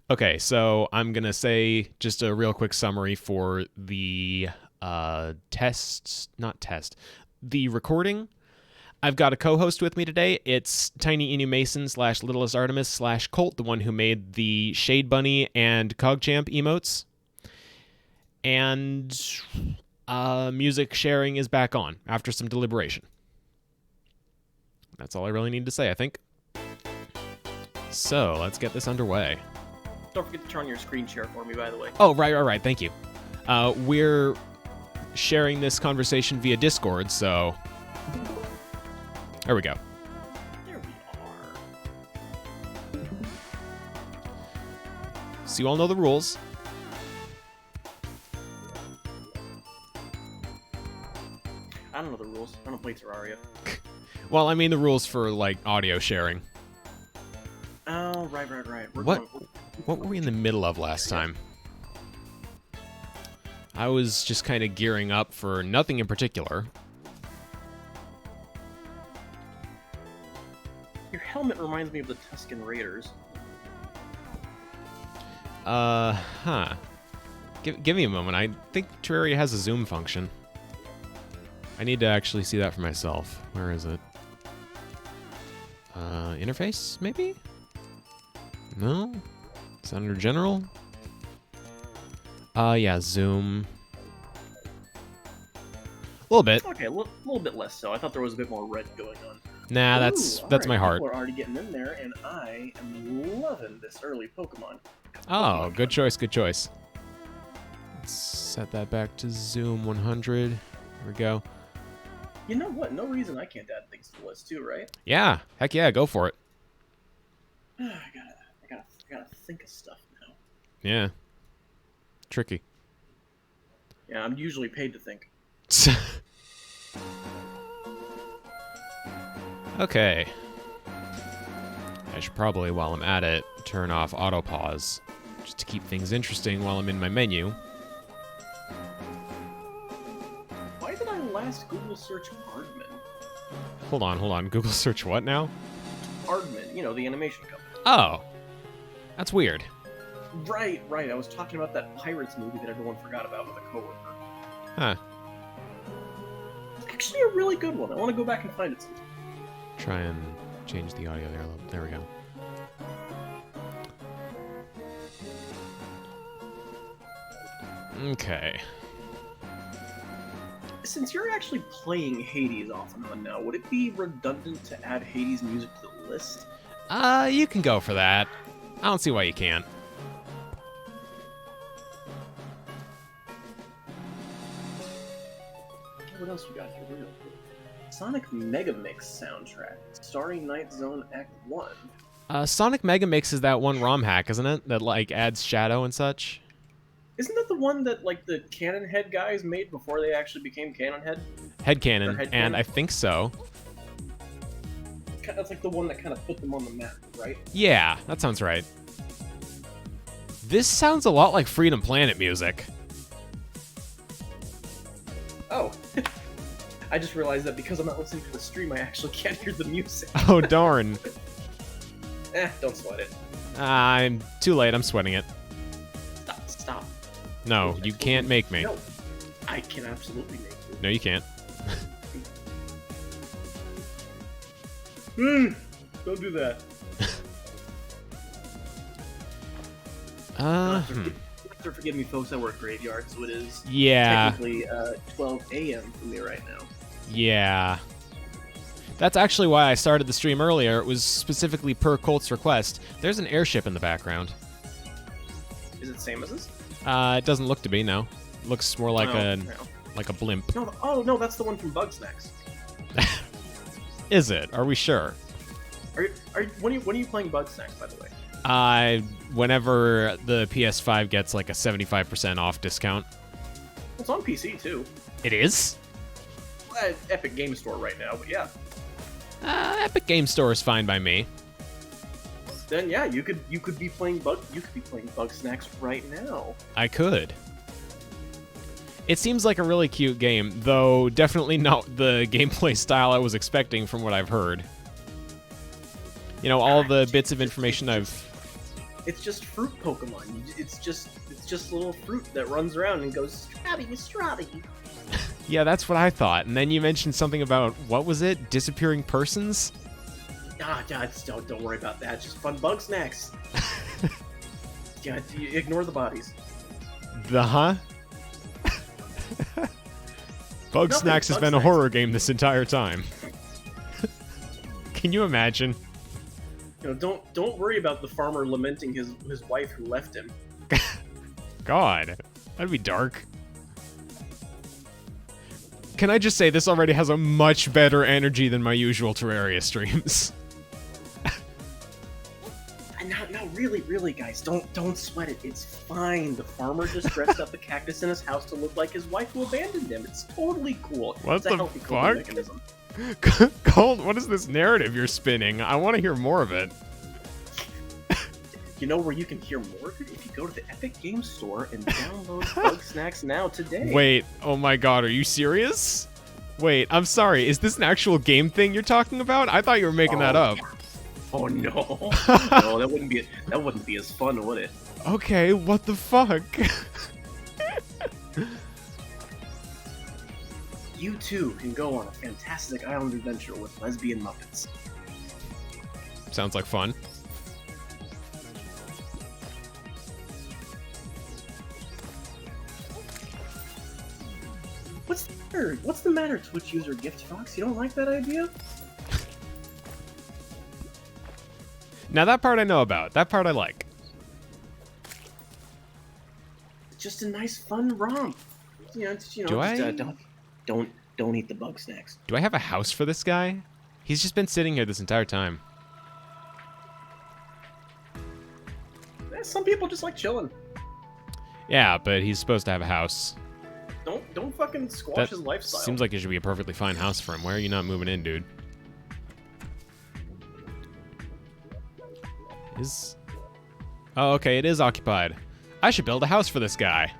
Okay, so I'm going to say just a real quick summary for the the recording. I've got a co-host with me today. It's Tiny Inu Mason slash Littlest Artemis slash Colt, the one who made the Shade Bunny and CogChamp emotes. And music sharing is back on after some deliberation. That's all I really need to say, I think. So, let's get this underway. Don't forget to turn on your screen share for me, by the way. Oh, right. Thank you. We're sharing this conversation via Discord, so... There we go. There we are. So you all know the rules. I don't know the rules. I don't play Terraria. Well, I mean the rules for, like, audio sharing. Oh, right. What were we in the middle of last time? I was just kind of gearing up for nothing in particular. Your helmet reminds me of the Tusken Raiders. Huh. Give me a moment. I think Terraria has a zoom function. I need to actually see that for myself. Where is it? Interface, maybe? No? Is that under general? Yeah, zoom. A little bit. Okay, a little bit less so. I thought there was a bit more red going on. Nah, that's right. my heart. People are already getting in there, and I am loving this early Pokemon. Oh, good choice. Let's set that back to zoom 100. There we go. You know what? No reason I can't add things to the list too, right? Yeah, heck yeah, go for it. I gotta think of stuff now. Yeah. Tricky. Yeah, I'm usually paid to think. Okay. I should probably, while I'm at it, turn off auto pause, just to keep things interesting while I'm in my menu. Why did I last Google search Aardman? Hold on. Google search what now? Aardman, the animation company. Oh. That's weird. Right. I was talking about that Pirates movie that everyone forgot about with a coworker. Huh. It's actually a really good one. I want to go back and find it sometime. Try and change the audio there a little. There we go. Okay. Since you're actually playing Hades off and on now, would it be redundant to add Hades music to the list? You can go for that. I don't see why you can't. What else we got here? Real quick. Sonic Mega Mix soundtrack, Starry Night Zone Act 1. Sonic Mega Mix is that one ROM hack, isn't it? That, like, adds shadow and such? Isn't that the one that, like, the Cannon Head guys made before they actually became Cannon Head? Headcanon, and I think so. That's like the one that kind of put them on the map, right? Yeah, that sounds right. This sounds a lot like Freedom Planet music. Oh. I just realized that because I'm not listening to the stream, I actually can't hear the music. Oh, darn. Don't sweat it. I'm too late. I'm sweating it. Stop. No, you can't make me. No, I can absolutely make you. No, you can't. Don't do that. Forgive me, folks. I work graveyard, so it is technically 12 a.m. for me right now. Yeah. That's actually why I started the stream earlier. It was specifically per Colt's request. There's an airship in the background. Is it the same as this? It doesn't look to be, no. It looks more like a blimp. No, no, that's the one from Bugsnax. Is it? Are we sure? When are you playing Bugsnax, by the way? Whenever the PS5 gets like a 75% off discount. It's on PC too. It is? Epic Game Store right now, but yeah. Epic Game Store is fine by me. Then yeah, you could be playing Bugsnax right now. I could. It seems like a really cute game, though definitely not the gameplay style I was expecting from what I've heard. You know, all the bits of information I've... It's just fruit Pokemon. It's just little fruit that runs around and goes Strawbunny. Yeah, that's what I thought. And then you mentioned something about, what was it? Disappearing persons? Don't worry about that. It's just fun bug snacks. Yeah, ignore the bodies. Bug Snacks has been a horror game this entire time. Can you imagine? You know, don't worry about the farmer lamenting his wife who left him. God, that'd be dark. Can I just say this already has a much better energy than my usual Terraria streams? No, really, guys, don't sweat it. It's fine. The farmer just dressed up a cactus in his house to look like his wife who abandoned him. It's totally cool. What it's a healthy coping mechanism. Colt, what is this narrative you're spinning? I want to hear more of it. You know where you can hear more of it? If you go to the Epic Games Store and download Bug Snacks now today. Wait, oh my god, are you serious? Wait, I'm sorry, is this an actual game thing you're talking about? I thought you were making that up. Oh no. No, that wouldn't be as fun, would it? Okay, what the fuck? You too can go on a fantastic island adventure with lesbian Muppets. Sounds like fun. What's the matter, Twitch user GiftFox? You don't like that idea? Now that part I know about. That part I like. It's just a nice, fun romp. Don't eat the bug snacks. Do I have a house for this guy? He's just been sitting here this entire time. Some people just like chilling. Yeah, but he's supposed to have a house. Don't fucking squash his lifestyle. Seems like it should be a perfectly fine house for him. Why are you not moving in, dude? Oh, okay, it is occupied. I should build a house for this guy.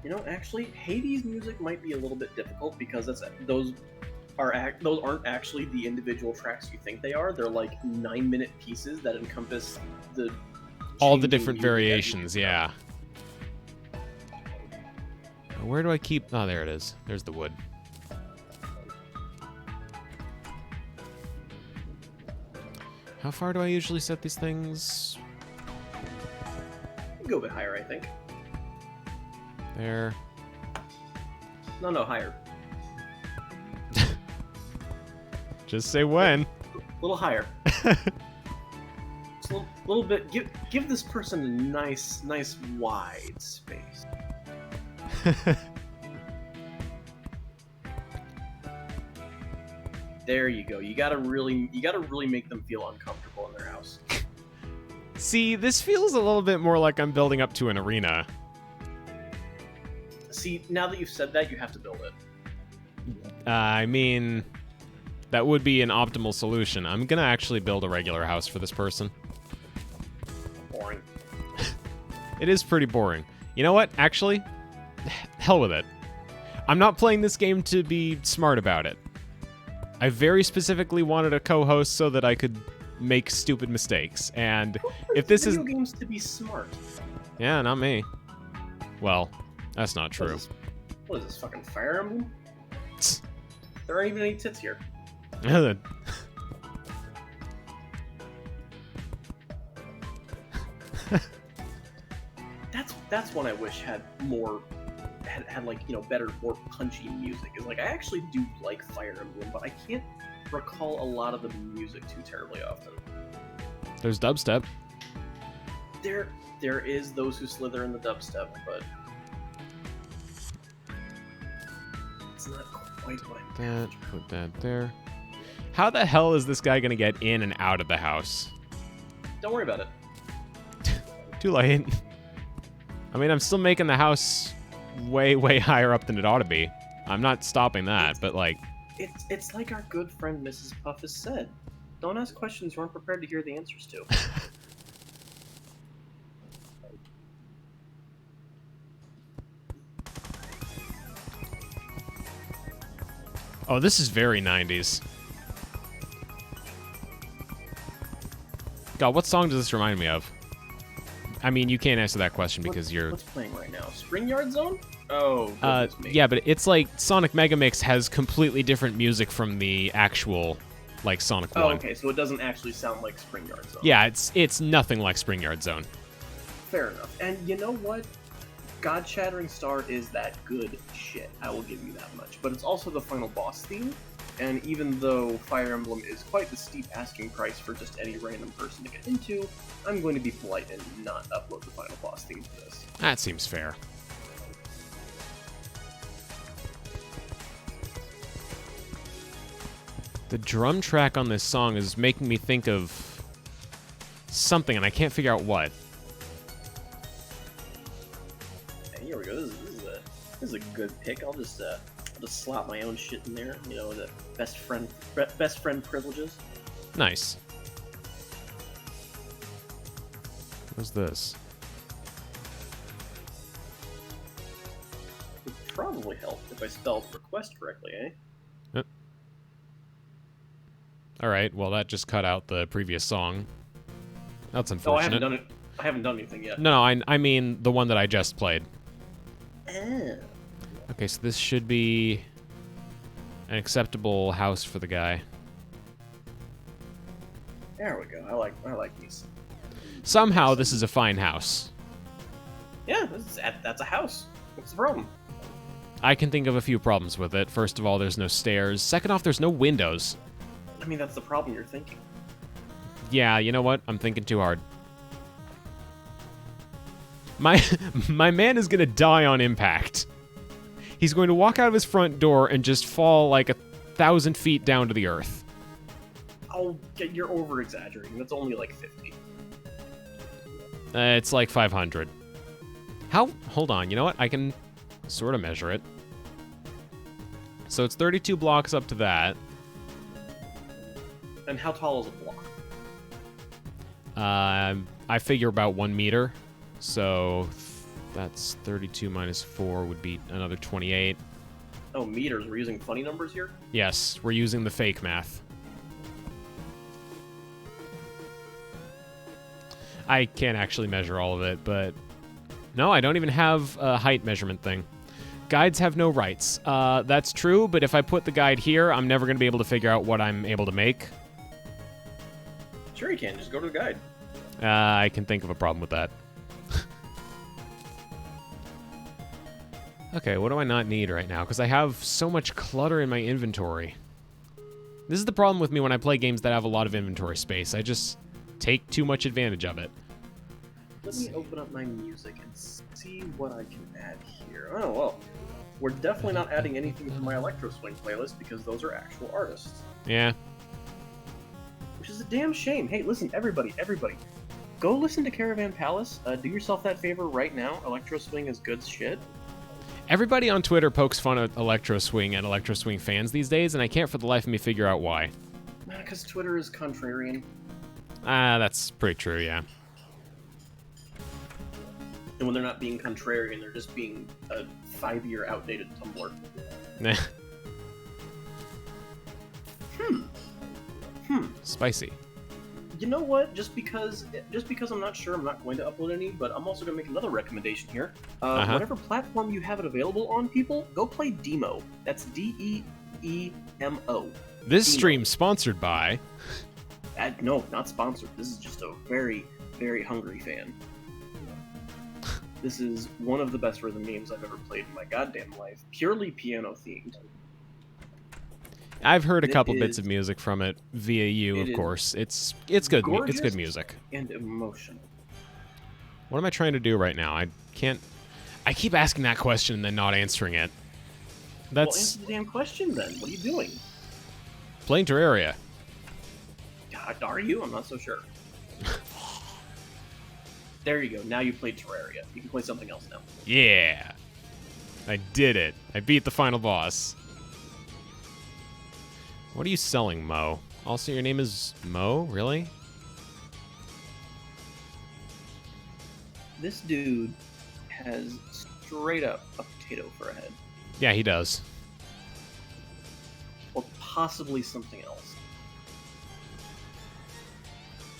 You know, actually, Hades music might be a little bit difficult because those aren't actually the individual tracks you think they are. They're like 9-minute pieces that encompass all the different variations, yeah. Where do I keep... Oh, there it is. There's the wood. How far do I usually set these things? You can go a bit higher, I think. There. No, higher. Just say when. A little higher. Just a little bit. Give this person a nice wide space. There you go. You gotta really make them feel uncomfortable in their house. See, this feels a little bit more like I'm building up to an arena. See, now that you've said that, you have to build it. I mean, that would be an optimal solution. I'm gonna actually build a regular house for this person. Boring. It is pretty boring. You know what? Actually, hell with it. I'm not playing this game to be smart about it. I very specifically wanted a co-host so that I could make stupid mistakes. And if this is video games to be smart. Yeah, not me. Well, that's not true. What is this fucking Fire Emblem? There aren't even any tits here. That's one I wish had more, had like, you know, better, more punchy music. Is like, I actually do like Fire Emblem, but I can't recall a lot of the music too terribly often. There's dubstep. There is those who slither in the dubstep, but it's not quite what I'm Put that there. How the hell is this guy gonna get in and out of the house? Don't worry about it. Too late. I mean, I'm still making the house way, way higher up than it ought to be. I'm not stopping that, but like... It's like our good friend Mrs. Puff has said. Don't ask questions you aren't prepared to hear the answers to. Oh, this is very 90s. God, what song does this remind me of? I mean, you can't answer that question because you're... What's playing right now? Spring Yard Zone? Oh, goodness me. Yeah, but it's like Sonic Mega Mix has completely different music from the actual, like, Sonic 1. Oh, okay, so it doesn't actually sound like Spring Yard Zone. Yeah, it's nothing like Spring Yard Zone. Fair enough. And you know what? God Shattering Star is that good shit. I will give you that much. But it's also the final boss theme, and even though Fire Emblem is quite the steep asking price for just any random person to get into, I'm going to be polite and not upload the final boss theme to this. That seems fair. The drum track on this song is making me think of something, and I can't figure out what. And here we go. This is a good pick. I'll just slap my own shit in there. You know, the best friend privileges. Nice. What's this? Would probably help if I spelled request correctly, eh? Alright, well that just cut out the previous song. That's Oh, unfortunate. I haven't done it. I haven't done anything yet. No, I mean the one that I just played. Oh. Okay, so this should be an acceptable house for the guy. There we go. I like these. Somehow this is a fine house. Yeah, that's a house. What's the problem? I can think of a few problems with it. First of all, there's no stairs. Second off, there's no windows. I mean, that's the problem you're thinking. Yeah, you know what? I'm thinking too hard. My man is gonna die on impact. He's going to walk out of his front door and just fall like 1,000 feet down to the earth. Oh, you're over-exaggerating. That's only like 50. It's like 500. How? Hold on. You know what? I can sort of measure it. So it's 32 blocks up to that. And how tall is a block? I figure about 1 meter. So that's 32 minus 4 would be another 28. Oh, meters. We're using funny numbers here? Yes, we're using the fake math. I can't actually measure all of it, but... No, I don't even have a height measurement thing. Guides have no rights. That's true, but if I put the guide here, I'm never going to be able to figure out what I'm able to make. Sure you can. Just go to the guide. I can think of a problem with that. Okay, what do I not need right now? Because I have so much clutter in my inventory. This is the problem with me when I play games that have a lot of inventory space. I just take too much advantage of it. Let me open up my music and see what I can add here. Oh, well. We're definitely not adding anything to my Electro Swing playlist because those are actual artists. Yeah. Which is a damn shame. Hey, listen, everybody. Go listen to Caravan Palace. Do yourself that favor right now. Electro Swing is good shit. Everybody on Twitter pokes fun at Electro Swing and Electro Swing fans these days, and I can't for the life of me figure out why. Because Twitter is contrarian. That's pretty true, yeah. And when they're not being contrarian, they're just being a 5-year outdated Tumblr. Nah. Spicy. You know what? Just because I'm not sure, I'm not going to upload any, but I'm also going to make another recommendation here. Whatever platform you have it available on, people, go play Demo. That's D-E-E-M-O. This Demo. stream sponsored by... No, not sponsored. This is just a very, very hungry fan. This is one of the best rhythm games I've ever played in my goddamn life. Purely piano-themed. I've heard a couple bits of music from it via you, of course. It's good. It's good music. And emotional. What am I trying to do right now? I keep asking that question and then not answering it. Well, answer the damn question then. What are you doing? Playing Terraria. God, are you? I'm not so sure. There you go. Now you played Terraria. You can play something else now. Yeah. I did it. I beat the final boss. What are you selling, Mo? Also, your name is Mo? Really? This dude has straight up a potato for a head. Yeah, he does. Or possibly something else.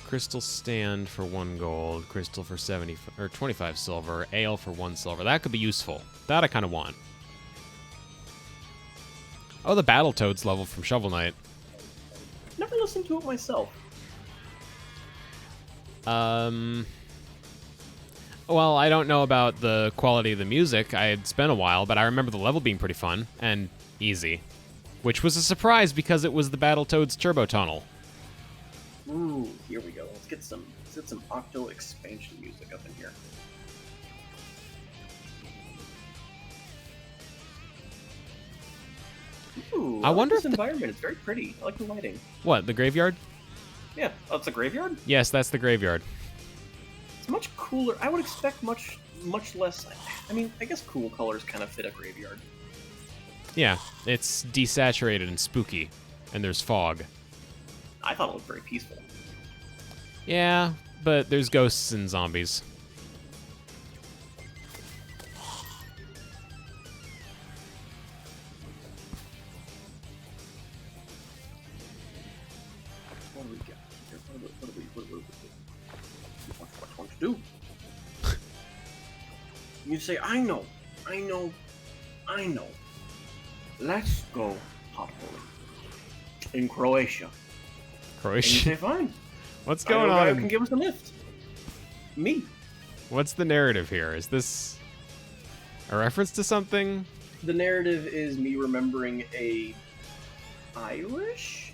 Crystal stand for 1 gold, crystal for 70 or 25 silver, ale for 1 silver. That could be useful. That I kind of want. Oh, the Battletoads level from Shovel Knight. Never listened to it myself. Well, I don't know about the quality of the music. It's been a while, but I remember the level being pretty fun and easy, which was a surprise because it was the Battletoads Turbo Tunnel. Ooh, here we go. Let's get some Octo expansion music up in here. Ooh, I wonder like if this environment. It's very pretty. I like the lighting. What, the graveyard? Yeah, oh, it's a graveyard? Yes, that's the graveyard. It's much cooler. I would expect much less. I mean, I guess cool colors kind of fit a graveyard. Yeah, it's desaturated and spooky, and there's fog. I thought it looked very peaceful. Yeah, but there's ghosts and zombies. What do we got here? What do? You say, I know. Let's go potholing in Croatia. And you Croatia. say, fine. What's I know going a guy who on? can give us a lift. Me. What's the narrative here? Is this a reference to something? The narrative is me remembering an Irish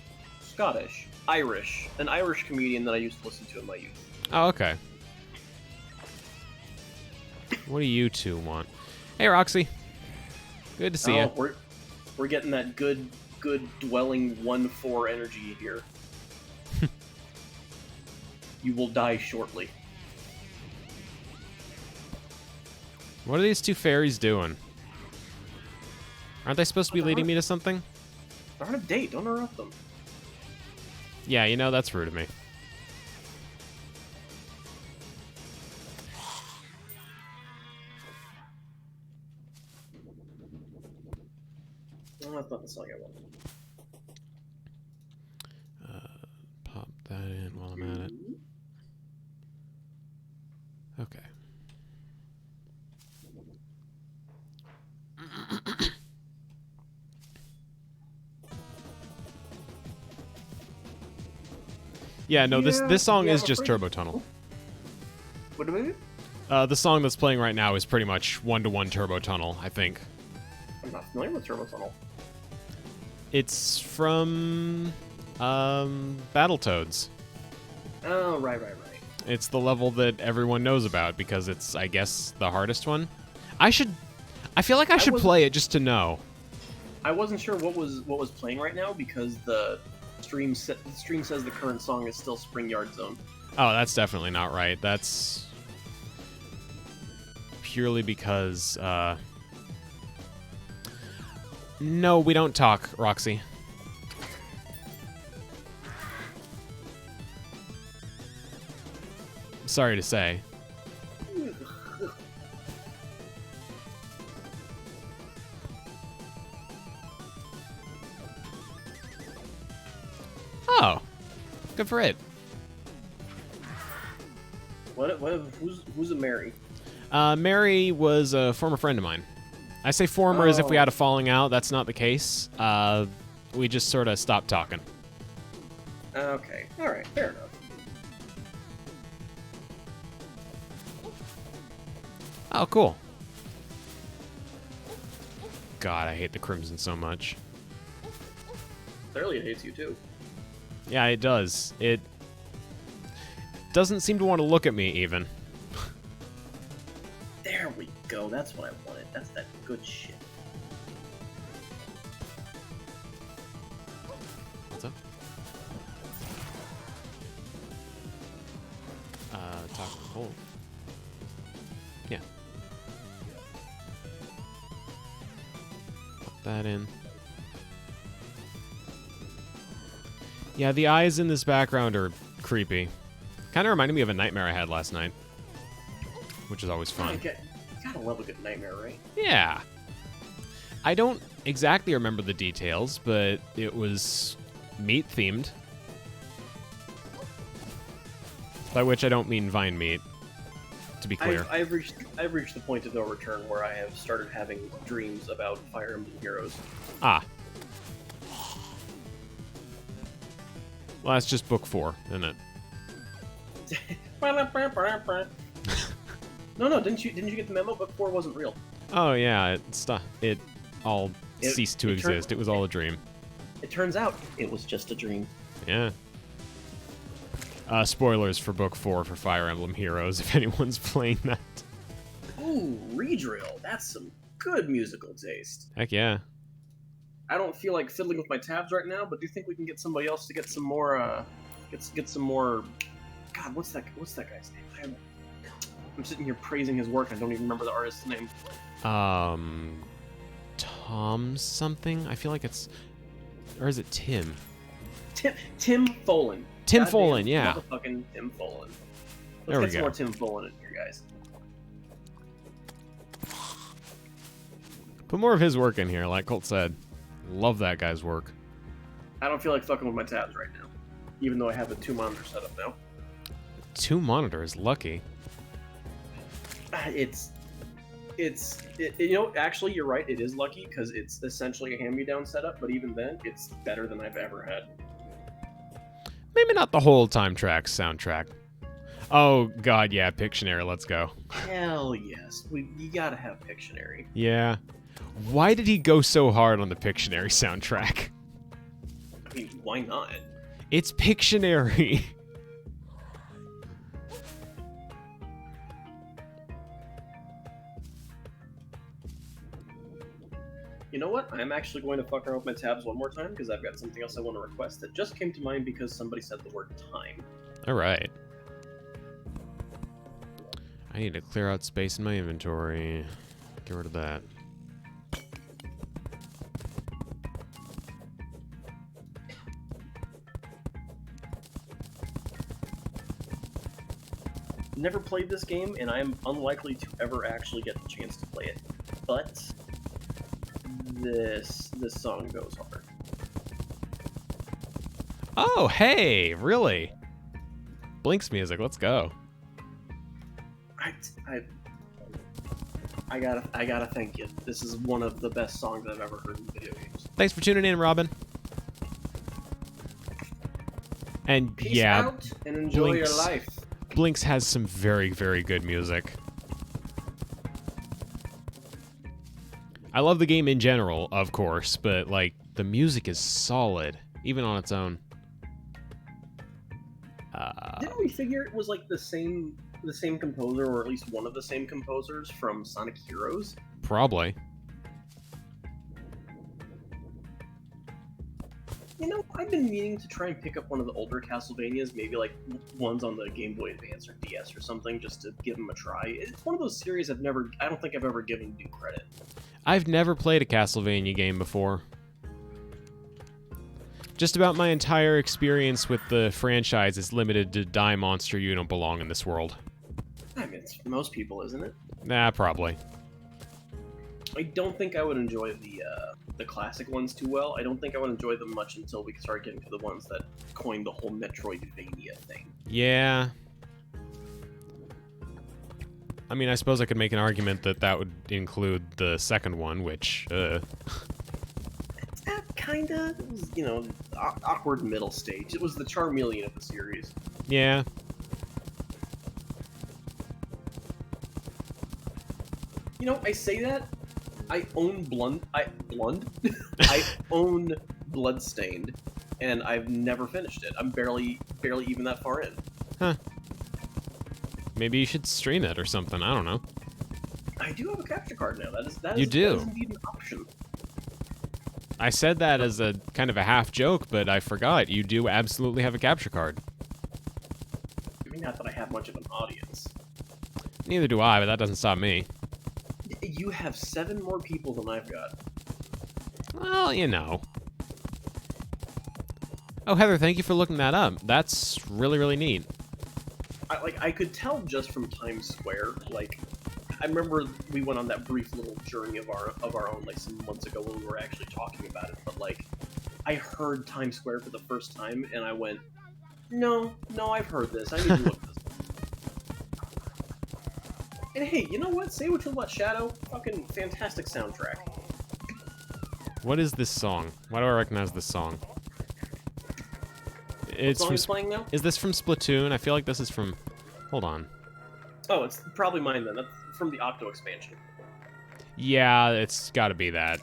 comedian that I used to listen to in my youth. Oh, okay. What do you two want? Hey, Roxy. Good to see you. We're getting that good dwelling 1/4 energy here. You will die shortly. What are these two fairies doing? Aren't they supposed to be leading me to something? They're on a date. Don't interrupt them. Yeah, you know, that's rude of me. No, that's not the song I want. Pop that in while I'm at it. Okay. Yeah, no, this song is just Turbo Tunnel. What do we do? The song that's playing right now is pretty much 1-to-1 Turbo Tunnel, I think. I'm not familiar with Turbo Tunnel. It's from Battletoads. Oh, right. It's the level that everyone knows about because it's, I guess, the hardest one. I feel like I should play it just to know. I wasn't sure what was playing right now because the stream says the current song is still Spring Yard Zone. Oh, that's definitely not right. That's purely because, no, we don't talk, Roxy. Sorry to say. Oh, good for it. Who's a Mary? Mary was a former friend of mine. I say former as if we had a falling out. That's not the case. We just sort of stopped talking. Okay, all right, fair enough. Oh, cool. God, I hate the Crimson so much. Clearly, it hates you too. Yeah, it does. It doesn't seem to want to look at me, even. There we go. That's what I wanted. That's that good shit. What's up? Talk to Cole. Yeah. Put that in. Yeah, the eyes in this background are creepy. Kind of reminded me of a nightmare I had last night, which is always fun. You gotta love a good nightmare, right? Yeah. I don't exactly remember the details, but it was meat themed. By which I don't mean vine meat, to be clear. I've reached the point of no return where I have started having dreams about Fire Emblem Heroes. Ah. Well, that's just book 4, isn't it? No, didn't you get the memo? Book 4 wasn't real. Oh yeah, it all ceased to exist. It was all a dream. It turns out it was just a dream. Yeah. Spoilers for book 4 for Fire Emblem Heroes, if anyone's playing that. Ooh, redrill. That's some good musical taste. Heck yeah. I don't feel like fiddling with my tabs right now, but do you think we can get somebody else to get some more, get some more... God, what's that guy's name? I'm sitting here praising his work, and I don't even remember the artist's name. Tom something? I feel like it's... Or is it Tim? Tim Follin. Tim Goddamn Follin, yeah. Motherfucking Tim Follin. There we Let's get some go. more Tim Follin in here, guys. Put more of his work in here, like Colt said. Love that guy's work. I don't feel like fucking with my tabs right now, even though I have a 2-monitor setup now. 2 monitors, lucky. You know, actually, you're right. It is lucky because it's essentially a hand-me-down setup, but even then, it's better than I've ever had. Maybe not the whole Time Track soundtrack. Oh god, yeah, Pictionary, let's go. Hell yes, you gotta have Pictionary. Yeah. Why did he go so hard on the Pictionary soundtrack? I mean, why not? It's Pictionary. You know what? I'm actually going to fuck around with my tabs one more time because I've got something else I want to request that just came to mind because somebody said the word time. Alright. I need to clear out space in my inventory. Get rid of that. Never played this game, and I am unlikely to ever actually get the chance to play it. But this song goes hard. Oh, hey, really? Blink's music, let's go. I gotta thank you. This is one of the best songs I've ever heard in video games. Thanks for tuning in, Robin. And Peace yeah, out and enjoy your life. Blinks has some very, very good music. I love the game in general, of course, but like the music is solid, even on its own. Didn't we figure it was like the same composer, or at least one of the same composers from Sonic Heroes? Probably. You know, I've been meaning to try and pick up one of the older Castlevanias, maybe like ones on the Game Boy Advance or DS or something, just to give them a try. It's one of those series I don't think I've ever given due credit. I've never played a Castlevania game before. Just about my entire experience with the franchise is limited to Die Monster, You Don't Belong in This World. I mean, it's most people, isn't it? Nah, probably. I don't think I would enjoy the classic ones too well. I don't think I would enjoy them much until we start getting to the ones that coined the whole Metroidvania thing. Yeah. I mean, I suppose I could make an argument that that would include the second one, which, Kinda. It was, you know, awkward middle stage. It was the Charmeleon of the series. yeah. You know, I say that. I own I own Bloodstained, and I've never finished it. I'm barely even that far in. Huh. Maybe you should stream it or something. I don't know. I do have a capture card now. That is indeed an option. I said that as a kind of a half joke, but I forgot. You do absolutely have a capture card. I mean, not that I have much of an audience. Neither do I, but that doesn't stop me. You have 7 more people than I've got. Well, you know. Oh, Heather, thank you for looking that up. That's really, really neat. I could tell just from Times Square. Like, I remember we went on that brief little journey of our own, like, some months ago when we were actually talking about it. But like, I heard Times Square for the first time, and I went, no, I've heard this. I need to look this up. And hey, you know what? Say what you will about Shadow. Fucking fantastic soundtrack. What is this song? Why do I recognize this song? What song is playing now? Is this from Splatoon? I feel like this is from... Hold on. Oh, it's probably mine then. That's from the Octo expansion. Yeah, it's gotta be that.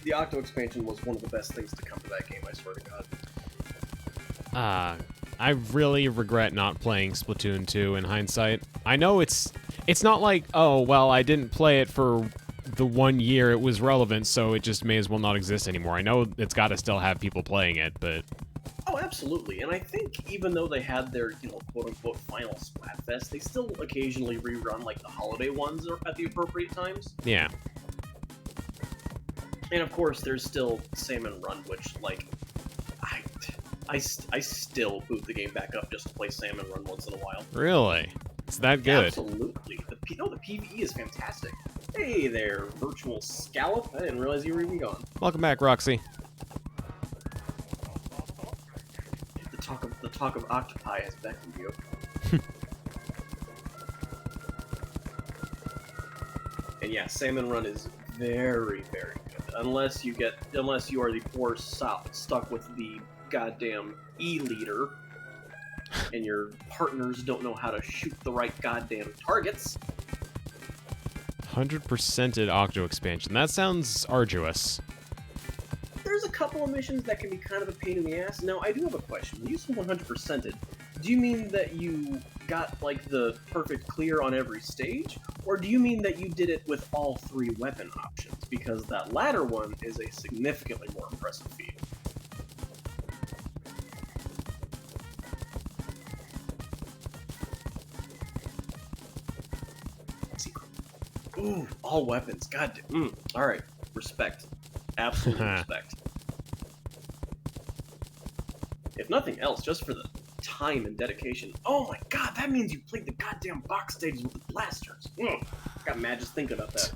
The Octo expansion was one of the best things to come to that game, I swear to God. I really regret not playing Splatoon 2 in hindsight. I know it's not like, oh, well, I didn't play it for the 1 year it was relevant, so it just may as well not exist anymore. I know it's got to still have people playing it, but... Oh, absolutely. And I think even though they had their, quote-unquote final Splatfest, they still occasionally rerun, like, the holiday ones at the appropriate times. Yeah. And of course, there's still Salmon Run, which, like, I still boot the game back up just to play Salmon Run once in a while. Really? It's that good? Absolutely. The PvE is fantastic. Hey there, virtual scallop. I didn't realize you were even gone. Welcome back, Roxy. The talk of octopi has beckoned you. And yeah, Salmon Run is very, very good. Unless you are the poor sop stuck with the goddamn E-leader, and your partners don't know how to shoot the right goddamn targets. 100%ed Octo expansion. That sounds arduous. There's a couple of missions that can be kind of a pain in the ass. Now, I do have a question. When you say 100%ed, do you mean that you got, like, the perfect clear on every stage? Or do you mean that you did it with all 3 weapon options? Because that latter one is a significantly more impressive feat. Ooh, all weapons. God damn. Alright. Respect. Absolute respect. If nothing else, just for the time and dedication. Oh my god, that means you played the goddamn box stages with the blasters. Got mad just thinking about that.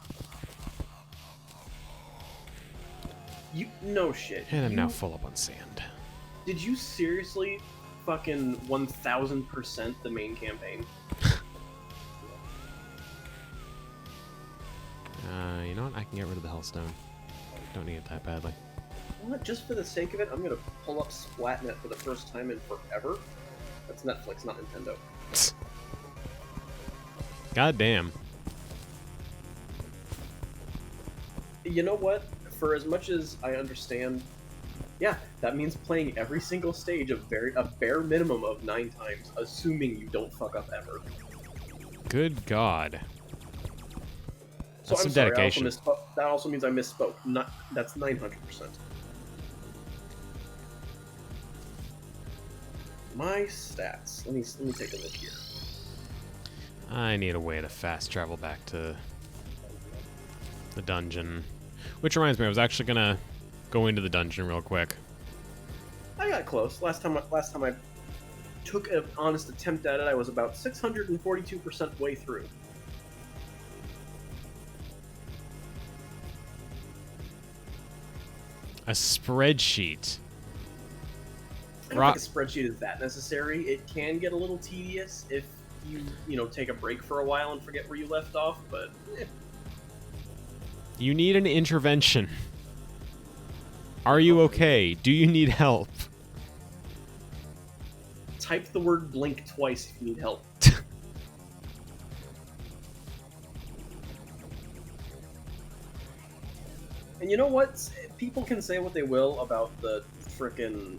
No shit. And I'm now full up on sand. Did you seriously fucking 1000% the main campaign? You know what? I can get rid of the Hellstone. Don't need it that badly. What? Just for the sake of it, I'm gonna pull up Splatnet for the first time in forever? That's Netflix, not Nintendo. God damn. You know what? For as much as I understand, yeah, that means playing every single stage a bare minimum of 9 times, assuming you don't fuck up ever. Good God. So That's I'm some sorry, dedication. that also means I misspoke. That's 900%. My stats. Let me take a look here. I need a way to fast travel back to the dungeon. Which reminds me, I was actually gonna go into the dungeon real quick. I got close. Last time I took an honest attempt at it, I was about 642% way through. A spreadsheet. I don't think a spreadsheet is that necessary. It can get a little tedious if you take a break for a while and forget where you left off, but You need an intervention. Are you okay? Do you need help? Type the word blink twice if you need help. And you know what? People can say what they will about the frickin'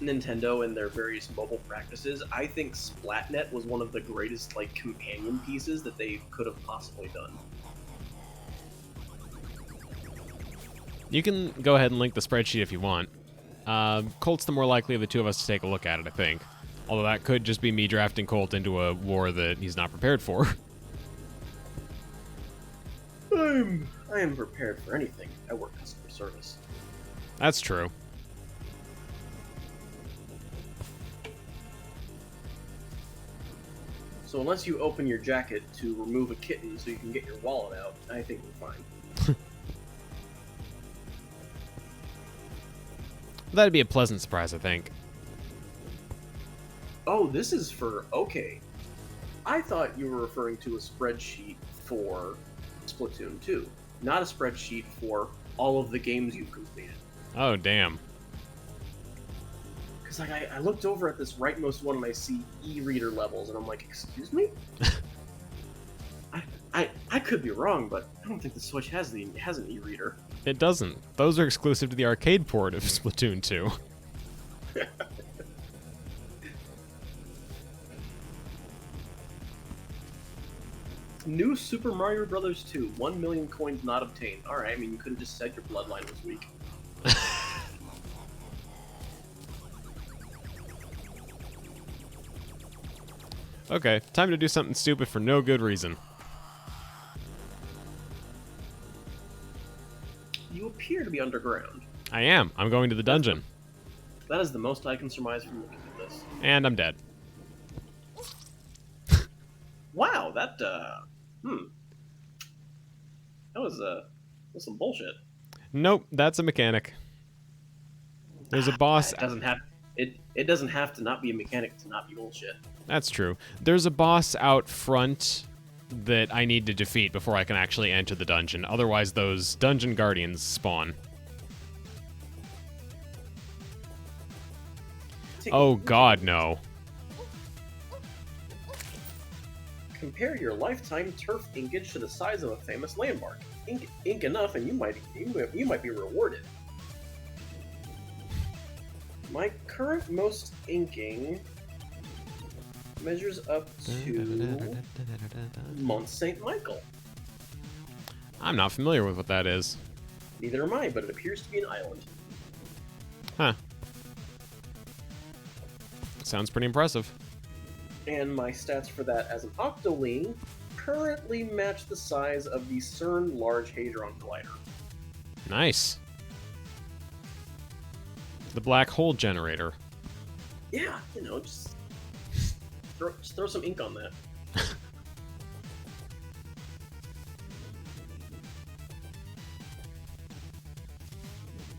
Nintendo and their various mobile practices. I think Splatnet was one of the greatest, like, companion pieces that they could have possibly done. You can go ahead and link the spreadsheet if you want. Colt's the more likely of the two of us to take a look at it, I think. Although that could just be me drafting Colt into a war that he's not prepared for. I am prepared for anything. I work customer service. That's true. So unless you open your jacket to remove a kitten so you can get your wallet out, I think we're fine. That'd be a pleasant surprise, I think. Oh, this is for... Okay. I thought you were referring to a spreadsheet for Splatoon 2, not a spreadsheet for all of the games you've completed. Oh, damn. Because like, I looked over at this rightmost one and I see e-reader levels, and I'm like, excuse me? I could be wrong, but I don't think the Switch has an e-reader. It doesn't. Those are exclusive to the arcade port of Splatoon 2. New Super Mario Bros. 2, 1 million coins not obtained. Alright, I mean, you could have just said your bloodline was weak. Okay, time to do something stupid for no good reason. You appear to be underground. I am. I'm going to the dungeon. That is the most I can surmise from looking at this. And I'm dead. Wow, that, That was some bullshit. Nope, that's a mechanic. There's a boss... It doesn't have to not be a mechanic to not be bullshit. That's true. There's a boss out front that I need to defeat before I can actually enter the dungeon. Otherwise, those dungeon guardians spawn. Oh god, no. Compare your lifetime turf inkage to the size of a famous landmark. Ink enough, and you might be rewarded. My current most inking measures up to Mont Saint Michael. I'm not familiar with what that is. Neither am I, but it appears to be an island. Huh. Sounds pretty impressive. And my stats for that as an Octoling currently match the size of the CERN Large Hadron Collider. Nice. The black hole generator. Yeah, you know, just throw some ink on that.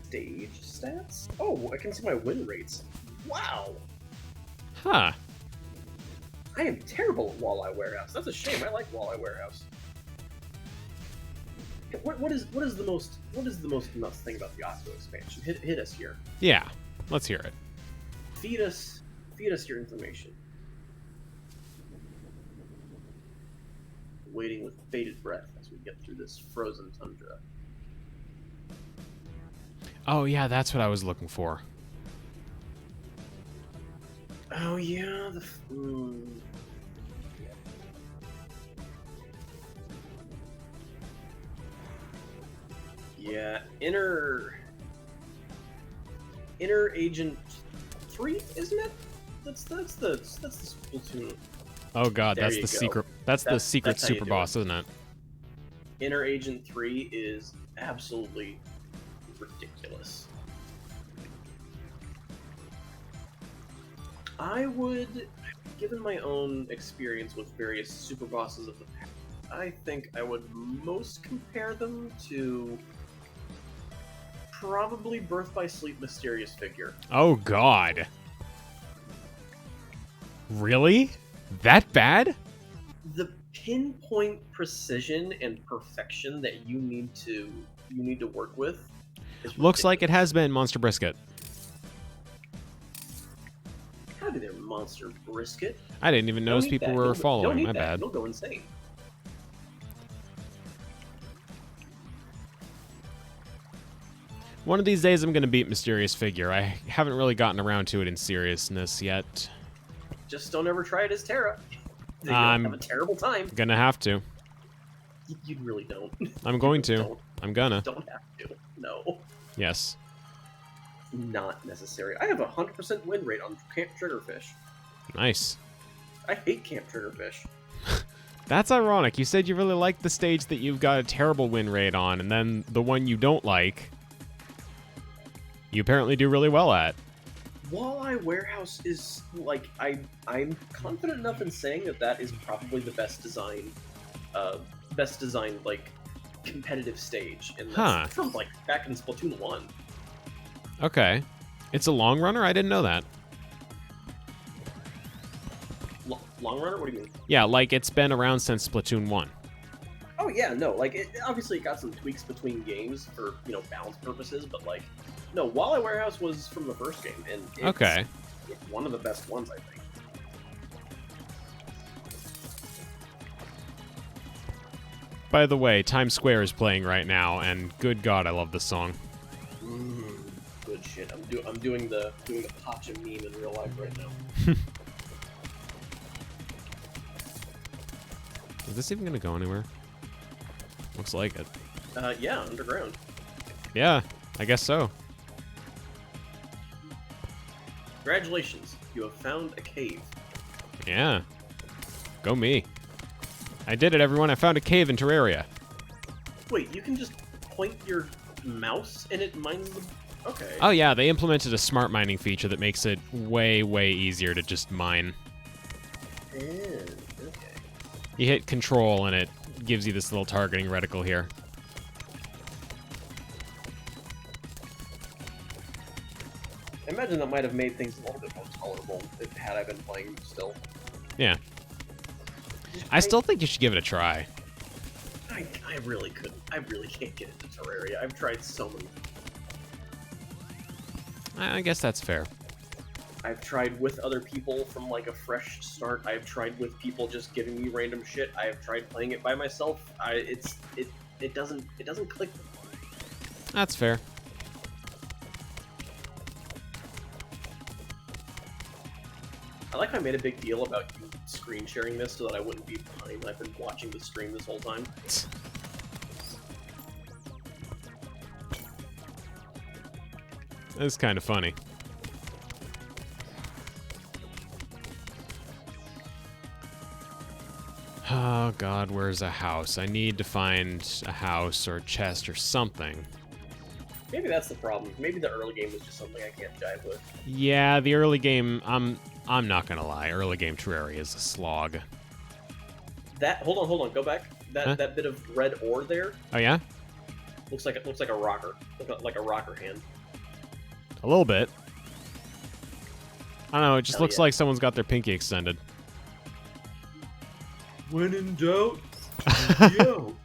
Stage stats? Oh, I can see my win rates. Wow! Huh. I am terrible at Walleye Warehouse. That's a shame. I like Walleye Warehouse. What is the most nuts thing about the Octo expansion? Hit us here. Yeah, let's hear it. Feed us your information. Waiting with bated breath as we get through this frozen tundra. Oh yeah, that's what I was looking for. Oh yeah, yeah, Inner Agent 3, isn't it? That's the Splatoon. Oh god, There that's you the go. secret. That's the secret that's how you super do boss, isn't it? Inner Agent 3 is absolutely ridiculous. I would, given my own experience with various super bosses of the past, I think I would most compare them to probably Birth by Sleep Mysterious Figure. Oh god. Really? That bad? The pinpoint precision and perfection that you need to work with is Looks like it ridiculous. has been Monster Brisket. Howdy there, Monster Brisket. I didn't even notice Don't eat people that. were Don't following. eat My that. bad. You'll go insane. One of these days I'm going to beat Mysterious Figure. I haven't really gotten around to it in seriousness yet. Just don't ever try it as Terra. You'll I'm have a terrible time. Gonna have to. You really don't. I'm going to. Don't. I'm gonna. Don't have to. No. Yes. Not necessary. I have a 100% win rate on Camp Triggerfish. Nice. I hate Camp Triggerfish. That's ironic. You said you really like the stage that you've got a terrible win rate on, and then the one you don't like, you apparently do really well at. Walleye Warehouse is, like, I'm confident enough in saying that is probably the best designed, like, competitive stage. And that's from, like, back in Splatoon 1. Okay. It's a long runner? I didn't know that. Long runner? What do you mean? Yeah, like it's been around since Splatoon 1. Oh yeah, no, like obviously it got some tweaks between games for balance purposes, but like no, Walleye Warehouse was from the first game, and it's one of the best ones, I think. By the way, Times Square is playing right now, and good God, I love this song. Good shit. I'm doing the Pacha meme in real life right now. Is this even gonna go anywhere? Looks like it. Yeah, underground. Yeah, I guess so. Congratulations, you have found a cave. Yeah. Go me. I did it, everyone. I found a cave in Terraria. Wait, you can just point your mouse and it mines the... Okay. Oh yeah, they implemented a smart mining feature that makes it way, way easier to just mine. Okay. You hit control and it gives you this little targeting reticle here. I imagine that might have made things a little bit more tolerable had I been playing still. Yeah. I still think you should give it a try. I really couldn't. I really can't get into Terraria. I've tried so many. I guess that's fair. I've tried with other people from like a fresh start. I've tried with people just giving me random shit. I have tried playing it by myself. It doesn't click. That's fair. I like how I made a big deal about you screen sharing this so that I wouldn't be behind. I've been watching the stream this whole time. It's kind of funny. Oh god, where's a house? I need to find a house or a chest or something. Maybe that's the problem. Maybe the early game was just something I can't jive with. Yeah, the early game, I'm not gonna lie, early game Terraria is a slog. Hold on, go back. That bit of red ore there. Oh yeah? Looks like a rocker. Like a rocker hand. A little bit. I don't know, it just Hell looks yeah. like someone's got their pinky extended. When in doubt, yo.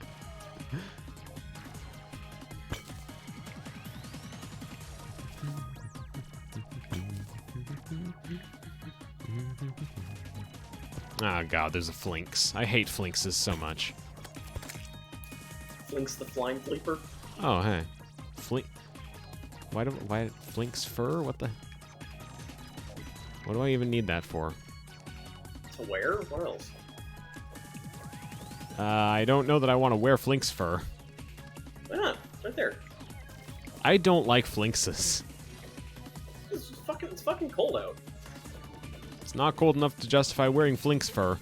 Oh god, there's a Flinks. I hate Flinkses so much. Flinks the flying fleeper. Oh hey. Flink. Why Flink's fur? What the? What do I even need that for? To wear? What else? I don't know that I want to wear Flink's fur. Why not? Right there. I don't like Flinkses. It's fucking cold out. It's not cold enough to justify wearing Flink's fur.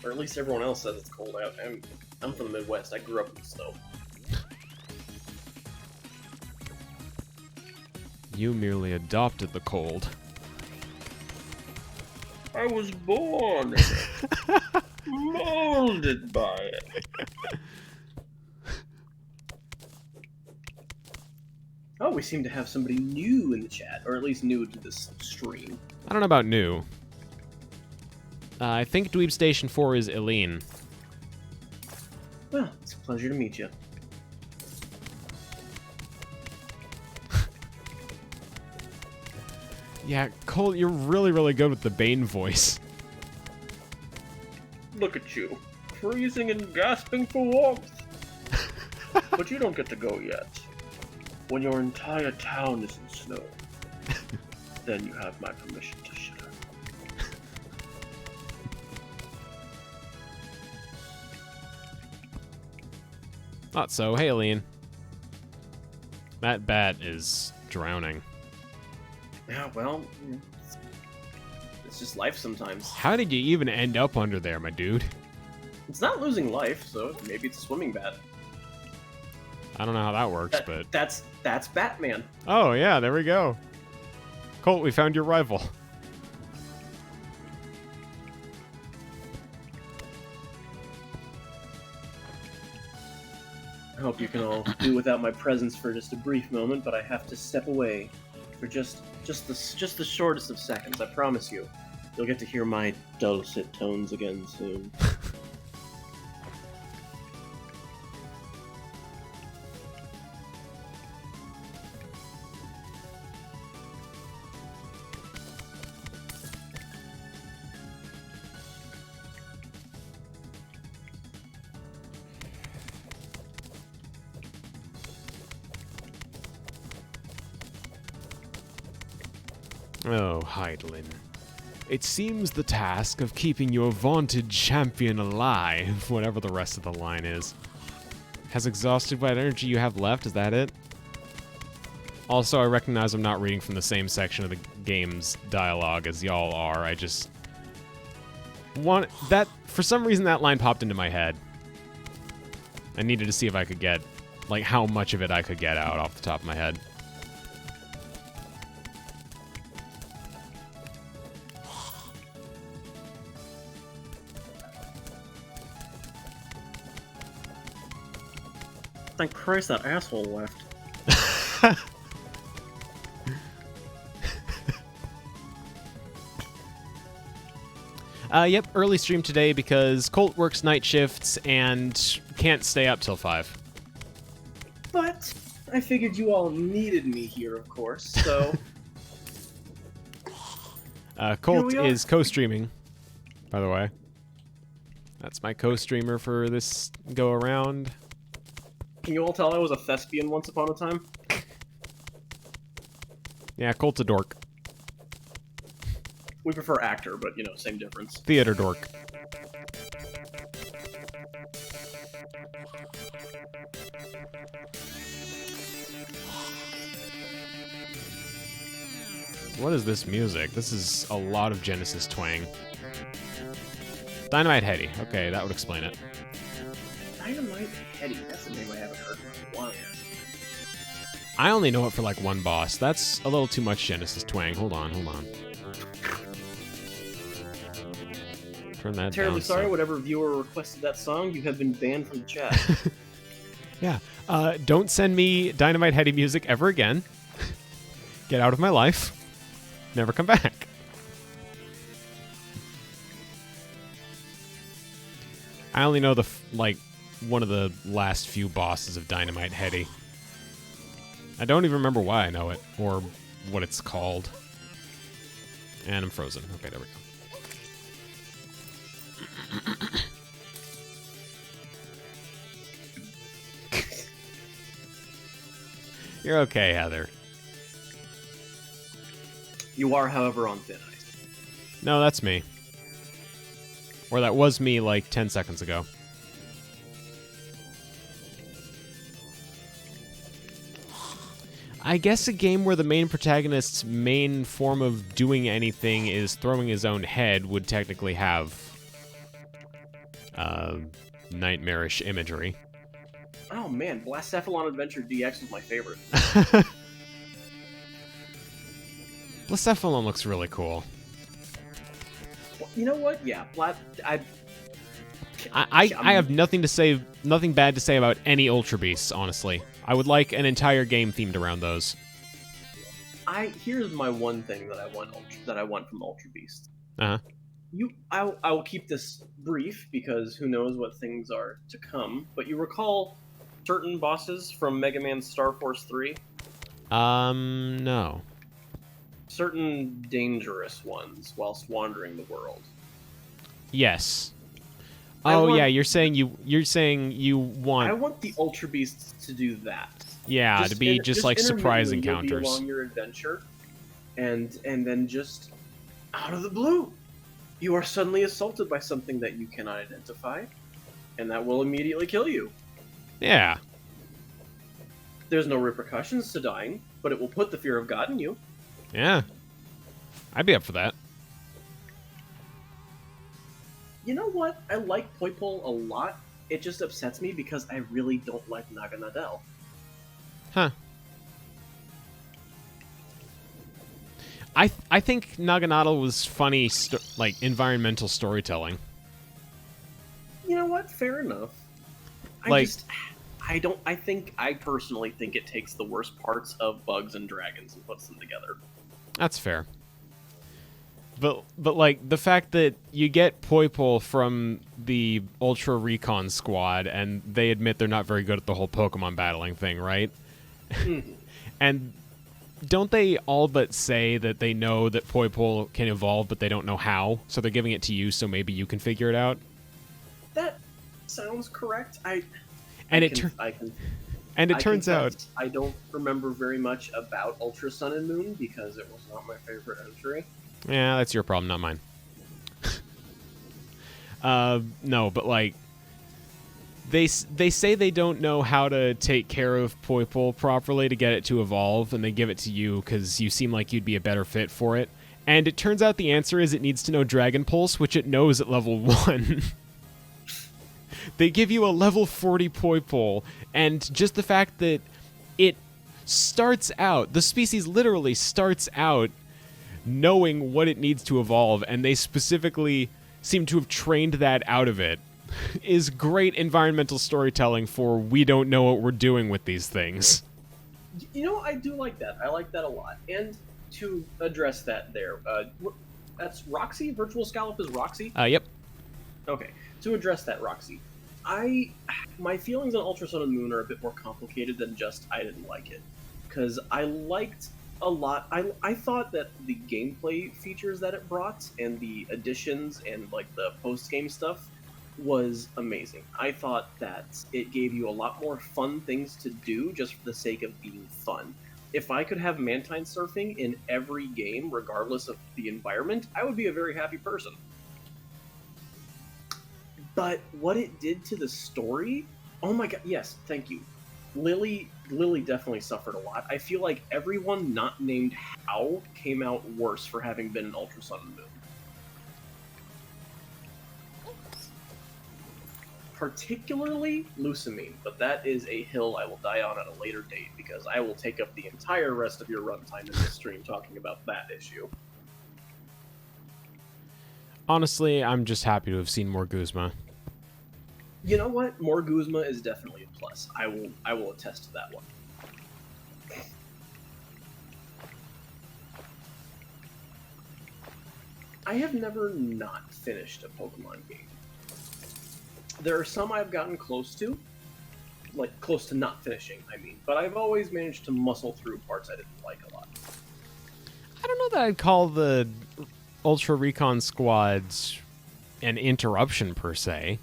Or at least everyone else says it's cold out. I'm from the Midwest. I grew up in the snow. You merely adopted the cold. I was born molded by it. Oh, we seem to have somebody new in the chat, or at least new to this stream. I don't know about new. I think Dweeb Station 4 is Eileen. Well, it's a pleasure to meet you. Yeah, Cole, you're really, really good with the Bane voice. Look at you, freezing and gasping for warmth. But you don't get to go yet. When your entire town is in snow, then you have my permission to shut up. Not so. Hey, Eileen. That bat is drowning. Yeah, well, it's just life sometimes. How did you even end up under there, my dude? It's not losing life, so maybe it's a swimming bat. I don't know how that works, but... That's Batman. Oh, yeah, there we go. Colt, we found your rival. I hope you can all do without my presence for just a brief moment, but I have to step away For just the shortest of seconds, I promise you. You'll get to hear my dulcet tones again soon. Oh, Hydaelyn. It seems the task of keeping your vaunted champion alive, whatever the rest of the line is, has exhausted what energy you have left. Is that it? Also, I recognize I'm not reading from the same section of the game's dialogue as y'all are. I just want that. For some reason, that line popped into my head. I needed to see if I could get, like, how much of it I could get out off the top of my head. Thank Christ that asshole left. Yep, early stream today because Colt works night shifts and can't stay up till 5. But I figured you all needed me here, of course, so... Colt is co-streaming, by the way. That's my co-streamer for this go-around. Can you all tell I was a thespian once upon a time? Yeah, Colt's a dork. We prefer actor, but, you know, same difference. Theater dork. What is this music? This is a lot of Genesis twang. Dynamite Heady. Okay, that would explain it. Dynamite Heady. That's a name I haven't heard in a while. I only know it for like one boss. That's a little too much Genesis twang. Hold on. Turn that Terribly down. sorry, whatever viewer requested that song, you have been banned from the chat. Yeah. Don't send me Dynamite Heady music ever again. Get out of my life. Never come back. I only know the one of the last few bosses of Dynamite Heady. I don't even remember why I know it or what it's called. And I'm frozen. Okay, there we go. You're okay, Heather. You are, however, on thin ice. No, that's me. Or that was me like 10 seconds ago. I guess a game where the main protagonist's main form of doing anything is throwing his own head would technically have nightmarish imagery. Oh man, Blacephalon Adventure DX was my favorite. Blacephalon looks really cool. Well, you know what? Yeah, I have nothing bad to say about any Ultra Beasts, honestly. I would like an entire game themed around those. Here's my one thing that I want from Ultra Beasts. Uh-huh. I will keep this brief because who knows what things are to come. But you recall certain bosses from Mega Man Star Force 3? No. Certain dangerous ones whilst wandering the world. Yes. Yeah, you're saying you want. I want the Ultra Beasts to do that. Yeah, to be just like surprise intermittently, encounters. you'll be along your adventure, and then just out of the blue, you are suddenly assaulted by something that you cannot identify, and that will immediately kill you. Yeah. There's no repercussions to dying, but it will put the fear of God in you. Yeah. I'd be up for that. You know what? I like Poipole a lot. It just upsets me because I really don't like Naganadel. Huh. I think Naganadel was funny, like, environmental storytelling. You know what? Fair enough. Like, I personally think it takes the worst parts of bugs and dragons and puts them together. That's fair. But like the fact that you get Poipole from the Ultra Recon squad, and they admit they're not very good at the whole Pokemon battling thing, right? And don't they all but say that they know that Poipole can evolve, but they don't know how? So they're giving it to you, so maybe you can figure it out. That sounds correct. It turns out I don't remember very much about Ultra Sun and Moon because it was not my favorite entry. Yeah, that's your problem, not mine. No, but like they say they don't know how to take care of Poipole properly to get it to evolve, and they give it to you because you seem like you'd be a better fit for it. And it turns out the answer is it needs to know Dragon Pulse, which it knows at level 1. They give you a level 40 Poipole, and just the fact that it starts out, the species literally starts out knowing what it needs to evolve, and they specifically seem to have trained that out of it, is great environmental storytelling for we don't know what we're doing with these things. You know, I do like that. I like that a lot. And to address that there, that's Roxy? Virtual Scallop is Roxy? Yep. Okay. To address that, Roxy, my feelings on Ultra Sun and Moon are a bit more complicated than just I didn't like it. Because I liked a lot. I thought that the gameplay features that it brought and the additions and like the post-game stuff was amazing. I thought that it gave you a lot more fun things to do just for the sake of being fun. If I could have Mantine surfing in every game, regardless of the environment, I would be a very happy person. But what it did to the story, oh my god, yes, thank you. Lily definitely suffered a lot. I feel like everyone not named How came out worse for having been in Ultra Sun and Moon. Particularly Lusamine, but that is a hill I will die on at a later date because I will take up the entire rest of your runtime in this stream talking about that issue. Honestly, I'm just happy to have seen more Guzma. You know what? More Guzma is definitely a plus. I will attest to that one. I have never not finished a Pokemon game. There are some I've gotten close to, like close to not finishing, I mean, but I've always managed to muscle through parts I didn't like a lot. I don't know that I'd call the Ultra Recon squads an interruption per se.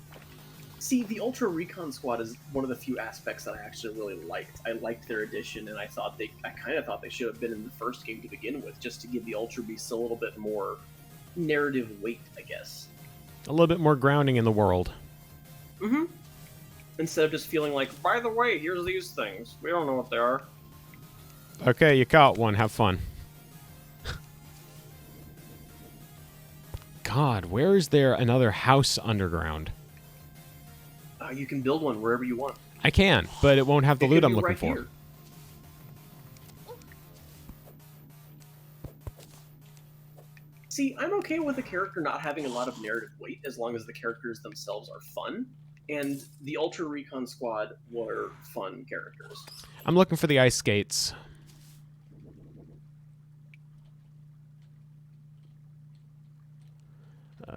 See, the Ultra Recon Squad is one of the few aspects that I actually really liked. I liked their addition, and I kind of thought they should have been in the first game to begin with, just to give the Ultra Beasts a little bit more narrative weight, I guess. A little bit more grounding in the world. Mm-hmm. Instead of just feeling like, by the way, here's these things. We don't know what they are. Okay, you caught one. Have fun. God, where is there another house underground? You can build one wherever you want. I can, but it won't have the loot I'm looking for. Here. See, I'm okay with a character not having a lot of narrative weight as long as the characters themselves are fun, and the Ultra Recon Squad were fun characters. I'm looking for the ice skates.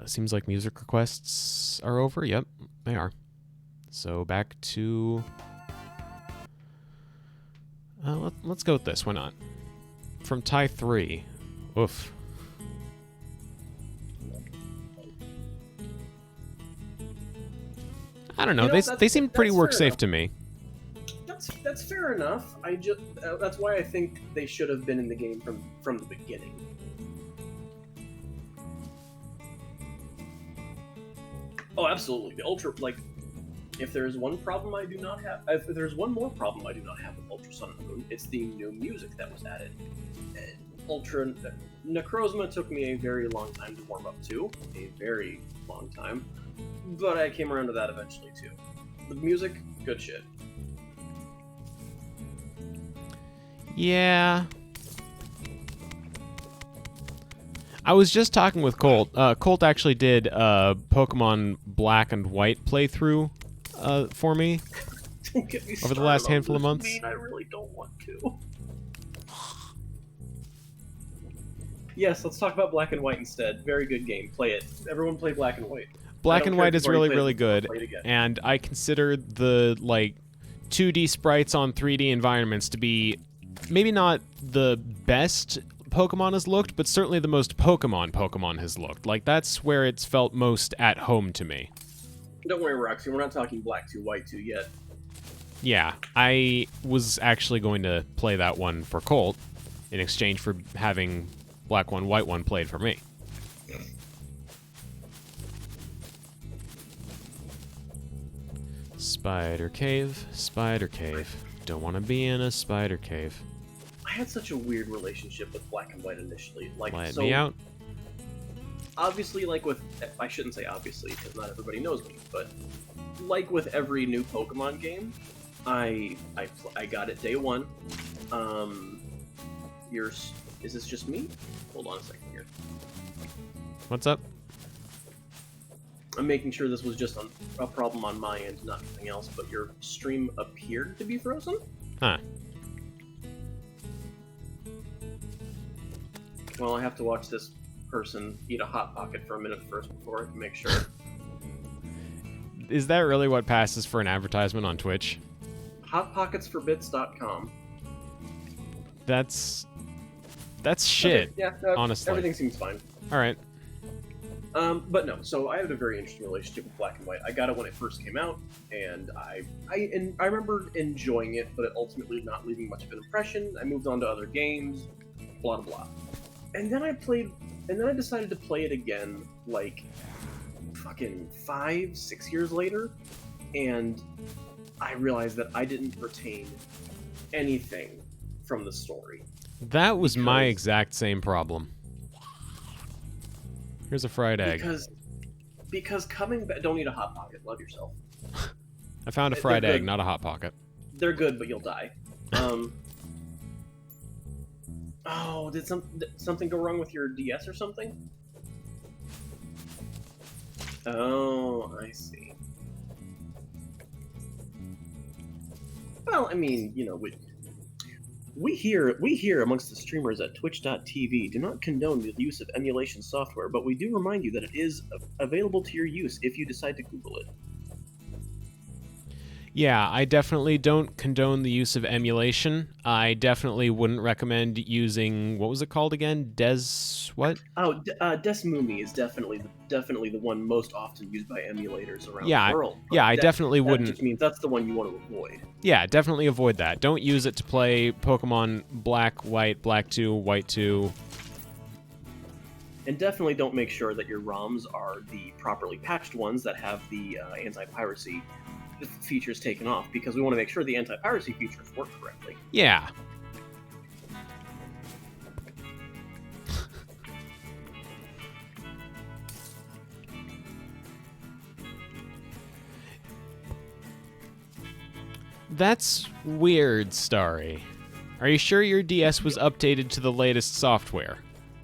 Seems like music requests are over. Yep, they are. So back to... let's go with this. Why not? From tie 3. Oof. I don't know. They seem pretty work safe to me. That's fair enough. That's why I think they should have been in the game from the beginning. Oh, absolutely. The Ultra, like, if there's one problem I do not have, if there's one more problem I do not have with Ultra Sun and Moon, it's the new music that was added. Ultra Necrozma took me a very long time to warm up to, a very long time, but I came around to that eventually too. The music, good shit. Yeah. I was just talking with Colt. Colt actually did a Pokemon Black and White playthrough for me. Don't get me Over started the last on handful of this months? mean, I really don't want to. Yes, let's talk about Black and White instead. Very good game. Play it. Everyone play Black and White. Black and White is really, really good, Play it again. and I consider the, like, 2D sprites on 3D environments to be maybe not the best Pokemon has looked, but certainly the most Pokemon has looked. Like, that's where it's felt most at home to me. Don't worry, Roxy, we're not talking Black 2, White 2 yet. Yeah, I was actually going to play that one for Colt in exchange for having Black 1, White 1 played for me. Spider cave, spider cave. Don't want to be in a spider cave. I had such a weird relationship with Black and White initially. Like, Let so me out. obviously, like with, I shouldn't say obviously because not everybody knows me, but like with every new Pokemon game, I got it day one. Is this just me? Hold on a second here. What's up? I'm making sure this was just a problem on my end, not anything else, but your stream appeared to be frozen? Huh. Well, I have to watch this person eat a Hot Pocket for a minute first before I can make sure. Is that really what passes for an advertisement on Twitch? HotPocketsForBits.com. That's shit. Okay, yeah, no, honestly. everything seems fine. All right. But no, so I had a very interesting relationship with Black and White. I got it when it first came out, and I remember enjoying it, but it ultimately not leaving much of an impression. I moved on to other games, blah blah blah. And then I decided to play it again, like, fucking 5-6 years later, and I realized that I didn't retain anything from the story. That was my exact same problem. Here's a fried egg. Because coming back, don't eat a Hot Pocket. Love yourself. I found a fried egg, not a Hot Pocket. They're good, but you'll die. Oh, did something go wrong with your DS or something? Oh, I see. Well, I mean, you know, we here amongst the streamers at Twitch.tv do not condone the use of emulation software, but we do remind you that it is available to your use if you decide to Google it. Yeah, I definitely don't condone the use of emulation. I definitely wouldn't recommend using, what was it called again? What? Oh, Desmumi is definitely the one most often used by emulators around the world. Yeah, I definitely wouldn't. That just means that's the one you want to avoid. Yeah, definitely avoid that. Don't use it to play Pokemon Black, White, Black 2, White 2. And definitely don't make sure that your ROMs are the properly patched ones that have the anti-piracy features taken off, because we want to make sure the anti-piracy features work correctly. Yeah. That's weird, Starry. Are you sure your DS was updated to the latest software?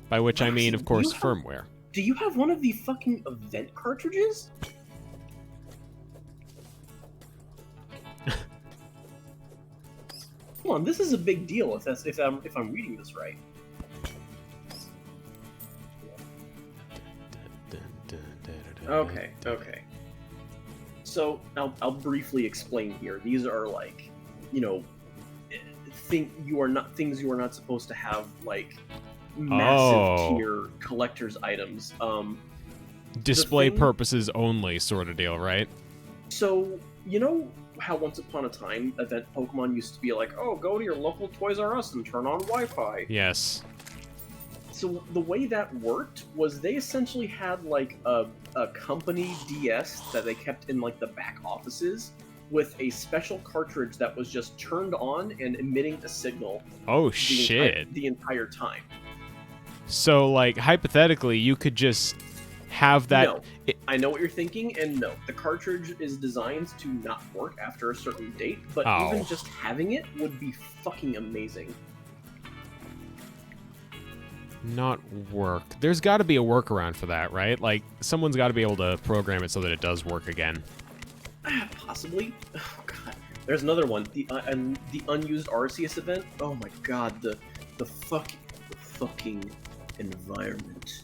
By which I mean, of course, firmware. Do you have one of the fucking event cartridges? Hold on, this is a big deal if I'm reading this right. Okay. So I'll briefly explain here. These are like, you know, things you are not supposed to have, like massive tier collector's items. Display purposes only sort of deal, right? So, you know how once upon a time event Pokemon used to be like, oh, go to your local Toys R Us and turn on Wi-Fi. Yes. So the way that worked was they essentially had like a company DS that they kept in like the back offices with a special cartridge that was just turned on and emitting a signal. Oh shit! The entire time. So like hypothetically, you could just have that. No, I know what you're thinking, and no, the cartridge is designed to not work after a certain date, but even just having it would be fucking amazing. Not work. There's got to be a workaround for that, right? Like, someone's got to be able to program it so that it does work again. Possibly. Oh god. There's another one. The unused Arceus event. Oh my god, the fucking environment.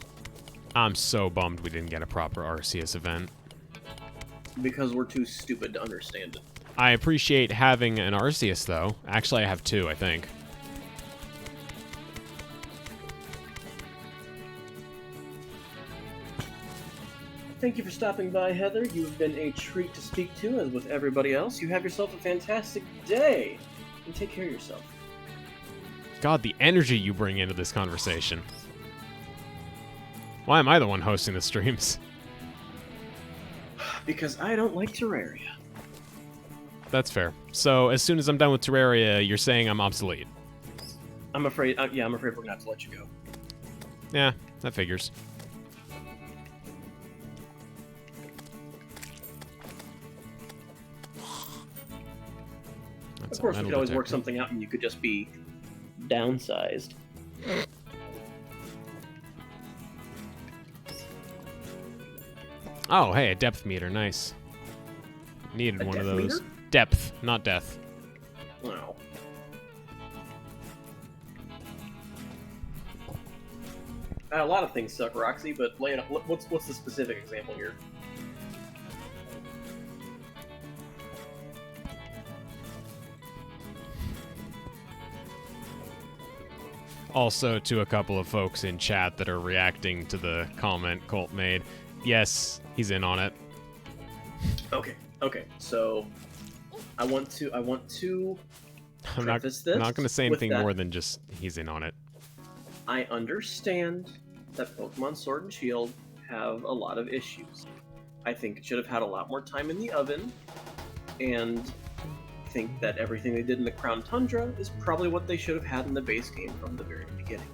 I'm so bummed we didn't get a proper Arceus event. Because we're too stupid to understand it. I appreciate having an Arceus, though. Actually, I have two, I think. Thank you for stopping by, Heather. You've been a treat to speak to, as with everybody else. You have yourself a fantastic day, and take care of yourself. God, the energy you bring into this conversation. Why am I the one hosting the streams? Because I don't like Terraria. That's fair. So, as soon as I'm done with Terraria, you're saying I'm obsolete. I'm afraid, I'm afraid we're gonna have to let you go. Yeah, that figures. That's of course, we metal could always work detector. something out and you could just be downsized. Oh, hey, a depth meter. Nice. Needed A one of depth those. meter? Depth, not death. Wow. A lot of things suck, Roxy, but lay it out. What's the specific example here? Also, to a couple of folks in chat that are reacting to the comment Colt made. Yes, he's in on it. Okay. So, I want to I'm not preface this going to say with anything that more than just he's in on it. I understand that Pokemon Sword and Shield have a lot of issues. I think it should have had a lot more time in the oven, and think that everything they did in the Crown Tundra is probably what they should have had in the base game from the very beginning.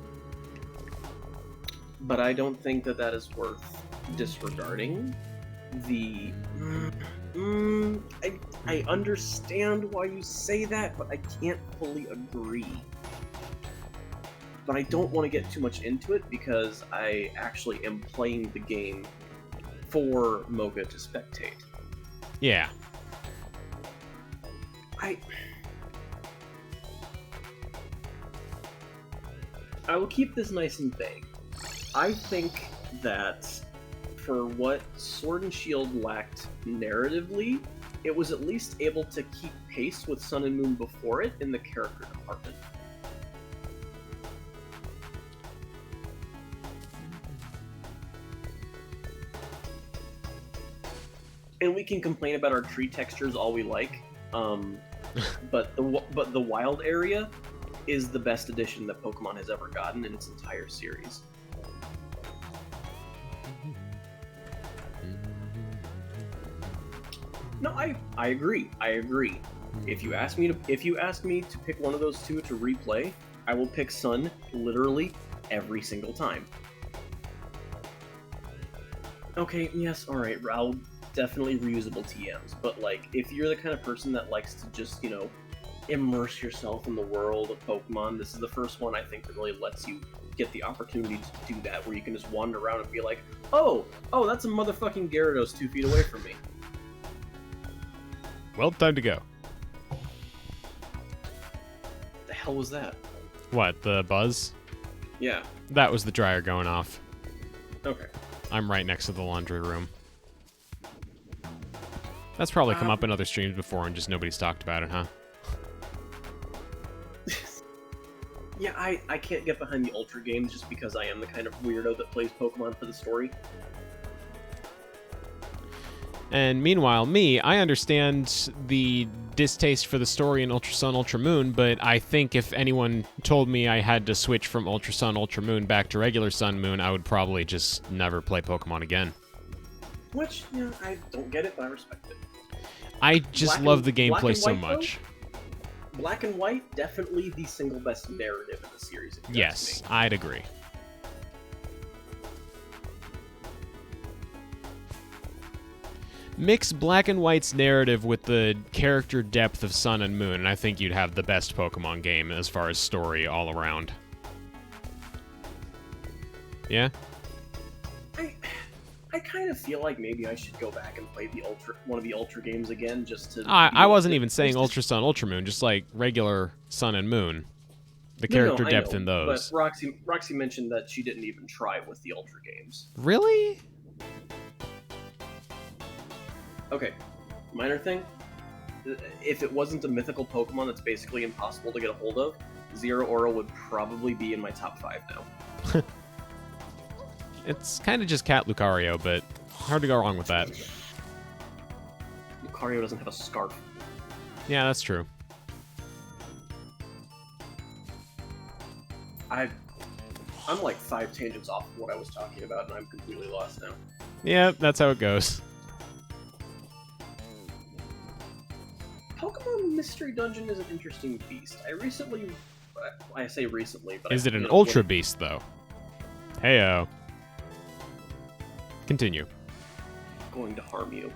But I don't think that that is worth disregarding. I understand why you say that, but I can't fully agree. But I don't want to get too much into it because I actually am playing the game for Mocha to spectate. Yeah. I will keep this nice and vague. I think that for what Sword and Shield lacked narratively, it was at least able to keep pace with Sun and Moon before it in the character department. And we can complain about our tree textures all we like, but the wild area is the best addition that Pokemon has ever gotten in its entire series. No, I agree. If you ask me to pick one of those two to replay, I will pick Sun literally every single time. Okay, yes, alright, I'll definitely reusable TMs, but like, if you're the kind of person that likes to just, immerse yourself in the world of Pokemon, this is the first one I think that really lets you get the opportunity to do that, where you can just wander around and be like, oh, that's a motherfucking Gyarados 2 feet away from me. Well, time to go. The hell was that? What, the buzz? Yeah. That was the dryer going off. Okay. I'm right next to the laundry room. That's probably come up in other streams before and just nobody's talked about it, huh? Yeah, I can't get behind the Ultra games just because I am the kind of weirdo that plays Pokemon for the story. And meanwhile, I understand the distaste for the story in Ultra Sun, Ultra Moon, but I think if anyone told me I had to switch from Ultra Sun, Ultra Moon back to regular Sun, Moon, I would probably just never play Pokemon again. Which, I don't get it, but I respect it. I just love the gameplay so White, much. Though, Black and White, definitely the single best narrative in the series. If you ask Yes, me. I'd agree. Mix Black and White's narrative with the character depth of Sun and Moon, and I think you'd have the best Pokemon game as far as story all around. Yeah? I kind of feel like maybe I should go back and play one of the Ultra games again, just to. I wasn't even saying Ultra Sun, Ultra Moon, just like regular Sun and Moon. The character depth in those. But Roxy mentioned that she didn't even try with the Ultra games. Really? Okay, minor thing. If it wasn't a mythical Pokemon that's basically impossible to get a hold of, Zeraora would probably be in my top 5 now. It's kind of just Cat Lucario, but hard to go wrong with that. Lucario doesn't have a scarf. Yeah, that's true. I'm like 5 tangents off of what I was talking about, and I'm completely lost now. Yeah, that's how it goes. Pokemon Mystery Dungeon is an interesting beast. I say recently, but Is it an Ultra Beast, though? Heyo. Continue. Going to harm you.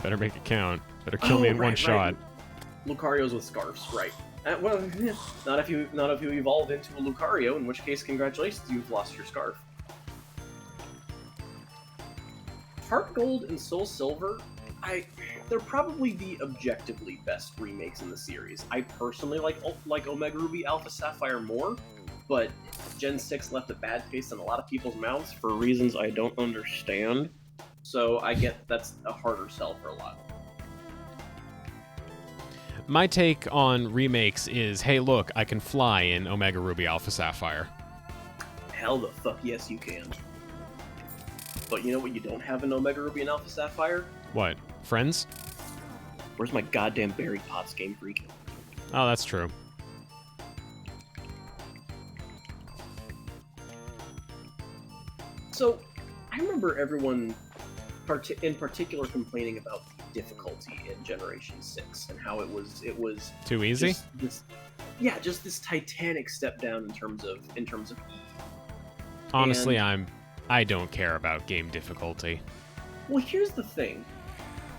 Better make it count. Better kill me in one shot. Lucario's with scarves, right? Well, not if you evolve into a Lucario, in which case, congratulations, you've lost your scarf. Heart Gold and Soul Silver, they're probably the objectively best remakes in the series. I personally like Omega Ruby Alpha Sapphire more, but Gen 6 left a bad taste in a lot of people's mouths for reasons I don't understand. So I get that's a harder sell for a lot. My take on remakes is, hey, look, I can fly in Omega Ruby Alpha Sapphire. Hell the fuck yes you can. But you know what you don't have in Omega Ruby and Alpha Sapphire? What? Friends? Where's my goddamn Berry Pots, Game Freak? Oh, that's true. So, I remember everyone in particular complaining about the difficulty in Generation 6 and how it was Too easy? Just this titanic step down in terms of E. Honestly, I don't care about game difficulty. Well, here's the thing.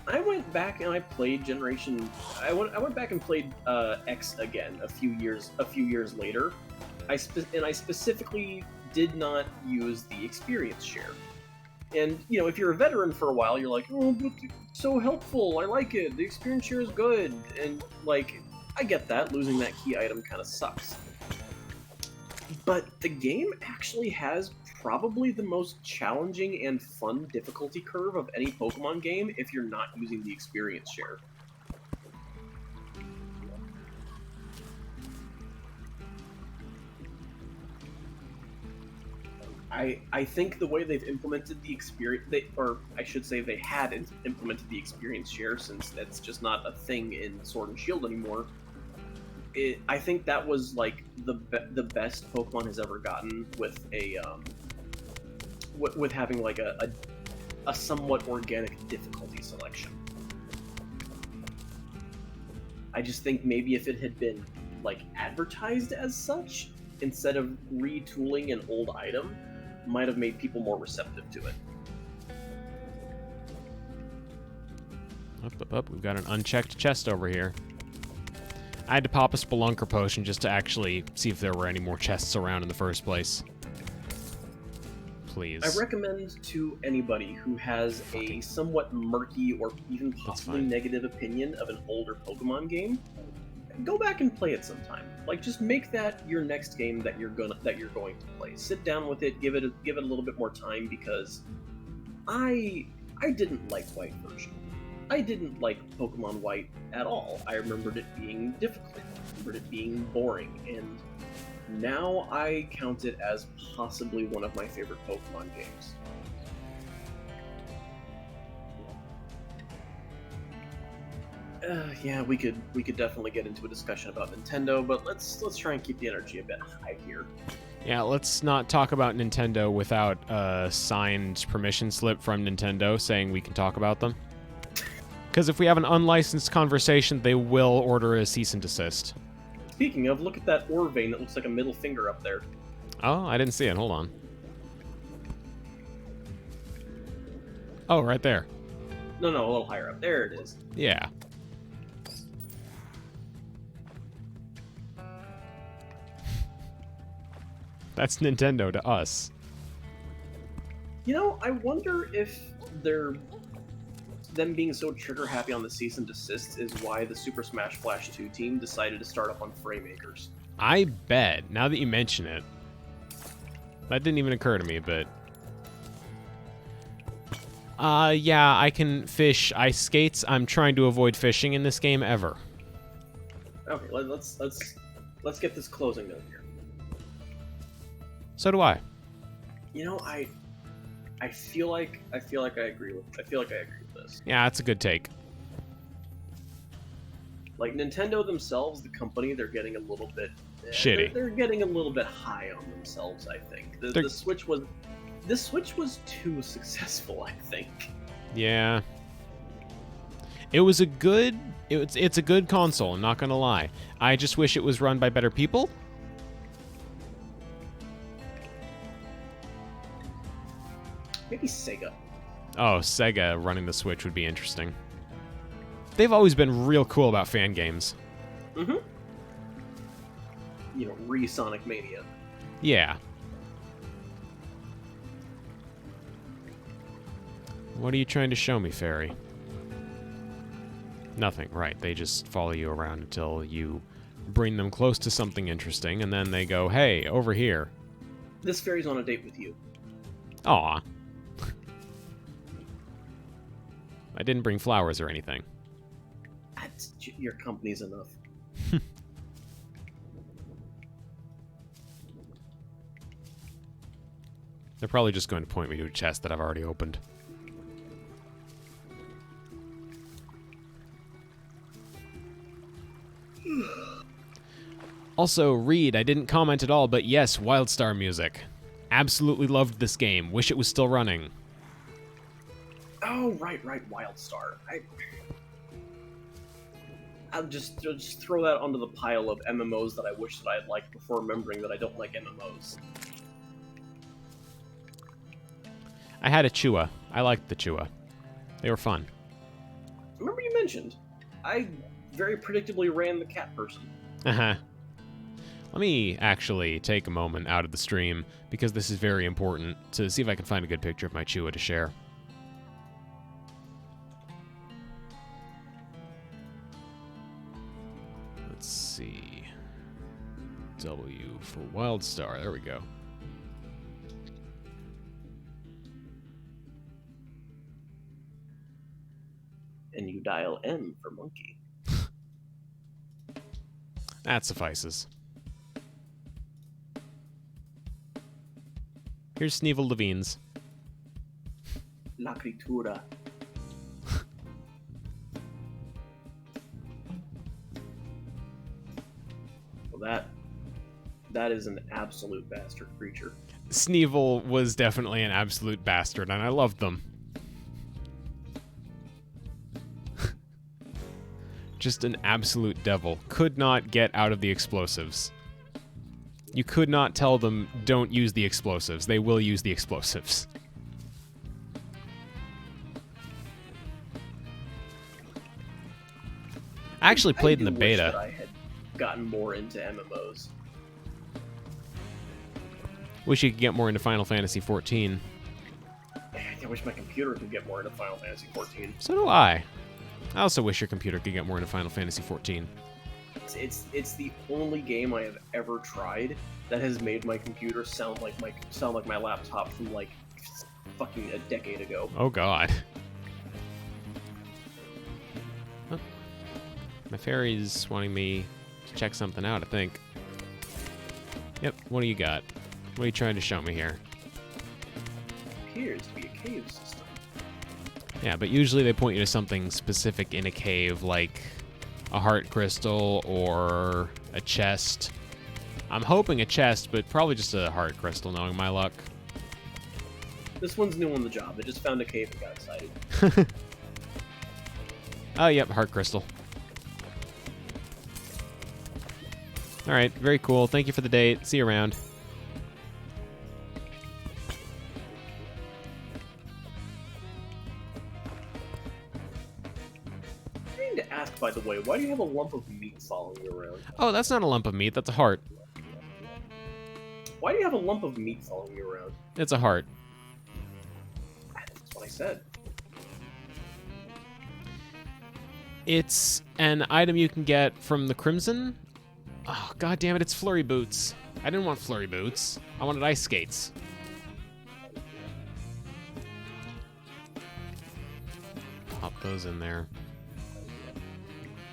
I went back and I played Generation. I went back and played X again a few years later. I specifically did not use the experience share. And you know, if you're a veteran for a while, you're like, oh, but it's so helpful. I like it. The experience share is good. And like, I get that losing that key item kind of sucks. But the game actually has probably the most challenging and fun difficulty curve of any Pokemon game if you're not using the experience share. I think the way they've implemented the experience, they had implemented the experience share, since that's just not a thing in Sword and Shield anymore. I think that was like the best Pokemon has ever gotten with a with having like a somewhat organic difficulty selection. I just think maybe if it had been like advertised as such instead of retooling an old item, might have made people more receptive to it. Up, we've got an unchecked chest over here. I had to pop a Spelunker potion just to actually see if there were any more chests around in the first place. Please. I recommend to anybody who has a somewhat murky or even possibly negative opinion of an older Pokemon game, go back and play it sometime. Like, just make that your next game that you're going to play. Sit down with it, give it a little bit more time, because I didn't like White version. I didn't like Pokemon White at all. I remembered it being difficult. I remembered it being boring, and now I count it as possibly one of my favorite Pokemon games. Yeah, we could definitely get into a discussion about Nintendo, but let's try and keep the energy a bit high here. Yeah, let's not talk about Nintendo without a signed permission slip from Nintendo saying we can talk about them. Because if we have an unlicensed conversation, they will order a cease and desist. Speaking of, look at that ore vein that looks like a middle finger up there. Oh, I didn't see it. Hold on. Oh, right there. No, a little higher up. There it is. Yeah. That's Nintendo to us. You know, I wonder if them being so trigger happy on the cease and desists is why the Super Smash Flash 2 team decided to start up on Fraymakers. I bet, now that you mention it. That didn't even occur to me, but... yeah, I can fish ice skates. I'm trying to avoid fishing in this game ever. Okay, let's get this closing note here. So do I. You know, I feel like I agree with this. Yeah, that's a good take. Like Nintendo themselves, the company, they're getting a little bit shitty. They're getting a little bit high on themselves, I think. The Switch was too successful, I think. Yeah. It was a good it's a good console, I'm not gonna lie. I just wish it was run by better people. Maybe Sega. Oh, Sega running the Switch would be interesting. They've always been real cool about fan games. Mm-hmm. You know, re-Sonic Mania. Yeah. What are you trying to show me, Fairy? Nothing, right. They just follow you around until you bring them close to something interesting, and then they go, hey, over here. This fairy's on a date with you. Aw. I didn't bring flowers or anything. Your company's enough. They're probably just going to point me to a chest that I've already opened. Also, Reed, I didn't comment at all, but yes, Wildstar music. Absolutely loved this game. Wish it was still running. Oh, right, Wildstar. I'll just throw that onto the pile of MMOs that I wish that I had liked before remembering that I don't like MMOs. I had a Chua. I liked the Chua. They were fun. Remember you mentioned, I very predictably ran the cat person. Uh-huh. Let me actually take a moment out of the stream, because this is very important, to see if I can find a good picture of my Chua to share. Let's see. W for Wildstar. There we go. And you dial M for monkey. That suffices. Here's Sneevil Levine's. La Critura. Well, that is an absolute bastard creature. Sneevil was definitely an absolute bastard, and I loved them. Just an absolute devil. Could not get out of the explosives. You could not tell them, don't use the explosives. They will use the explosives. I actually played in the beta. Wish that I had gotten more into MMOs. Wish you could get more into Final Fantasy XIV. I wish my computer could get more into Final Fantasy XIV. So do I. I also wish your computer could get more into Final Fantasy XIV. It's the only game I have ever tried that has made my computer sound like my laptop from like fucking a decade ago. Oh god. Oh. My fairy's wanting me to check something out, I think. Yep, what do you got? What are you trying to show me here? Appears to be a cave system. Yeah, but usually they point you to something specific in a cave, like a heart crystal or a chest. I'm hoping a chest, but probably just a heart crystal, knowing my luck. This one's new on the job. They just found a cave and got excited. Oh, yep, heart crystal. Alright, very cool. Thank you for the date. See you around. I need to ask, by the way, why do you have a lump of meat following you around? Oh, that's not a lump of meat. That's a heart. Why do you have a lump of meat following you around? It's a heart. I said. It's an item you can get from the Crimson. Oh, god damn it, it's Flurry Boots. I didn't want Flurry Boots. I wanted Ice Skates. Pop those in there.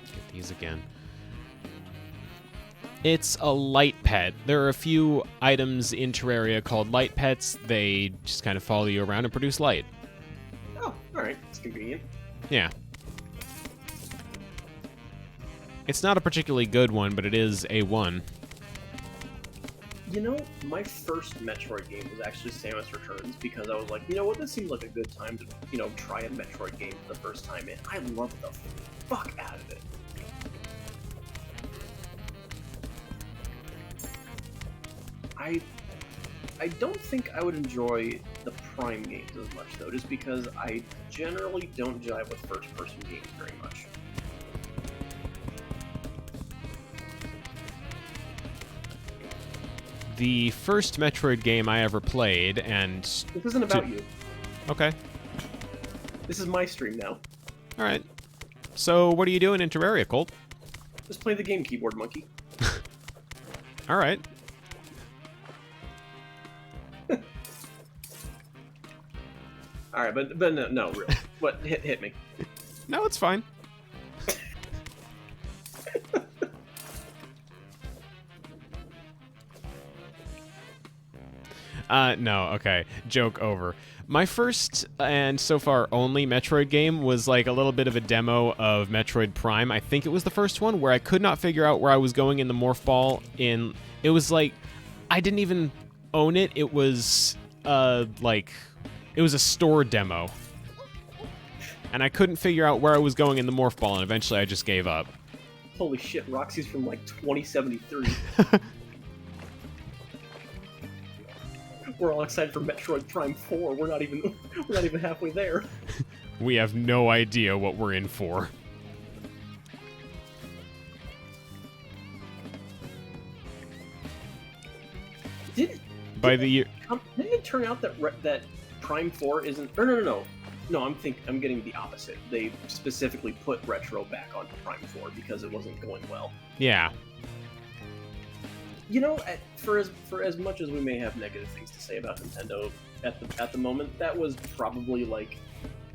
Get these again. It's a light pet. There are a few items in Terraria called light pets. They just kind of follow you around and produce light. Oh, alright. It's convenient. Yeah. It's not a particularly good one, but it is a one. You know, my first Metroid game was actually Samus Returns because I was like, you know what, this seems like a good time to, you know, try a Metroid game for the first time, and I loved the fuck out of it. I don't think I would enjoy the Prime games as much, though, just because I generally don't jive with first-person games very much. The first Metroid game I ever played, and... This isn't about you. Okay. This is my stream now. Alright. So, what are you doing in Terraria, Colt? Just play the game, keyboard monkey. Alright. Alright, but no, really. What? Hit me. No, it's fine. No, okay. Joke over. My first, and so far only, Metroid game was like a little bit of a demo of Metroid Prime. I think it was the first one, where I could not figure out where I was going in the Morph Ball. It was like, I didn't even own it. It was, it was a store demo. And I couldn't figure out where I was going in the Morph Ball, and eventually I just gave up. Holy shit, Roxy's from like 2073. We're all excited for Metroid Prime 4. We're not even halfway there. We have no idea what we're in for. Didn't it turn out that Prime 4 isn't? Or no. No, I'm getting the opposite. They specifically put Retro back on Prime 4 because it wasn't going well. Yeah. You know, for as much as we may have negative things to say about Nintendo at the moment, that was probably like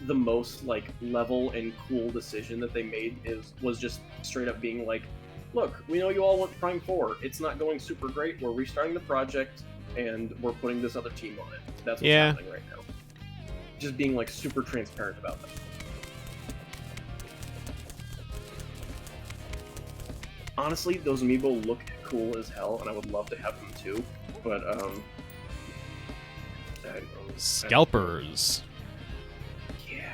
the most like level and cool decision that they made was just straight up being like, look, we know you all want Prime 4. It's not going super great. We're restarting the project and we're putting this other team on it. That's what's happening right now. Just being like super transparent about that. Honestly, those amiibo look cool as hell, and I would love to have them too. But Scalpers. Yeah.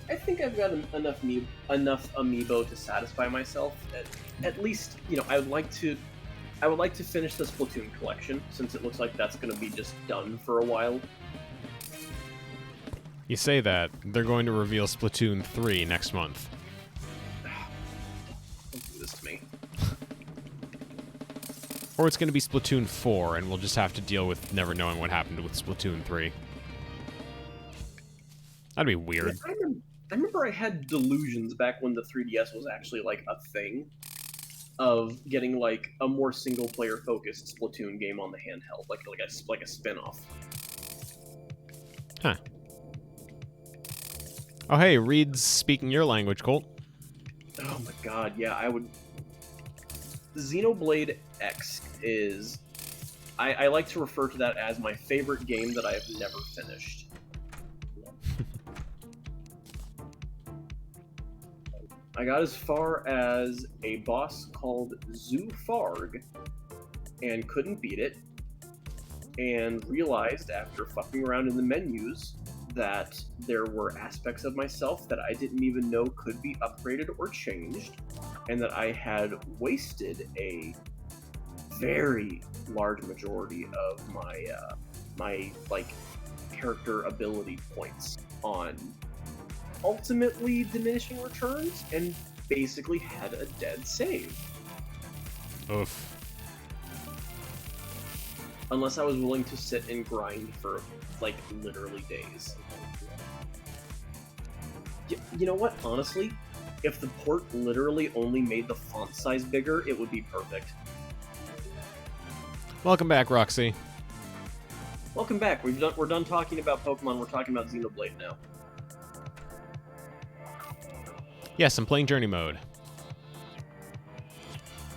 I think I've got enough amiibo to satisfy myself. At least, you know, I would like to finish the Splatoon collection, since it looks like that's going to be just done for a while. You say that. They're going to reveal Splatoon 3 next month. Don't do this to me. Or it's going to be Splatoon 4, and we'll just have to deal with never knowing what happened with Splatoon 3. That'd be weird. Yeah, I remember I had delusions back when the 3DS was actually, like, a thing, of getting, like, a more single-player focused Splatoon game on the handheld, like a spin-off. Huh. Oh, hey, Reed's speaking your language, Colt. Oh my god, yeah, I would... Xenoblade X is... I like to refer to that as my favorite game that I have never finished. I got as far as a boss called Zoofarg, and couldn't beat it, and realized after fucking around in the menus that there were aspects of myself that I didn't even know could be upgraded or changed, and that I had wasted a very large majority of my like character ability points on ultimately diminishing returns, and basically had a dead save. Oof. unless I was willing to sit and grind for, like, literally days. You know what? Honestly, if the port literally only made the font size bigger, it would be perfect. Welcome back, Roxy. Welcome back. We're done talking about Pokemon. We're talking about Xenoblade now. Yes, I'm playing Journey Mode.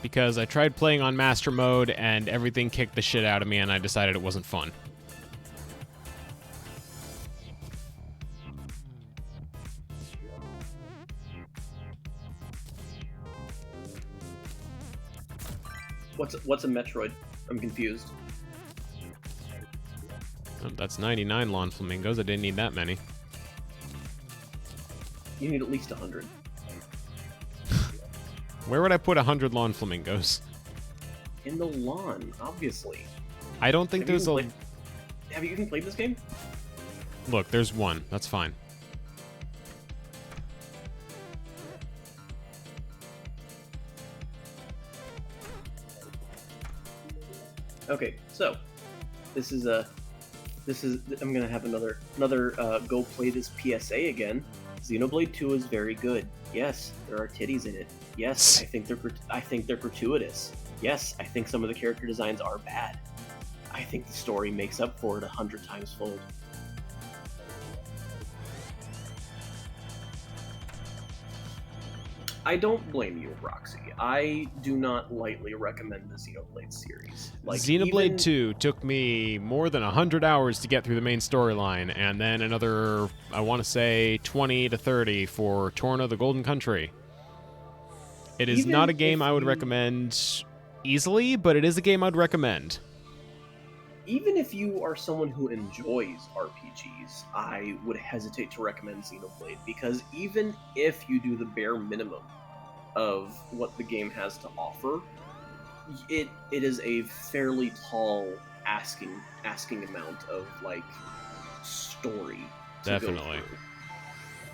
Because I tried playing on Master Mode and everything kicked the shit out of me and I decided it wasn't fun. What's a Metroid? I'm confused. Oh, that's 99 lawn flamingos. I didn't need that many. You need at least 100. Where would I put 100 lawn flamingos? In the lawn, obviously. I don't think there's a... Have you even played this game? Look, there's one. That's fine. Okay, so I'm gonna have another go play this PSA again. Xenoblade 2 is very good. Yes, there are titties in it. Yes, I think they're gratuitous. Yes, I think some of the character designs are bad. I think the story makes up for it 100 times fold. I don't blame you, Roxy. I do not lightly recommend the Xenoblade series. Like, Xenoblade 2 took me more than 100 hours to get through the main storyline, and then another, I want to say, 20 to 30 for Torna the Golden Country. It is not a game I would recommend easily, but it is a game I'd recommend. Even if you are someone who enjoys RPGs, I would hesitate to recommend Xenoblade, because even if you do the bare minimum of what the game has to offer, it is a fairly tall asking amount of, like, story to Definitely. go through.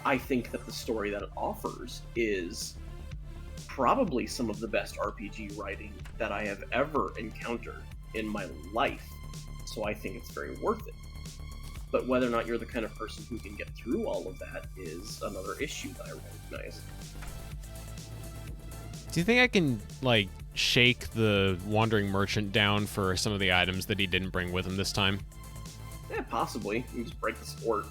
I think that the story that it offers is probably some of the best RPG writing that I have ever encountered in my life. So I think it's very worth it. But whether or not you're the kind of person who can get through all of that is another issue that I recognize. Do you think I can, like, shake the Wandering Merchant down for some of the items that he didn't bring with him this time? Yeah, possibly. You can just break the sport.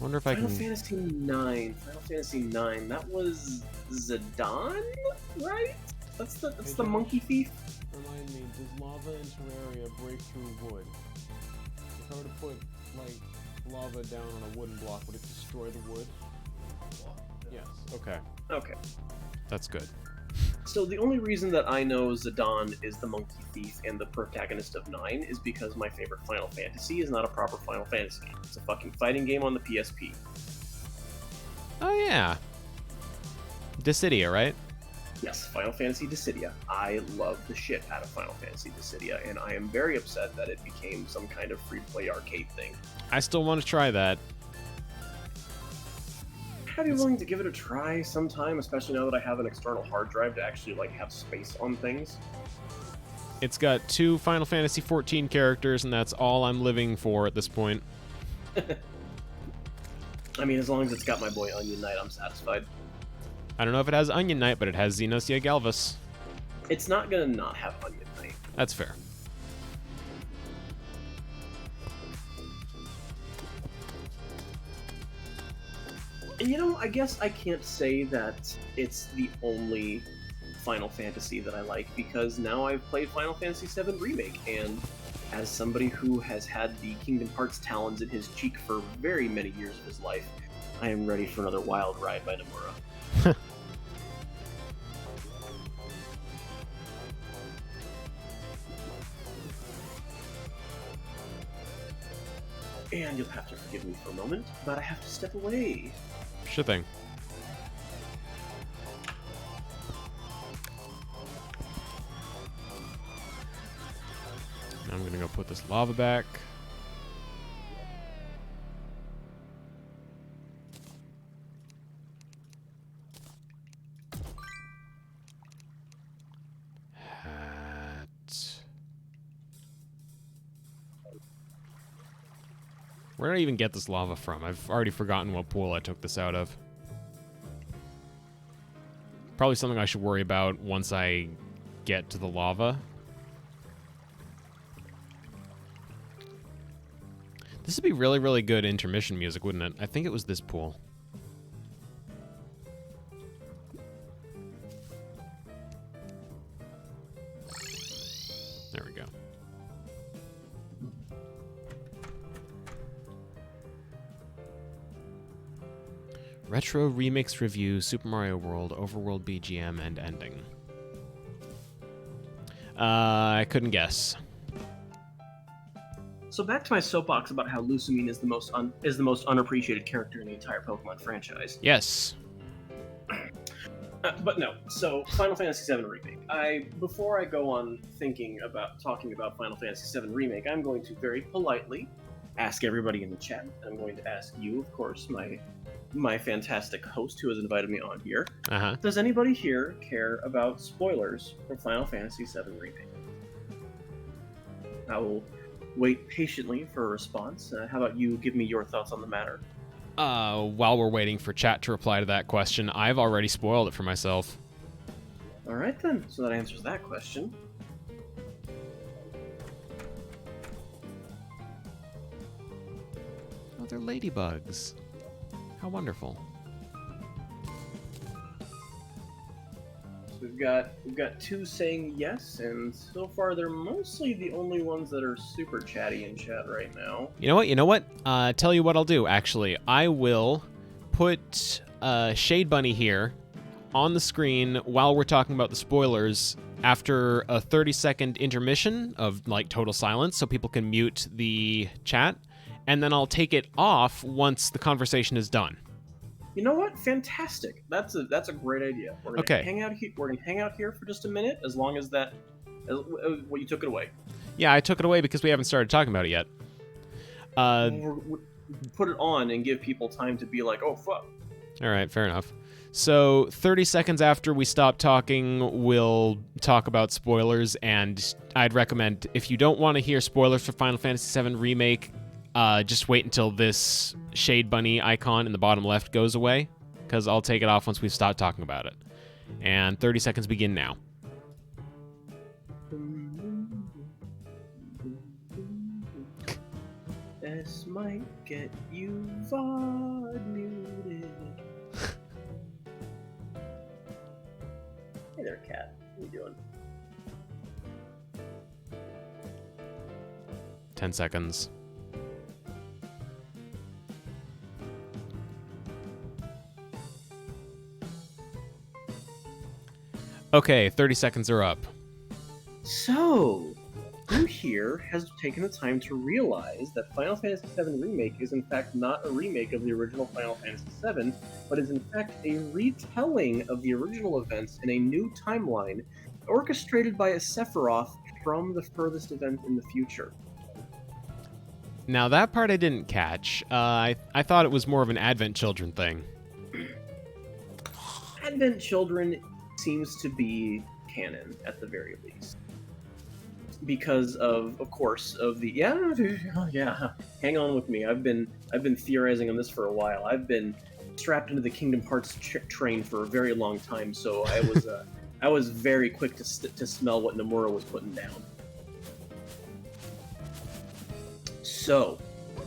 Wonder if I can... Final Fantasy IX, that was Zidane, right? That's the monkey thief? Remind me, does lava in Terraria break through wood? If I were to put, like, lava down on a wooden block, would it destroy the wood? Yes. Okay. Okay. That's good. So the only reason that I know Zidane is the monkey thief and the protagonist of 9 is because my favorite Final Fantasy is not a proper Final Fantasy game. It's a fucking fighting game on the PSP. Oh, yeah. Dissidia, right? Yes, Final Fantasy Dissidia. I love the shit out of Final Fantasy Dissidia, and I am very upset that it became some kind of free-to-play arcade thing. I still want to try that. I'd be willing to give it a try sometime, especially now that I have an external hard drive to actually, like, have space on things. It's got 2 Final Fantasy XIV characters, and that's all I'm living for at this point. I mean, as long as it's got my boy Onion Knight, I'm satisfied. I don't know if it has Onion Knight, but it has Xenosia Galvus. It's not gonna not have Onion Knight. That's fair. And you know, I guess I can't say that it's the only Final Fantasy that I like, because now I've played Final Fantasy VII Remake, and as somebody who has had the Kingdom Hearts talons in his cheek for very many years of his life, I am ready for another wild ride by Nomura. And you'll have to forgive me for a moment, but I have to step away. Sure thing. Now I'm gonna go put this lava back. Hat. Where did I even get this lava from? I've already forgotten what pool I took this out of. Probably something I should worry about once I get to the lava. This would be really, really good intermission music, wouldn't it? I think it was this pool. There we go. Retro Remix Review, Super Mario World, Overworld BGM, and Ending. I couldn't guess. So back to my soapbox about how Lucamine is the most unappreciated character in the entire Pokemon franchise. Yes. But no. So Final Fantasy VII Remake. Before I go on talking about Final Fantasy VII Remake, I'm going to very politely ask everybody in the chat. I'm going to ask you, of course, my fantastic host who has invited me on here. Does anybody here care about spoilers for Final Fantasy VII Remake? I will wait patiently for a response. How about you give me your thoughts on the matter? While we're waiting for chat to reply to that question, I've already spoiled it for myself. All right then, so that answers that question. Oh, they're ladybugs. How wonderful. So we've got two saying yes, and so far they're mostly the only ones that are super chatty in chat right now. You know what? Tell you what I'll do, actually. I will put Shade Bunny here on the screen while we're talking about the spoilers after a 30-second intermission of, like, total silence so people can mute the chat, and then I'll take it off once the conversation is done. You know what? Fantastic. That's a great idea. We're gonna hang out here. We're gonna hang out here for just a minute, as long as that. Well, you took it away. Yeah, I took it away because we haven't started talking about it yet. Put it on and give people time to be like, oh fuck. All right, fair enough. So 30 seconds after we stop talking, we'll talk about spoilers, and I'd recommend, if you don't want to hear spoilers for Final Fantasy VII Remake, just wait until this Shade Bunny icon in the bottom left goes away, because I'll take it off once we've stopped talking about it. And 30 seconds begin now. This might get you VOD muted. Hey there, cat. What are you doing? 10 seconds. Okay, 30 seconds are up. So, who here has taken the time to realize that Final Fantasy VII Remake is in fact not a remake of the original Final Fantasy VII, but is in fact a retelling of the original events in a new timeline, orchestrated by a Sephiroth from the furthest event in the future? Now, that part I didn't catch. I thought it was more of an Advent Children thing. Advent Children seems to be canon at the very least, because of course of the hang on with me. I've been theorizing on this for a while. I've been strapped into the Kingdom Hearts train for a very long time, so I was very quick to smell what Nomura was putting down. So,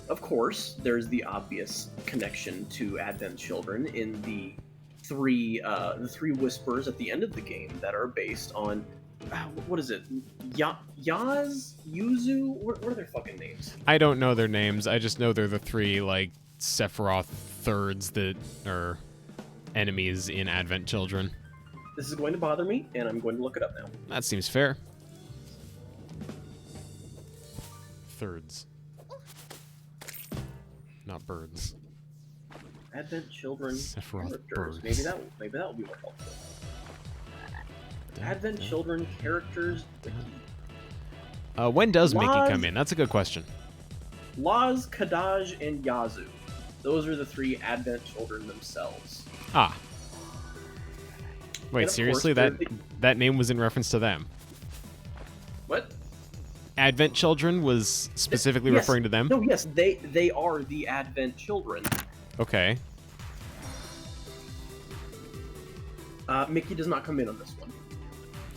of course, there's the obvious connection to Advent Children in the three whispers at the end of the game that are based on what is it? Yaz? Yuzu? What are their fucking names? I don't know their names. I just know they're the three, like, Sephiroth thirds that are enemies in Advent Children. This is going to bother me, and I'm going to look it up now. That seems fair. Thirds. Not birds. Advent Children Sephiroth characters. birds. Maybe that will be more helpful. Advent Children characters. When does Mickey come in? That's a good question. Laz, Kadaj, and Yazoo. Those are the three Advent Children themselves. Ah. Wait, seriously? That name was in reference to them? What? Advent Children was specifically Yes. referring to them? No, yes, they are the Advent Children. Okay. Mickey does not come in on this one.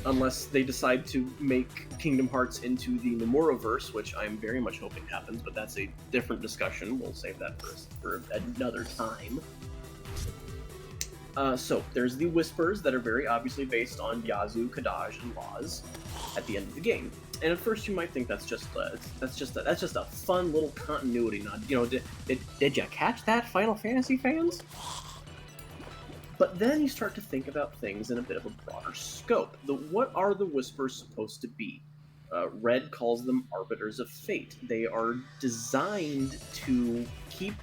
Unless they decide to make Kingdom Hearts into the Nomuraverse, which I'm very much hoping happens, but that's a different discussion. We'll save that for another time. So, there's the Whispers that are very obviously based on Yazoo, Kadaj, and Laz at the end of the game. And at first you might think that's just a fun little continuity nod. You know, did you catch that, Final Fantasy fans? But then you start to think about things in a bit of a broader scope. What are the Whispers supposed to be? Red calls them Arbiters of Fate. They are designed to keep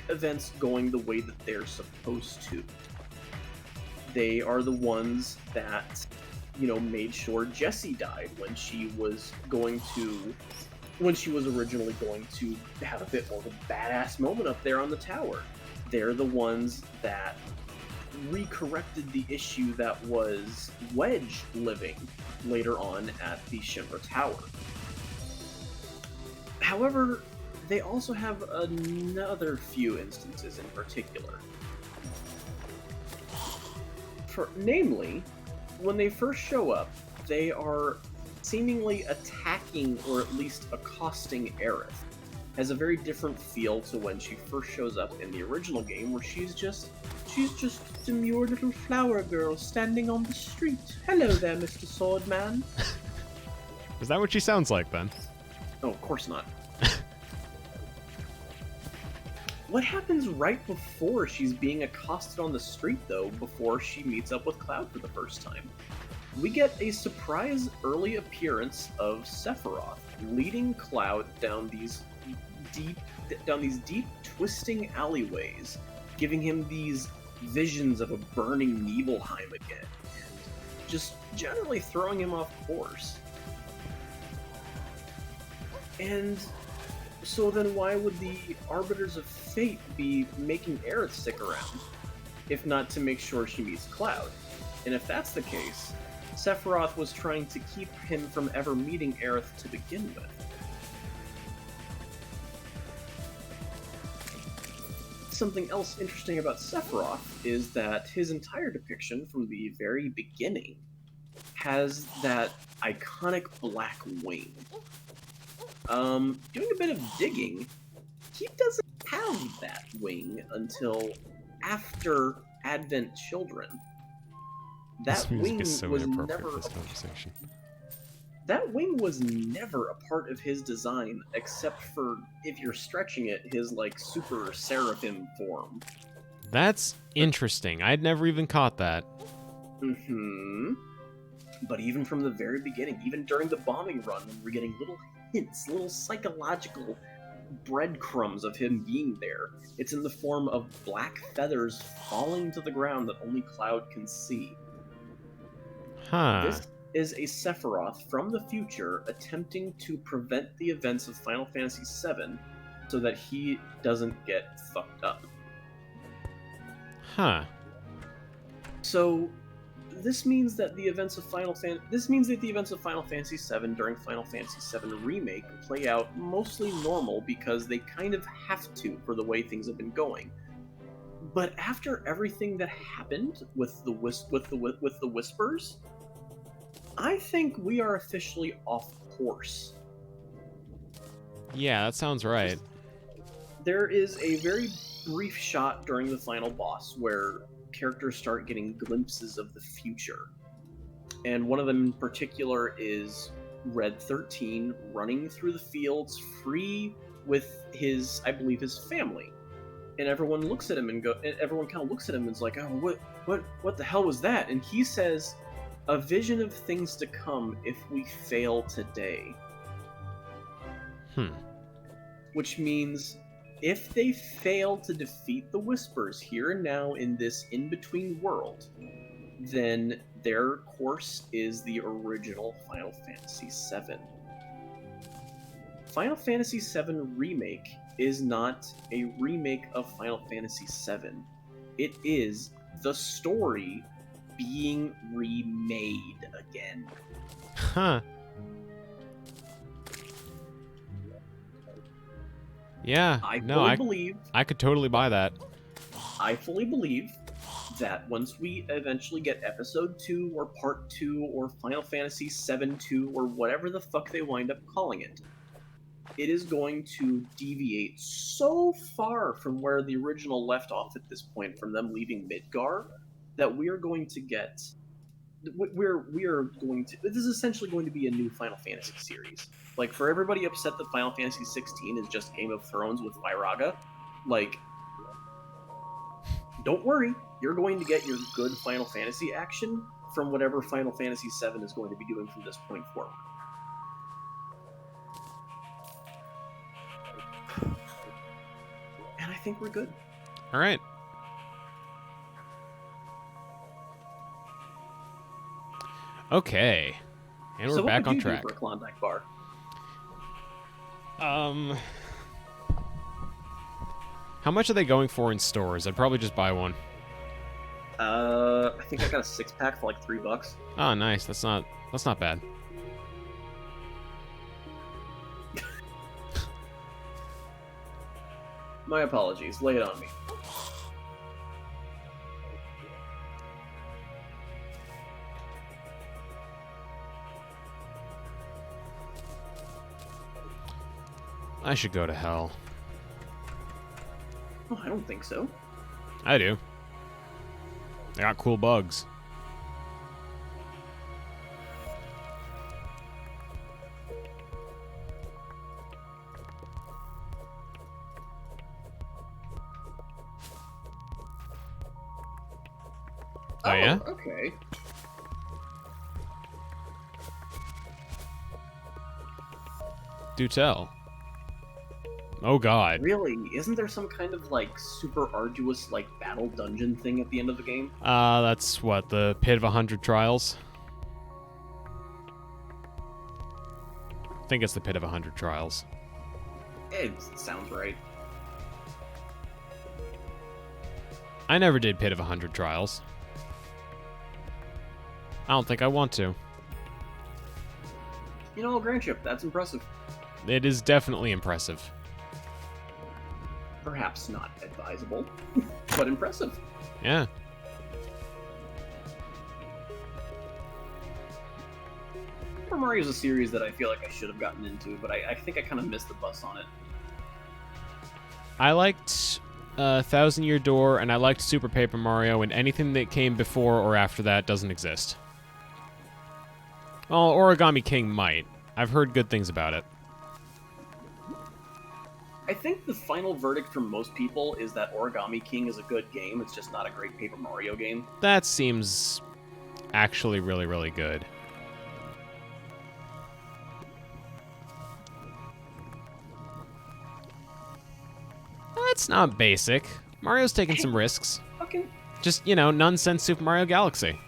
events going the way that they're supposed to. They are the ones that, you know, made sure Jessie died when she was originally going to have a bit more of a badass moment up there on the tower. They're the ones that recorrected the issue that was Wedge living later on at the Shinra Tower. However, they also have another few instances in particular. Namely, when they first show up, they are seemingly attacking or at least accosting Aerith. Has a very different feel to when she first shows up in the original game, where she's just a demure little flower girl standing on the street. Hello there, Mr. Swordman. Is that what she sounds like, then? Oh, of course not. What happens right before she's being accosted on the street, though, before she meets up with Cloud for the first time? We get a surprise early appearance of Sephiroth, leading Cloud down these deep, twisting alleyways, giving him these visions of a burning Nibelheim again, and just generally throwing him off course. And so then why would the Arbiters of Fate be making Aerith stick around, if not to make sure she meets Cloud? And if that's the case, Sephiroth was trying to keep him from ever meeting Aerith to begin with. Something else interesting about Sephiroth is that his entire depiction from the very beginning has that iconic black wing. Doing a bit of digging, he doesn't have that wing until after Advent Children. That wing is so was inappropriate never for this conversation. That wing was never a part of his design, except for, if you're stretching it, his like super seraphim form. That's interesting. I'd never even caught that. Mm-hmm. But even from the very beginning, even during the bombing run, when we're getting little hints, little psychological breadcrumbs of him being there, it's in the form of black feathers falling to the ground that only Cloud can see. Huh. This is a Sephiroth from the future attempting to prevent the events of Final Fantasy VII so that he doesn't get fucked up. Huh. So this means that the events of Final Fantasy VII during Final Fantasy VII Remake play out mostly normal because they kind of have to for the way things have been going. But after everything that happened with the Whispers, I think we are officially off course. Yeah, that sounds right. There is a very brief shot during the final boss where characters start getting glimpses of the future. And one of them in particular is Red 13 running through the fields free with his family. And everyone looks at him and everyone kind of looks at him and is like, "Oh, what the hell was that?" And he says, "A vision of things to come if we fail today." Which means if they fail to defeat the Whispers here and now in this in-between world, then their course is the original Final Fantasy VII. Final Fantasy VII Remake is not a remake of Final Fantasy VII. It is the story being remade again. Huh. Yeah. I No, fully believe I could totally buy that. I fully believe that once we eventually get episode 2 or part 2 or Final Fantasy 7-2 or whatever the fuck they wind up calling it, it is going to deviate so far from where the original left off at this point, from them leaving Midgar, that we are going to get. We are going to. This is essentially going to be a new Final Fantasy series. Like, for everybody upset that Final Fantasy 16 is just Game of Thrones with Firaga, like, don't worry, you're going to get your good Final Fantasy action from whatever Final Fantasy 7 is going to be doing from this point forward. And I think we're good. All right. Okay. And we're back on track. So what would you do for a Klondike bar? How much are they going for in stores? I'd probably just buy one. I think I got a 6-pack for like $3. Oh, nice. That's not bad. My apologies. Lay it on me. I should go to hell. Oh, I don't think so. I do. They got cool bugs. Oh, yeah? Okay. Do tell. Oh god. Really? Isn't there some kind of, like, super arduous, like, battle dungeon thing at the end of the game? That's what, the Pit of 100 Trials? I think it's the Pit of 100 Trials. It sounds right. I never did Pit of 100 Trials. I don't think I want to. You know, I'll grant you, that's impressive. It is definitely impressive. Perhaps not advisable, but impressive. Yeah. Super Mario's a series that I feel like I should have gotten into, but I think I kind of missed the bus on it. I liked Thousand Year Door, and I liked Super Paper Mario, and anything that came before or after that doesn't exist. Well, Origami King might. I've heard good things about it. I think the final verdict from most people is that Origami King is a good game, it's just not a great Paper Mario game. That seems actually really, really good. That's not basic. Mario's taking some risks. Fucking Just, you know, nonsense Super Mario Galaxy.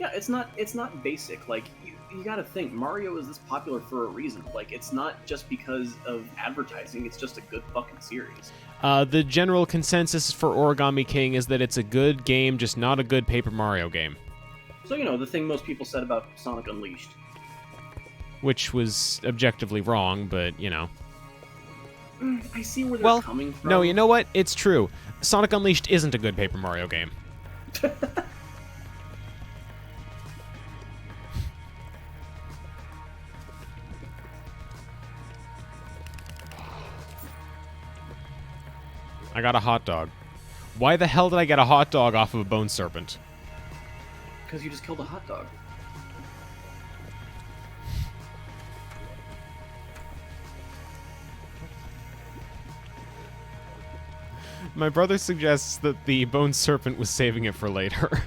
yeah, it's not basic. Like, you gotta think, Mario is this popular for a reason. Like, it's not just because of advertising, it's just a good fucking series. The general consensus for Origami King is that it's a good game, just not a good Paper Mario game. So, you know, the thing most people said about Sonic Unleashed. Which was objectively wrong, but, you know. I see where they're coming from. No, you know what? It's true. Sonic Unleashed isn't a good Paper Mario game. I got a hot dog. Why the hell did I get a hot dog off of a bone serpent? Because you just killed a hot dog. My brother suggests that the bone serpent was saving it for later.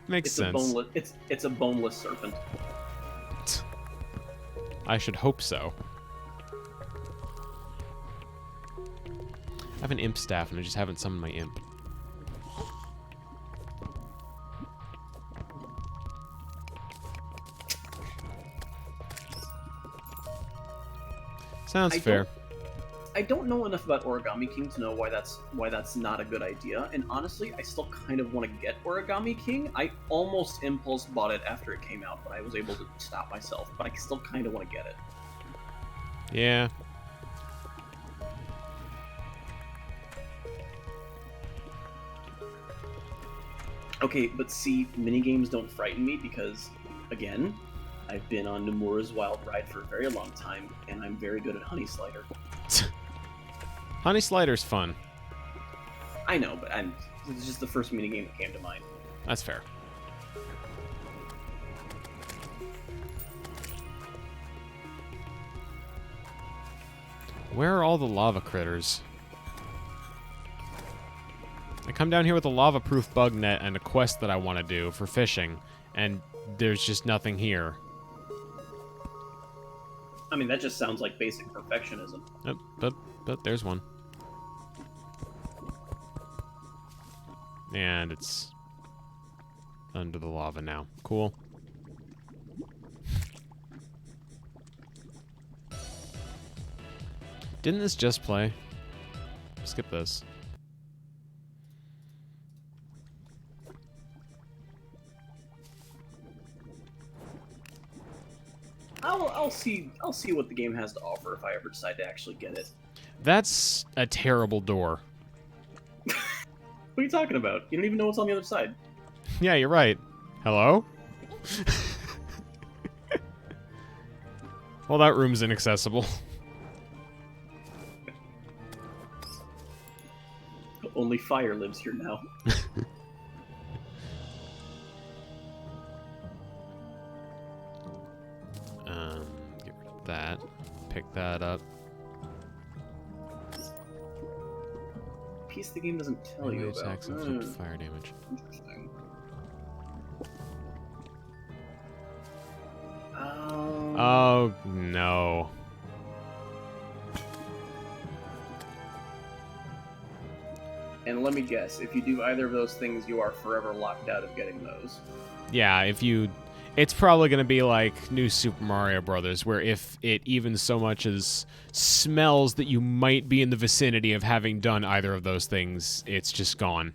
Makes sense. It's a boneless serpent. I should hope so. I have an imp staff and I just haven't summoned my imp. Sounds fair. I don't know enough about Origami King to know why that's not a good idea. And honestly, I still kind of want to get Origami King. I almost impulse bought it after it came out, but I was able to stop myself. But I still kind of want to get it. Yeah. Okay, but see, minigames don't frighten me because, again, I've been on Nomura's Wild Ride for a very long time, and I'm very good at Honey Slider. Honey Slider's fun. I know, but it's just the first minigame that came to mind. That's fair. Where are all the lava critters? I come down here with a lava-proof bug net and a quest that I want to do for fishing, and there's just nothing here. I mean, that just sounds like basic perfectionism. But there's one. And it's under the lava now. Cool. Didn't this just play? Skip this. I'll see what the game has to offer if I ever decide to actually get it. That's a terrible door. What are you talking about? You don't even know what's on the other side. Yeah, you're right. Hello? Well, that room's inaccessible. Only fire lives here now. Get rid of that. Pick that up. Piece the game doesn't tell you about. Attacks inflict fire damage. Interesting. Oh, no. And let me guess, if you do either of those things, you are forever locked out of getting those. Yeah, if you... It's probably going to be like New Super Mario Brothers, where if it even so much as smells that you might be in the vicinity of having done either of those things, it's just gone.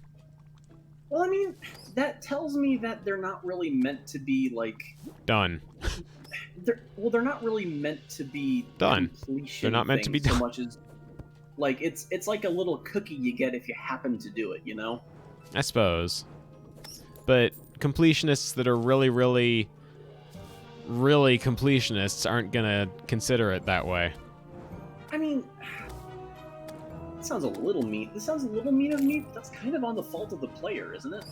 Well, I mean, that tells me that they're not really meant to be, like... Done. They're not really meant to be done. Completion. They're not meant to be done. So much as, like, it's like a little cookie you get if you happen to do it, you know? I suppose. But completionists that are really, really, really completionists aren't gonna consider it that way. I mean, it sounds a little mean. This sounds a little mean of me, but that's kind of on the fault of the player, isn't it?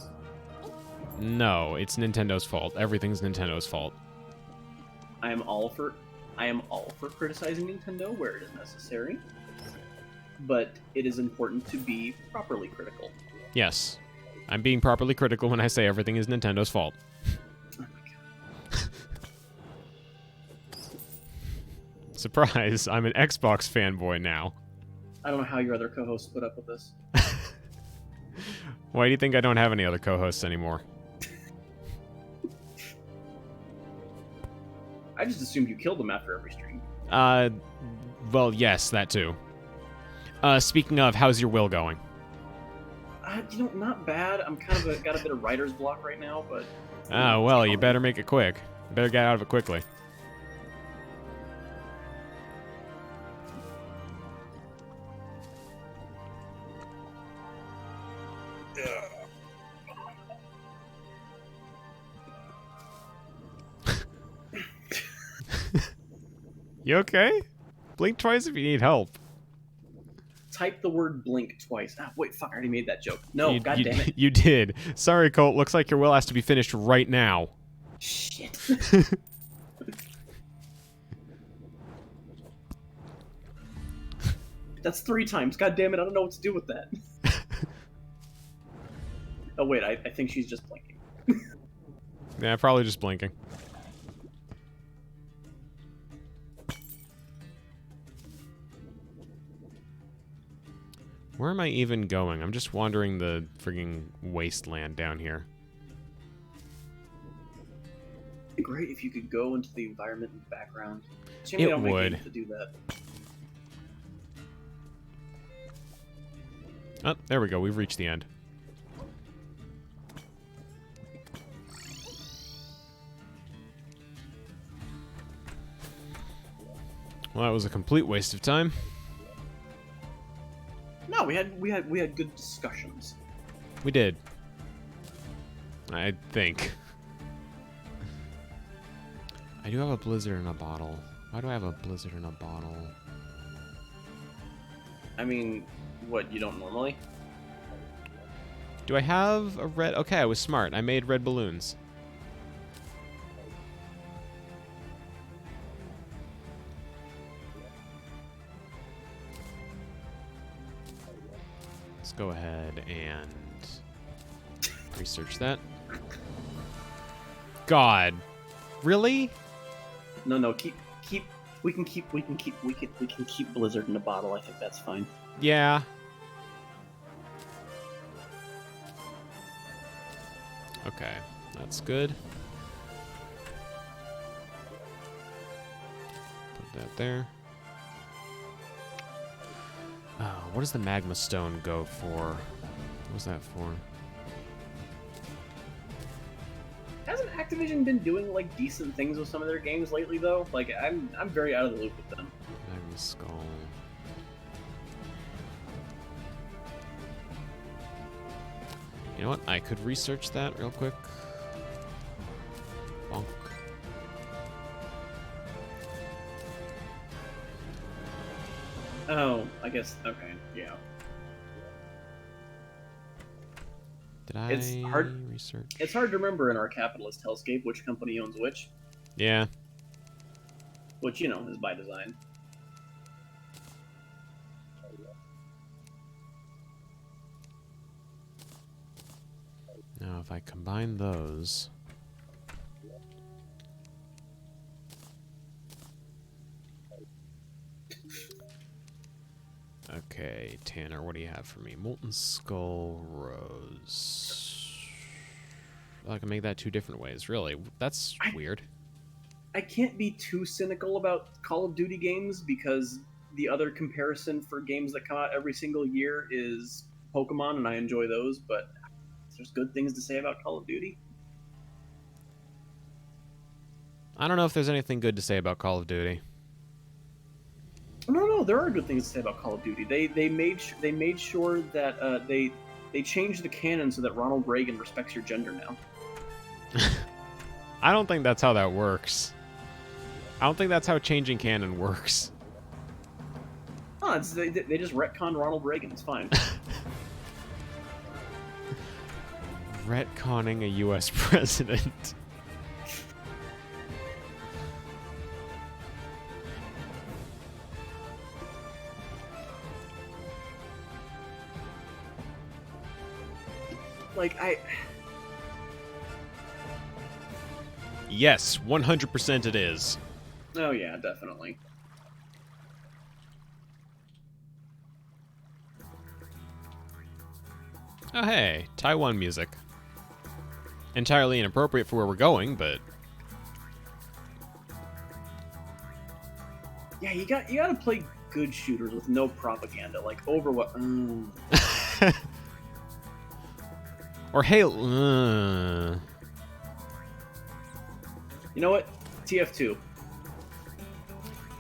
No, it's Nintendo's fault. Everything's Nintendo's fault. I am all for criticizing Nintendo where it is necessary, but it is important to be properly critical. Yes. I'm being properly critical when I say everything is Nintendo's fault. Oh my god. Surprise, I'm an Xbox fanboy now. I don't know how your other co-hosts put up with this. Why do you think I don't have any other co-hosts anymore? I just assumed you killed them after every stream. Well, yes, that too. Speaking of, how's your will going? Not bad. I'm kind of got a bit of writer's block right now, but... Oh, well, you better make it quick. You better get out of it quickly. You okay? Blink twice if you need help. Type the word blink twice. Ah, wait, fuck, I already made that joke. No, God damn it. You did. Sorry, Colt. Looks like your will has to be finished right now. Shit. That's 3 times. God damn it, I don't know what to do with that. Oh, wait, I think she's just blinking. Yeah, probably just blinking. Where am I even going? I'm just wandering the frigging wasteland down here. It'd be great if you could go into the environment in the background. It don't make would. games to do that. Oh, there we go. We've reached the end. Well, that was a complete waste of time. No, we had good discussions. We did. I think. I do have a blizzard in a bottle. Why do I have a blizzard in a bottle? I mean, what, you don't normally? Do I have a red... Okay, I was smart. I made red balloons. Let's go ahead and research that. God. Really? No, keep we can keep Blizzard in a bottle. I think that's fine. Yeah. Okay, that's good. Put that there. What does the magma stone go for? What was that for? Hasn't Activision been doing like decent things with some of their games lately though? Like I'm very out of the loop with them. Magma skull. You know what? I could research that real quick. Bonk. Oh, I guess okay, yeah. Did I It's hard. research? It's hard to remember in our capitalist hellscape which company owns which. Yeah. Which, you know, is by design. Now, if I combine those... Okay, Tanner, what do you have for me? Molten Skull Rose. Well, I can make that two different ways, really. That's weird. I can't be too cynical about Call of Duty games because the other comparison for games that come out every single year is Pokemon, and I enjoy those, but there's good things to say about Call of Duty. I don't know if there's anything good to say about Call of Duty. No, there are good things to say about Call of Duty. They made sure that they changed the canon so that Ronald Reagan respects your gender now. I don't think that's how that works. I don't think that's how changing canon works. Oh, they just retconned Ronald Reagan. It's fine. Retconning a U.S. president. Like, Yes, 100% it is. Oh yeah, definitely. Oh hey, Taiwan music. Entirely inappropriate for where we're going, but... Yeah, you gotta play good shooters with no propaganda, like Overwatch. Or Halo... You know what? TF2.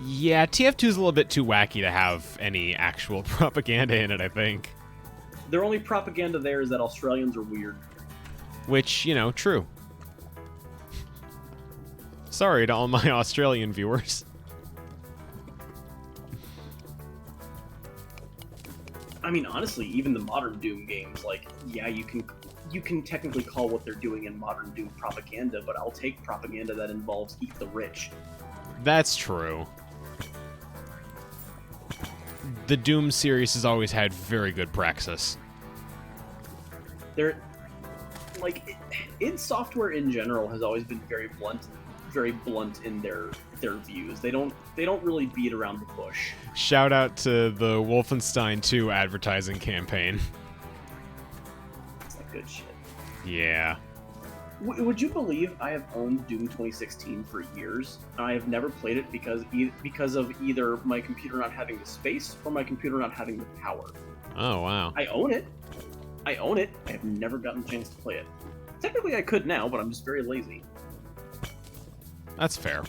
Yeah, TF2 is a little bit too wacky to have any actual propaganda in it, I think. Their only propaganda there is that Australians are weird. Which, you know, true. Sorry to all my Australian viewers. I mean, honestly, even the modern Doom games, like, yeah, you can technically call what they're doing in modern Doom propaganda, but I'll take propaganda that involves eat the rich. That's true. The Doom series has always had very good praxis. They're like id Software in general has always been very blunt in their views. They don't really beat around the bush. Shout out to the Wolfenstein 2 advertising campaign. It's like good shit. Yeah. Would you believe I have owned Doom 2016 for years? I have never played it because of either my computer not having the space or my computer not having the power. Oh, wow. I own it. I have never gotten a chance to play it. Technically I could now, but I'm just very lazy. That's fair.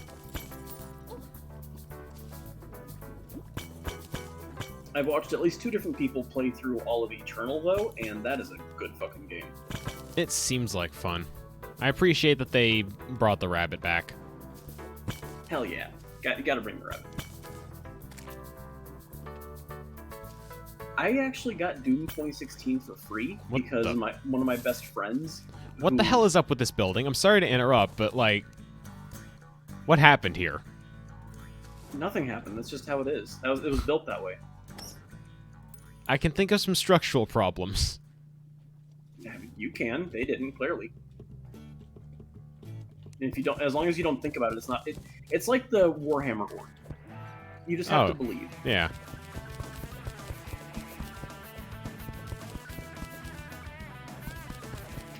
I've watched at least 2 different people play through all of Eternal, though, and that is a good fucking game. It seems like fun. I appreciate that they brought the rabbit back. Hell yeah. Gotta bring the rabbit. I actually got Doom 2016 for free because one of my best friends... What the hell is up with this building? I'm sorry to interrupt, but, like... What happened here? Nothing happened. That's just how it is. It was built that way. I can think of some structural problems. You can. They didn't, clearly. And if you don't, as long as you don't think about it, it's not. It's like the Warhammer Horde. You just have to believe. Yeah.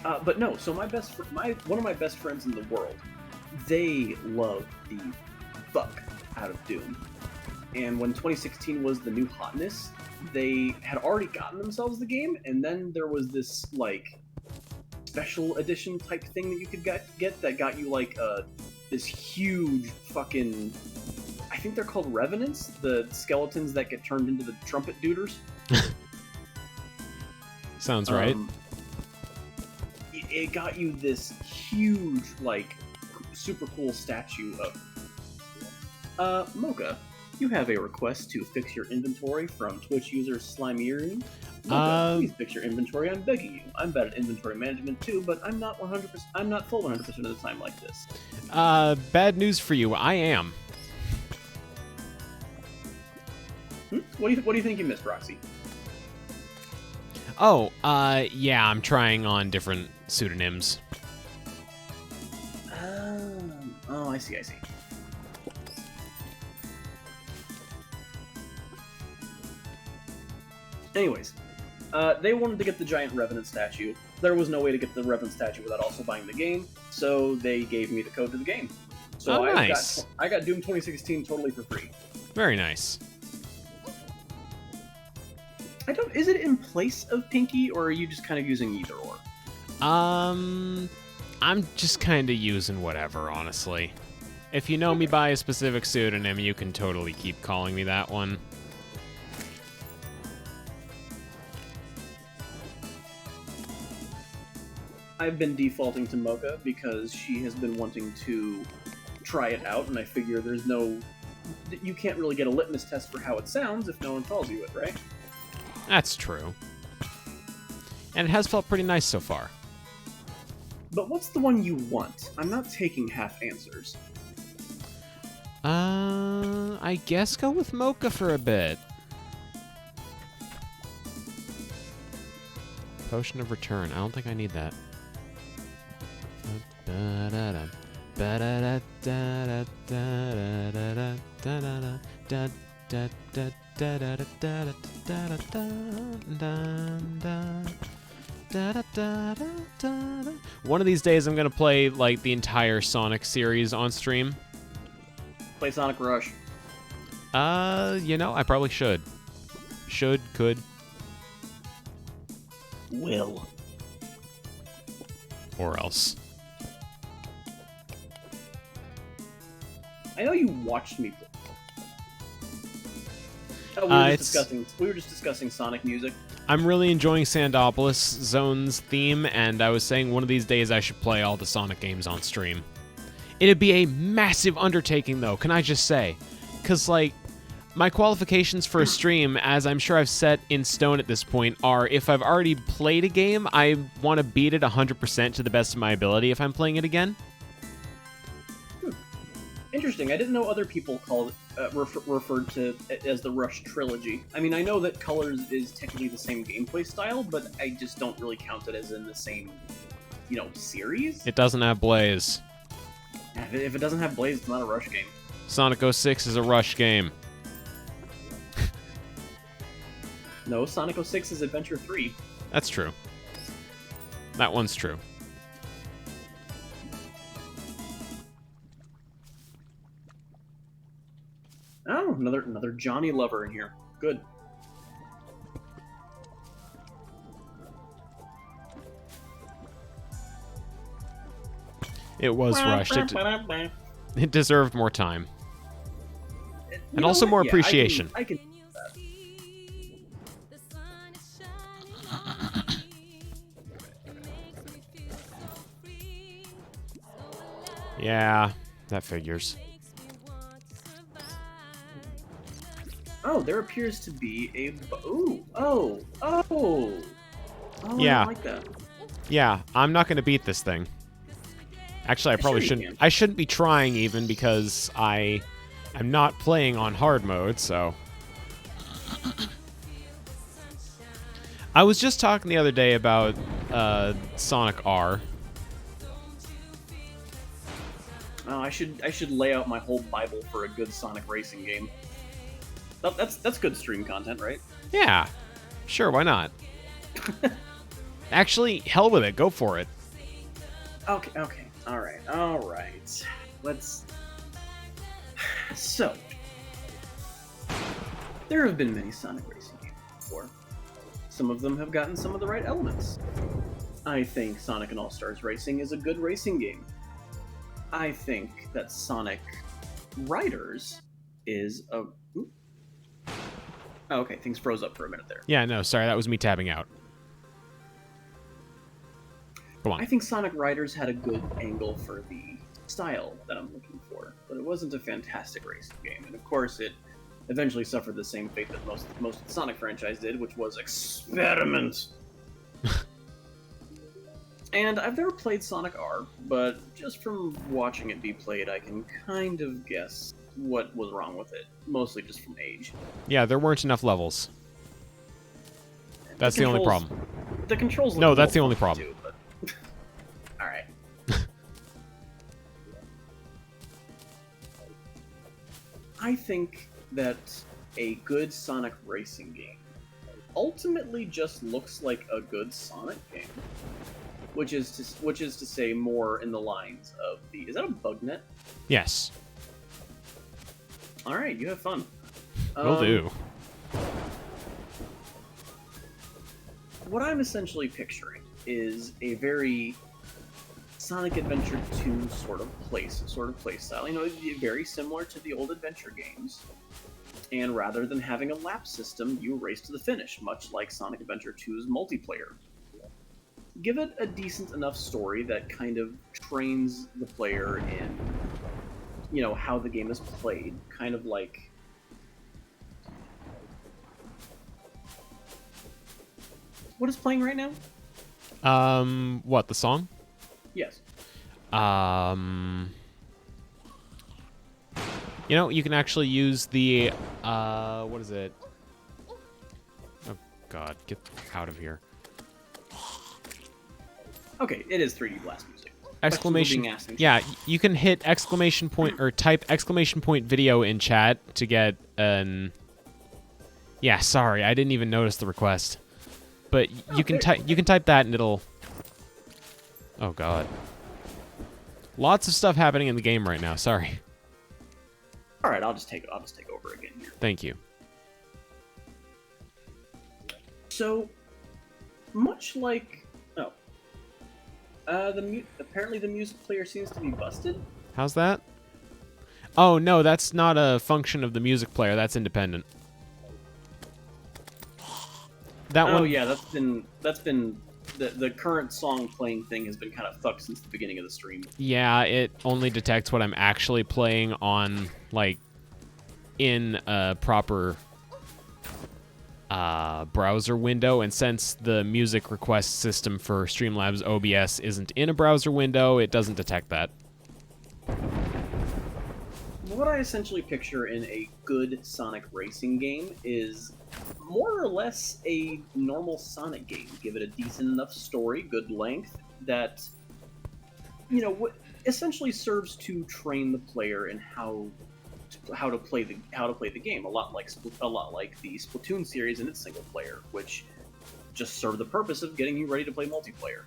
But no. So one of my best friends in the world, they love the fuck out of Doom. And when 2016 was the new hotness, they had already gotten themselves the game, and then there was this like special edition type thing that you could get that got you like this huge fucking, I think they're called revenants, the skeletons that get turned into the trumpet duders. Sounds right. It got you this huge, like, super cool statue of Mocha. You have a request to fix your inventory from Twitch user Slimerian. Please fix your inventory. I'm begging you. I'm bad at inventory management too, but I'm not 100%. I'm not full 100% of the time like this. Bad news for you. I am. What do you think you missed, Roxy? Oh, yeah. I'm trying on different pseudonyms. Oh, I see. Anyways, they wanted to get the giant Revenant statue. There was no way to get the Revenant statue without also buying the game, so they gave me the code to the game. So nice. I got Doom 2016 totally for free. Very nice. Is it in place of Pinky, or are you just kind of using either or? I'm just kind of using whatever, honestly. If you know me by a specific pseudonym, you can totally keep calling me that one. I've been defaulting to Mocha because she has been wanting to try it out, and I figure you can't really get a litmus test for how it sounds if no one calls you it, right? That's true. And it has felt pretty nice so far. But what's the one you want? I'm not taking half answers. I guess go with Mocha for a bit. Potion of Return. I don't think I need that. One of these days I'm gonna play like the entire Sonic series on stream. Play Sonic Rush. I probably should. Could. Will. Or else. I know you watched me play. Oh, we were just discussing Sonic music. I'm really enjoying Sandopolis Zone's theme, and I was saying one of these days I should play all the Sonic games on stream. It'd be a massive undertaking, though, can I just say? Because, like, my qualifications for a stream, as I'm sure I've set in stone at this point, are if I've already played a game, I want to beat it 100% to the best of my ability if I'm playing it again. Interesting. I didn't know other people referred to it as the Rush trilogy. I mean, I know that Colors is technically the same gameplay style, but I just don't really count it as in the same, series. It doesn't have Blaze. If it doesn't have Blaze, it's not a Rush game. Sonic 06 is a Rush game. No, Sonic 06 is Adventure 3. That's true. That one's true. Oh, another Johnny lover in here. Good. It was rushed. It deserved more time. And also more appreciation. I can Yeah, that figures. Oh, there appears to be a... Ooh, oh, oh! Oh, I Yeah. don't like that. Yeah, I'm not going to beat this thing. Actually, I probably Sure you shouldn't. can. I shouldn't be trying even because I'm not playing on hard mode, so. I was just talking the other day about Sonic R. Oh, I should lay out my whole Bible for a good Sonic racing game. That's good stream content, right? Yeah, sure, why not? Actually, hell with it, go for it. Okay, all right. Let's. So, there have been many Sonic racing games before. Some of them have gotten some of the right elements. I think Sonic and All-Stars Racing is a good racing game. I think that Sonic Riders is a... Ooh. Oh, okay, things froze up for a minute there. Yeah, no, sorry, that was me tabbing out. Go on. I think Sonic Riders had a good angle for the style that I'm looking for, but it wasn't a fantastic racing game, and of course it eventually suffered the same fate that most of the Sonic franchise did, which was experiment. And I've never played Sonic R, but just from watching it be played, I can kind of guess what was wrong with it, mostly just from age. Yeah, there weren't enough levels. That's the only problem. The controls. No, that's the only problem. Too, but... All right. I think that a good Sonic racing game ultimately just looks like a good Sonic game, which is to say more in the lines of the. Is that a bug net? Yes. All right, you have fun. Will do. What I'm essentially picturing is a very Sonic Adventure 2 sort of play style. You know, it'd be very similar to the old adventure games. And rather than having a lap system, you race to the finish, much like Sonic Adventure 2's multiplayer. Give it a decent enough story that kind of trains the player in, you know, how the game is played, kind of like... What is playing right now? What, the song? Yes. You know, you can actually use the, what is it? Oh, God, get out of here. Okay, it is 3D Blast music. Exclamation, yeah, you can hit exclamation point, or type exclamation point video in chat to get an... Yeah, sorry, I didn't even notice the request. But you can type that and it'll... Oh, God. Lots of stuff happening in the game right now, sorry. All right, I'll just take over again here. Thank you. So, much like apparently the music player seems to be busted. How's that? Oh no, that's not a function of the music player. That's independent. That one. Oh yeah, that's been the current song playing thing has been kind of fucked since the beginning of the stream. Yeah, it only detects what I'm actually playing on, like, in a proper browser window, and since the music request system for Streamlabs OBS isn't in a browser window, it doesn't detect that. What I essentially picture in a good Sonic racing game is more or less a normal Sonic game. Give it a decent enough story, good length, that, you know, essentially serves to train the player in how to play the game. A lot like the Splatoon series and its single player, which just serve the purpose of getting you ready to play multiplayer.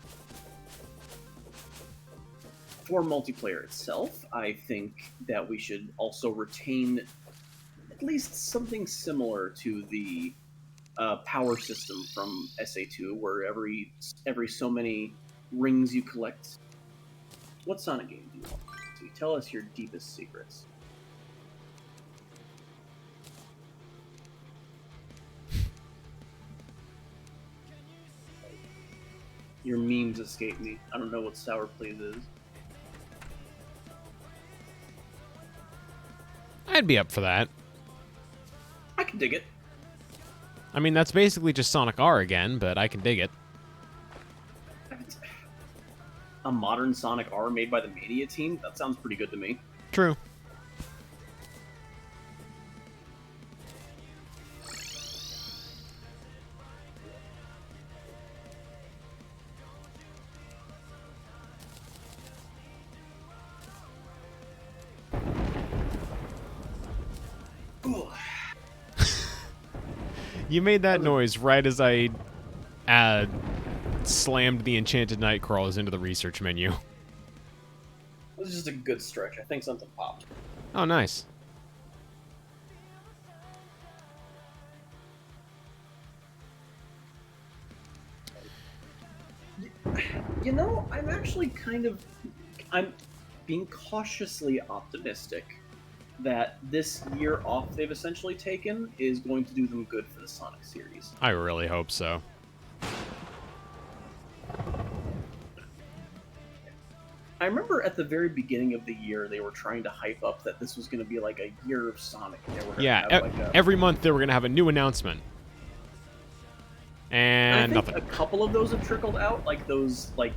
For multiplayer itself, I think that we should also retain at least something similar to the power system from SA2, where every so many rings you collect. What Sonic game do you want to tell us your deepest secrets? Your memes escape me. I don't know what Sour Please is. I'd be up for that. I can dig it. I mean, that's basically just Sonic R again, but I can dig it. A modern Sonic R made by the Mania team? That sounds pretty good to me. True. You made that noise right as I slammed the Enchanted Nightcrawlers into the research menu. It was just a good stretch. I think something popped. Oh, nice. You know, I'm being cautiously optimistic that this year off they've essentially taken is going to do them good for the Sonic series. I really hope so. I remember at the very beginning of the year they were trying to hype up that this was going to be like a year of Sonic. And they were Yeah, have like every month they were going to have a new announcement. And I think nothing. a couple of those have trickled out, like those like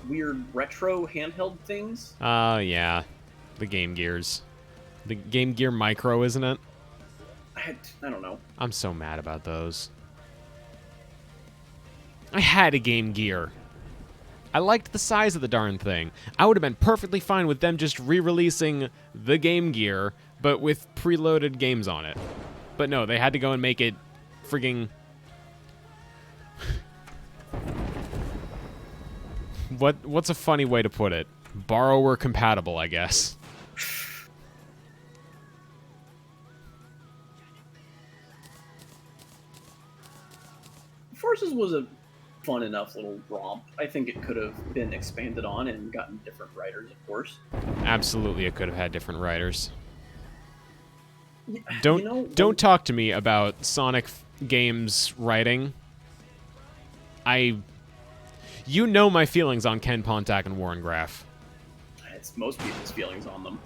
weird retro handheld things. Yeah. The Game Gears. The Game Gear Micro, isn't it? I don't know. I'm so mad about those. I had a Game Gear. I liked the size of the darn thing. I would have been perfectly fine with them just re-releasing the Game Gear, but with preloaded games on it. But no, they had to go and make it frigging... What's a funny way to put it? Borrower compatible, I guess. Forces was a fun enough little romp. I think it could have been expanded on and gotten different writers, of course. Absolutely, it could have had different writers. Yeah, Don't talk to me about Sonic games writing. You know my feelings on Ken Pontac and Warren Graff. It's most people's feelings on them.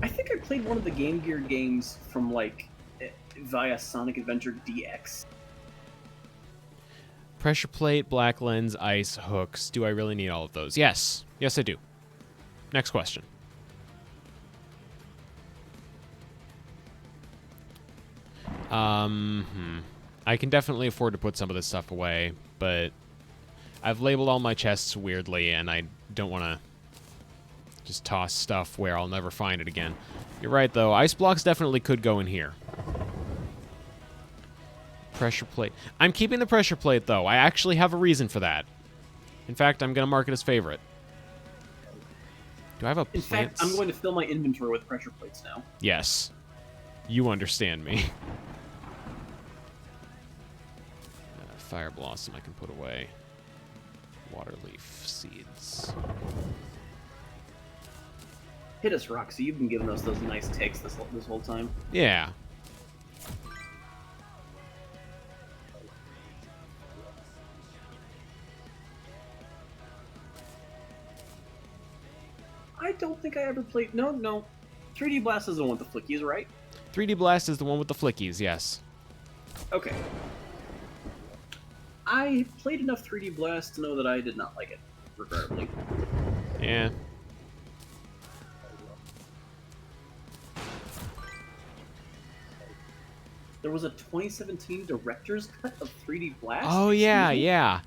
I think I played one of the Game Gear games from like via Sonic Adventure DX. Pressure plate, black lens, ice, hooks. Do I really need all of those? Yes. Yes, I do. Next question. I can definitely afford to put some of this stuff away, but I've labeled all my chests weirdly, and I don't want to just toss stuff where I'll never find it again. You're right, though. Ice blocks definitely could go in here. Pressure plate. I'm keeping the pressure plate, though. I actually have a reason for that. In fact, I'm going to mark it as favorite. Do I have a In fact, I'm going to fill my inventory with pressure plates now. Yes. You understand me. Fire Blossom I can put away. Waterleaf seeds. Hit us, Roxy. You've been giving us those nice takes this whole time. Yeah. I don't think I ever played... No. 3D Blast is the one with the flickies, right? 3D Blast is the one with the flickies, yes. Okay. I played enough 3D Blast to know that I did not like it, regrettably. Yeah. There was a 2017 director's cut of 3D Blast? Oh, yeah, yeah.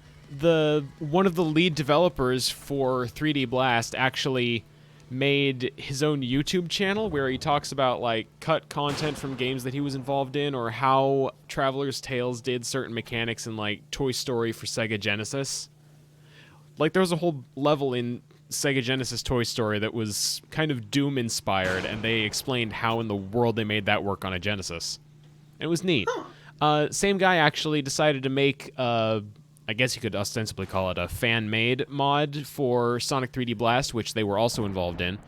One of the lead developers for 3D Blast actually made his own YouTube channel where he talks about, like, cut content from games that he was involved in, or how Traveler's Tales did certain mechanics in, like, Toy Story for Sega Genesis. Like, there was a whole level in Sega Genesis Toy Story that was kind of Doom-inspired, and they explained how in the world they made that work on a Genesis. And it was neat. Same guy actually decided to make, I guess you could ostensibly call it a fan-made mod for Sonic 3D Blast, which they were also involved in,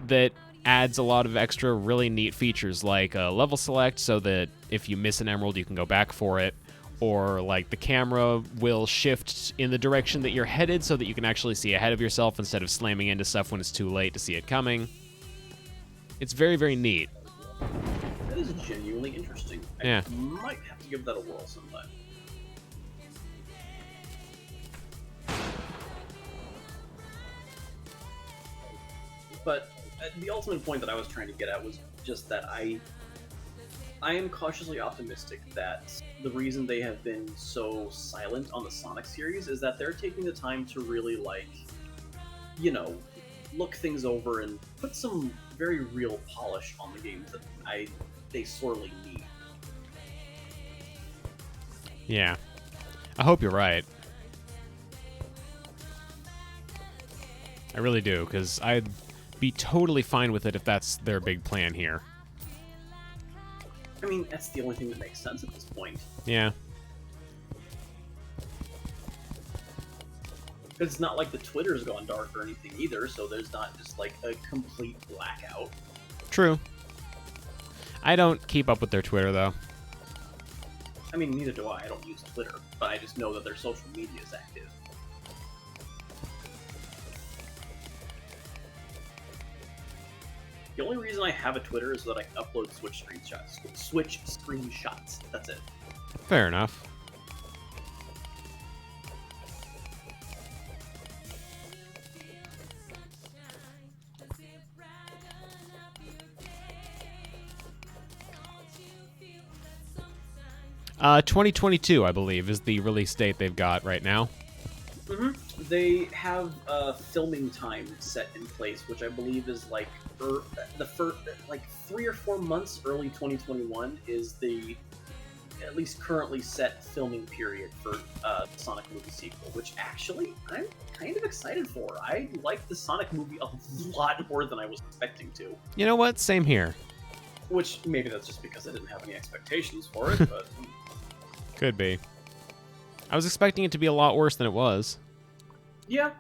that adds a lot of extra really neat features, like level select, so that if you miss an emerald, you can go back for it, or like the camera will shift in the direction that you're headed so that you can actually see ahead of yourself instead of slamming into stuff when it's too late to see it coming. It's very, very neat. That is genuinely interesting. Yeah. I might have to give that a whirl sometime. But the ultimate point that I was trying to get at was just that I am cautiously optimistic that the reason they have been so silent on the Sonic series is that they're taking the time to really, like, you know, look things over and put some very real polish on the games that they sorely need. Yeah. I hope you're right. I really do, because I'd be totally fine with it if that's their big plan here. I mean, that's the only thing that makes sense at this point. Yeah. Because it's not like the Twitter's gone dark or anything either, so there's not just like a complete blackout. True. I don't keep up with their Twitter, though. I mean, neither do I. I don't use Twitter, but I just know that their social media is active. The only reason I have a Twitter is so that I can upload Switch screenshots. That's it. Fair enough. Uh, 2022, I believe, is the release date they've got right now. Mm-hmm. They have a filming time set in place, which I believe is like the first, like 3 or 4 months early 2021 is the at least currently set filming period for Sonic movie sequel, which actually I'm kind of excited for. I like the Sonic movie a lot more than I was expecting to. You know what? Same here. Which maybe that's just because I didn't have any expectations for it, but Could be. I was expecting it to be a lot worse than it was. yeah.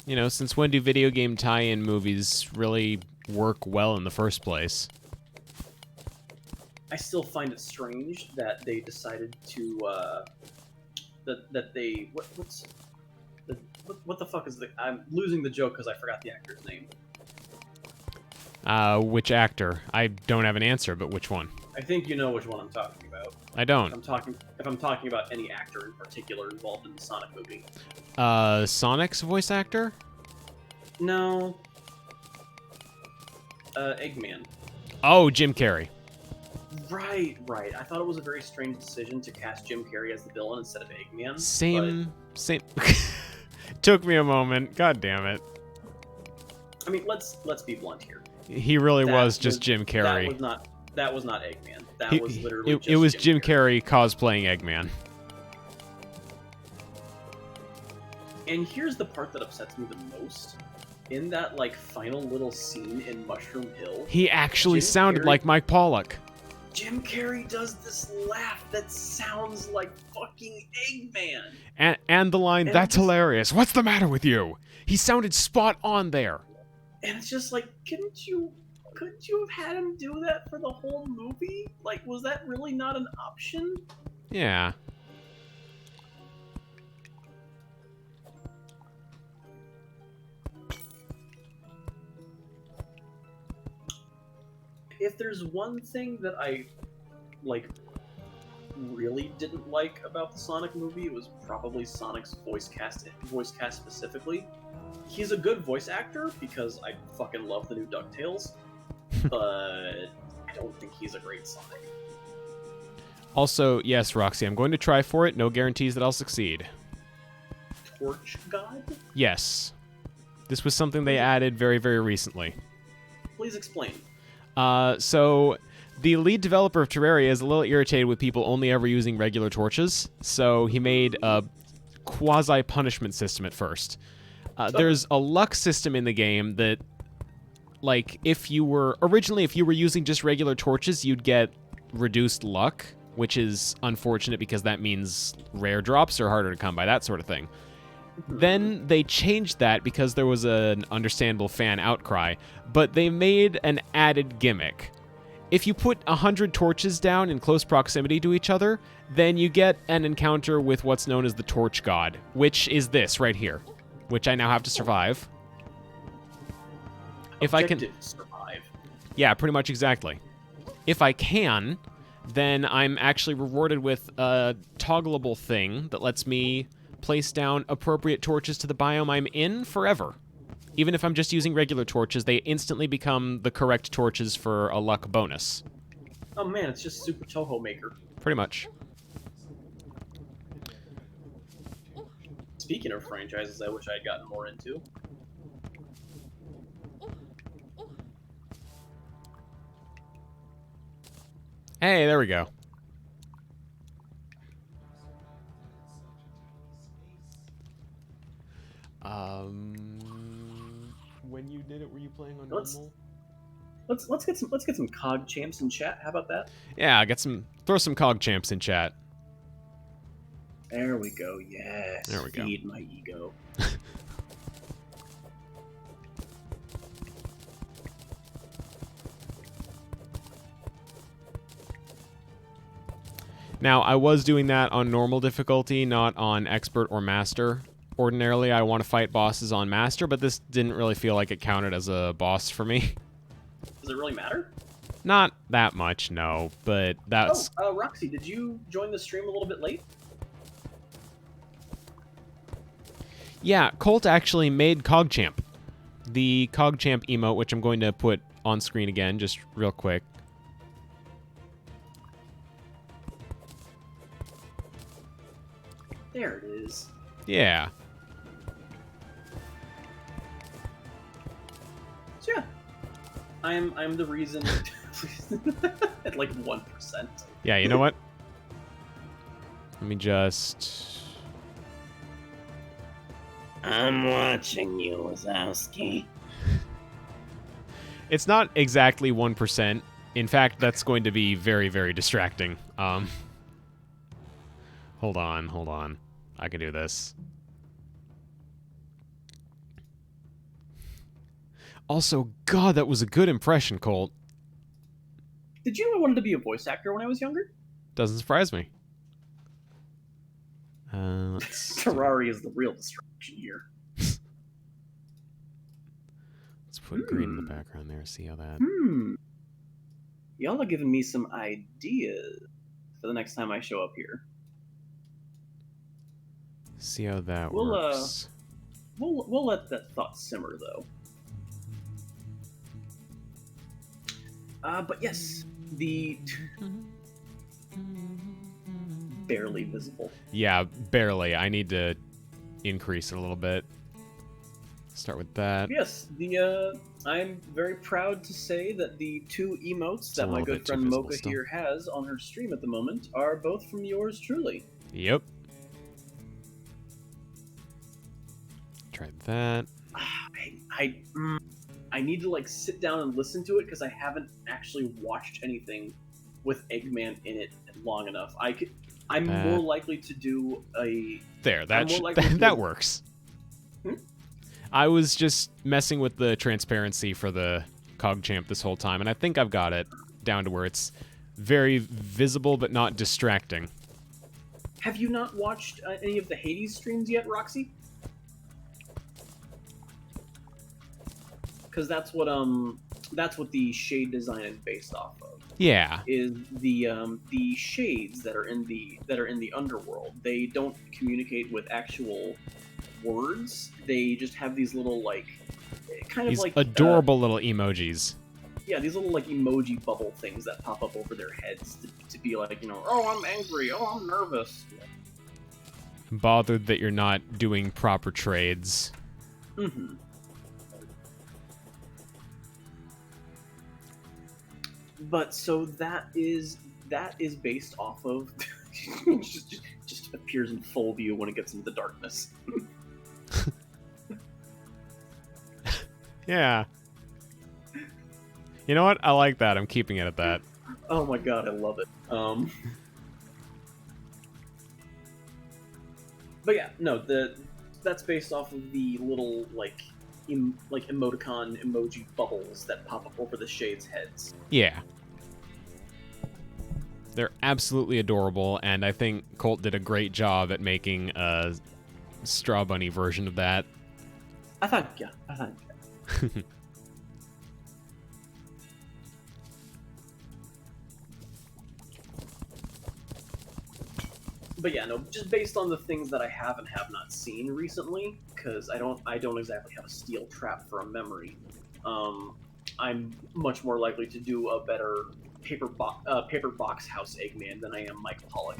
You know, since when do video game tie-in movies really work well in the first place? I still find it strange that they decided to that they what the fuck is the I'm losing the joke because I forgot the actor's name. Which actor? I don't have an answer, but which one? I think you know which one I'm talking about. I don't. If I'm talking about any actor in particular involved in the Sonic movie. Sonic's voice actor? No. Eggman. Oh, Jim Carrey. Right. I thought it was a very strange decision to cast Jim Carrey as the villain instead of Eggman. Same. Took me a moment. God damn it. I mean, let's be blunt here. He really was just Jim Carrey. That was not Eggman. That was literally it was Jim Carrey cosplaying Eggman. And here's the part that upsets me the most. In that, like, final little scene in Mushroom Hill... He actually sounded like Mike Pollock. Jim Carrey does this laugh that sounds like fucking Eggman! And the line, "That's hilarious. What's the matter with you?" He sounded spot on there. And it's just like, couldn't you have had him do that for the whole movie? Like, was that really not an option? Yeah. If there's one thing that I, like, really didn't like about the Sonic movie, it was probably Sonic's voice cast specifically. He's a good voice actor because I fucking love the new DuckTales, but I don't think he's a great Sonic. Also, yes, Roxy, I'm going to try for it. No guarantees that I'll succeed. Torch God? Yes. This was something they added very, very recently. Please explain. So the lead developer of Terraria is a little irritated with people only ever using regular torches, so he made a quasi-punishment system at first. There's a luck system in the game that, like, if you were using just regular torches, you'd get reduced luck, which is unfortunate because that means rare drops are harder to come by, that sort of thing. Then they changed that because there was an understandable fan outcry, but they made an added gimmick. if you put 100 torches down in close proximity to each other, then you get an encounter with what's known as the Torch God, which is this right here, which I now have to survive. If I can survive. Yeah, pretty much exactly. If I can, then I'm actually rewarded with a toggleable thing that lets me place down appropriate torches to the biome I'm in forever. Even if I'm just using regular torches, they instantly become the correct torches for a luck bonus. Oh man, it's just Super Toho Maker. Pretty much. Speaking of franchises I wish I had gotten more into. Hey, there we go. When you did it, were you playing on normal? Let's get some COG champs in chat. How about that? Yeah, throw some COG champs in chat. There we go. Yes. There we go. Feed my ego. Now, I was doing that on normal difficulty, not on expert or master. Ordinarily, I want to fight bosses on master, but this didn't really feel like it counted as a boss for me. Does it really matter? Not that much, no, but that's... Oh, Roxy, did you join the stream a little bit late? Yeah, Colt actually made CogChamp. The CogChamp emote, which I'm going to put on screen again, just real quick. There it is. Yeah. So yeah, I'm the reason at like 1%. Yeah, you know what? Let me just... I'm watching you, Wazowski. It's not exactly 1%. In fact, that's going to be very, very distracting. Hold on. I can do this. Also, God, that was a good impression, Colt. Did you know I wanted to be a voice actor when I was younger? Doesn't surprise me. Terraria is the real distraction here. Let's put green in the background there, see how that... Y'all are giving me some ideas for the next time I show up here. See how that works. We'll let that thought simmer, though. But yes, the... barely visible. Yeah, barely. I need to increase it a little bit. Start with that. Yes, I'm very proud to say that the two emotes that my good friend Mocha here has on her stream at the moment are both from yours truly. Yep. Try that. I need to like sit down and listen to it because I haven't actually watched anything with Eggman in it long enough. I'm more likely to do a... There, that works. I was just messing with the transparency for the CogChamp this whole time, and I think I've got it down to where it's very visible but not distracting. Have you not watched any of the Hades streams yet, Roxy? Because that's what the shade design is based off of. Yeah. Is the shades that are in the underworld. They don't communicate with actual words. They just have these little like kind of like adorable little emojis. Yeah, these little like emoji bubble things that pop up over their heads to be like, you know, oh, I'm angry, oh, I'm nervous. Bothered that you're not doing proper trades. Mm-hmm. But so that is based off of just appears in full view when it gets into the darkness. Yeah. You know what? I like that. I'm keeping it at that. Oh my god, I love it. But yeah, no, that's based off of the little like emoticon emoji bubbles that pop up over the shades' heads. Yeah. They're absolutely adorable, and I think Colt did a great job at making a Strawbunny version of that. I thought. But yeah, no, just based on the things that I have and have not seen recently, because I don't exactly have a steel trap for a memory. I'm much more likely to do a better paper box house Eggman than I am Mike Pollock.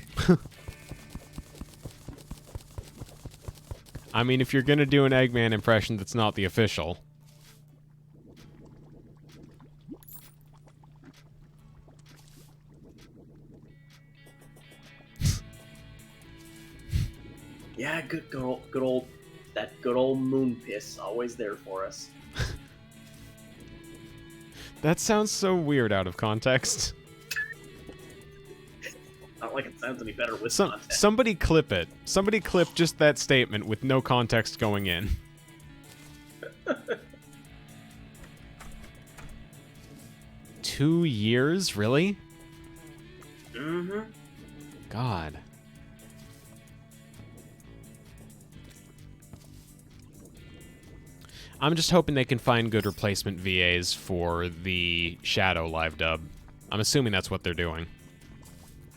I mean, if you're gonna do an Eggman impression that's not the official. Yeah, good old moon piss, always there for us. That sounds so weird out of context. Not like it sounds any better with context. Somebody clip it. Somebody clip just that statement with no context going in. 2 years? Really? Mm-hmm. God. I'm just hoping they can find good replacement VAs for the Shadow live dub. I'm assuming that's what they're doing.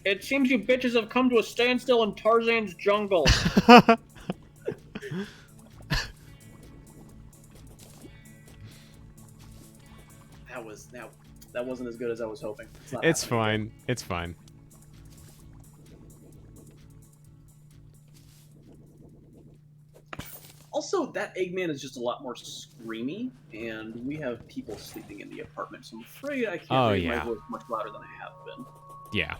It seems you bitches have come to a standstill in Tarzan's jungle. That wasn't as good as I was hoping. It's fine. It's fine. Also, that Eggman is just a lot more screamy, and we have people sleeping in the apartment, so I'm afraid I can't make my voice much louder than I have been. Yeah.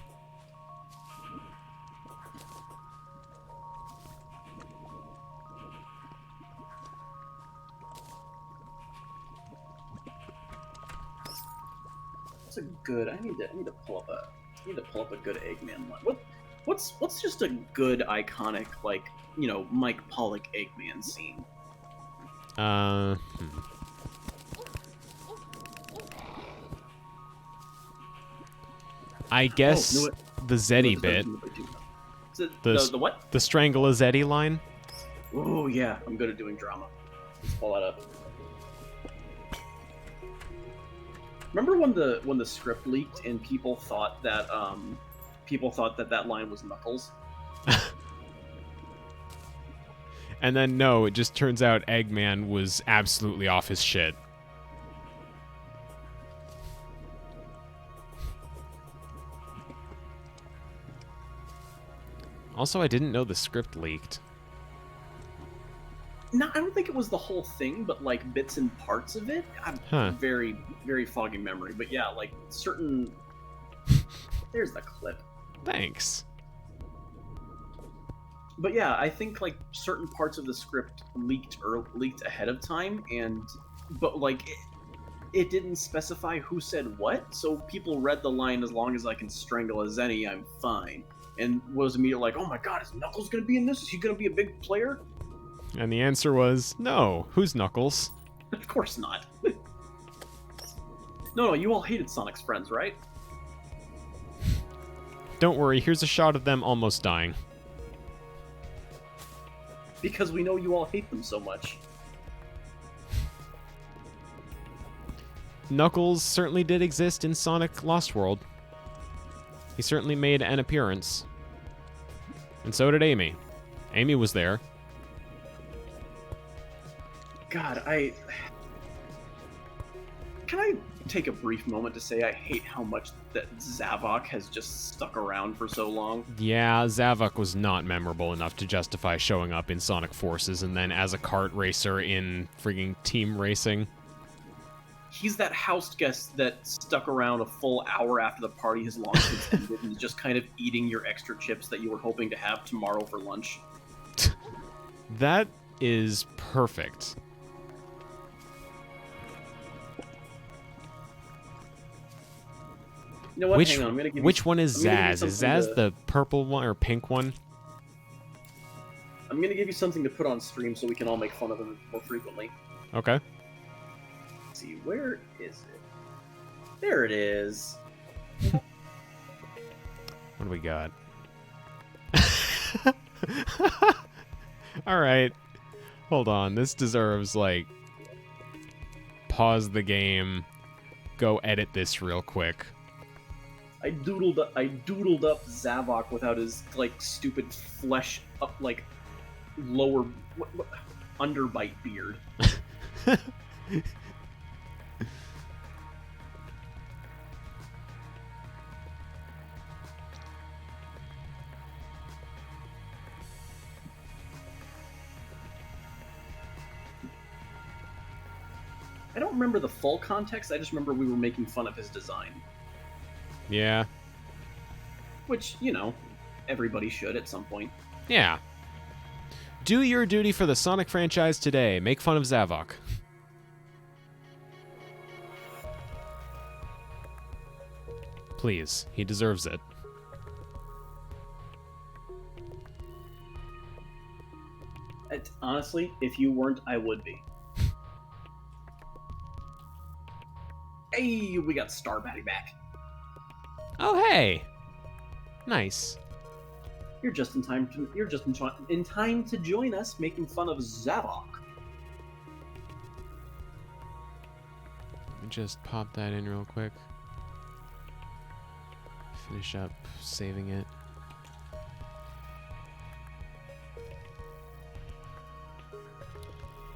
That's a good. I need to pull up a good Eggman line. What's just a good iconic, like, you know, Mike Pollock Eggman scene? I guess the Zeddy bit. The what? The Strangle a Zeddy line. Oh yeah, I'm good at doing drama. Let's pull that up. Remember when the script leaked and people thought that that line was Knuckles? And then no, it just turns out Eggman was absolutely off his shit. Also, I didn't know the script leaked. No, I don't think it was the whole thing, but like bits and parts of it. I'm very, very foggy memory, but yeah, like certain. There's the clip. Thanks. But yeah, I think like certain parts of the script leaked ahead of time, but like it didn't specify who said what, so people read the line "as long as I can strangle a Zenny, I'm fine," and was immediately like, "Oh my God, is Knuckles gonna be in this? Is he gonna be a big player?" And the answer was no. Who's Knuckles? Of course not. No, you all hated Sonic's friends, right? Don't worry. Here's a shot of them almost dying. Because we know you all hate them so much. Knuckles certainly did exist in Sonic Lost World. He certainly made an appearance. And so did Amy. Amy was there. God, Can I take a brief moment to say I hate how much that Zavok has just stuck around for so long? Yeah, Zavok was not memorable enough to justify showing up in Sonic Forces and then as a kart racer in frigging Team Racing. He's that house guest that stuck around a full hour after the party has long since ended and is just kind of eating your extra chips that you were hoping to have tomorrow for lunch. That is perfect. You know what? Hang on, I'm gonna give which you, one is Zaz? Is Zaz the purple one or pink one? I'm gonna give you something to put on stream so we can all make fun of him more frequently. Okay. Let's see, where is it? There it is. What do we got? Alright. Hold on. This deserves, like... Pause the game. Go edit this real quick. I doodled up Zavok without his, like, stupid flesh up, like, lower... underbite beard. I don't remember the full context, I just remember we were making fun of his design. Yeah. Which, you know, everybody should at some point. Yeah. Do your duty for the Sonic franchise today. Make fun of Zavok. Please, he deserves it. Honestly, if you weren't, I would be. Hey, we got Strawbunny back. Oh, hey. Nice. You're just in time to join us making fun of Zavok. Let me just pop that in real quick. Finish up saving it.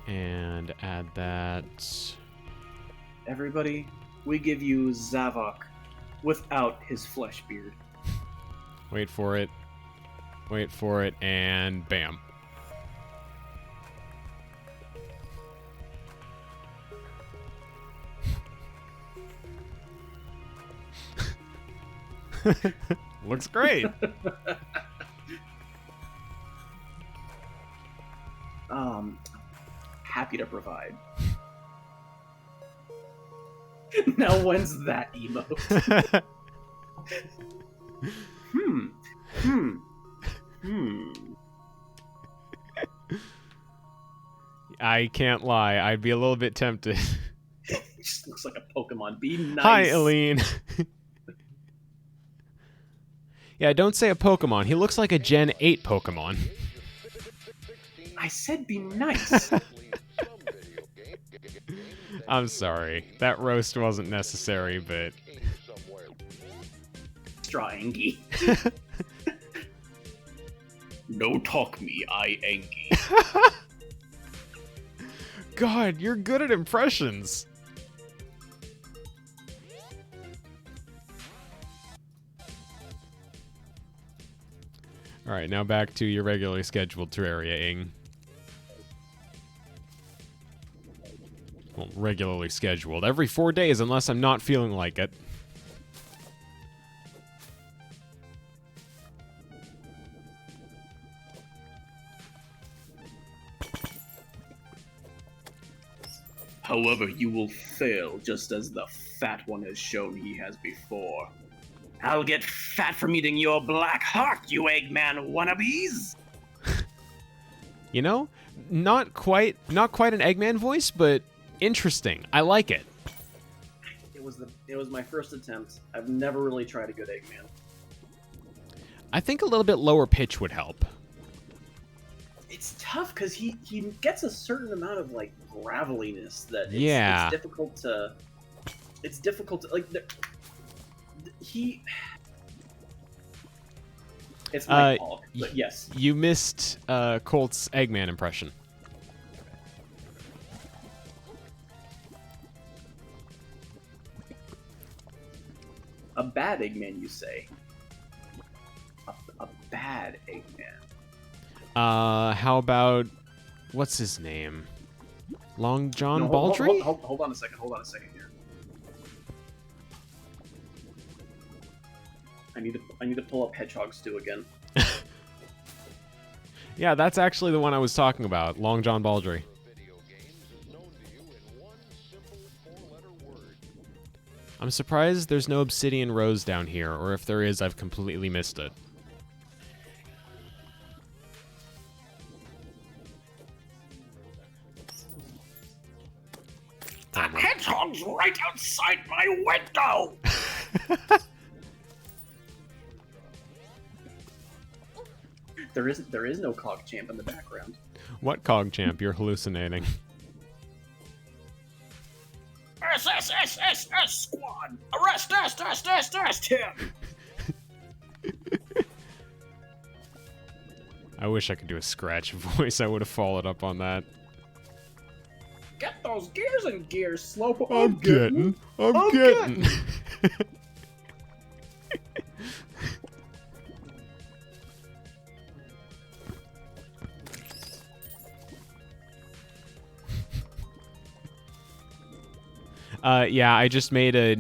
And add that. Everybody, we give you Zavok without his flesh beard. Wait for it. Wait for it, and bam. Looks great. Happy to provide. Now when's that emote? I can't lie. I'd be a little bit tempted. It just looks like a Pokemon. Be nice. Hi, Aline. Yeah, don't say a Pokemon. He looks like a Gen 8 Pokemon. I said be nice. I'm sorry. That roast wasn't necessary, but... Strawbunny. No talk me, I Angie. God, you're good at impressions. Alright, now back to your regularly scheduled Terraria-ing. Well, regularly scheduled. Every 4 days, unless I'm not feeling like it. However, you will fail just as the fat one has shown he has before. I'll get fat from eating your black heart, you Eggman wannabes! You know, not quite an Eggman voice, but interesting. I like it. It was my first attempt. I've never really tried a good Eggman. I think a little bit lower pitch would help. It's tough because he gets a certain amount of like graveliness that it's difficult to like it's my fault, but yes. You missed Colt's Eggman impression. A bad Eggman, you say? A bad Eggman. How about what's his name? Long John No, Baldry? Hold on a second here. I need to pull up Hedgehog Stew again. Yeah, that's actually the one I was talking about. Long John Baldry. I'm surprised there's no Obsidian Rose down here, or if there is, I've completely missed it. The hedgehog's right outside my window! there is no Cog Champ in the background. What Cog Champ? You're hallucinating. SSSSS squad! Arrest him! I wish I could do a scratch voice. I would have followed up on that. Get those gears in gear, Slowpoke. I'm getting. Yeah, I just made a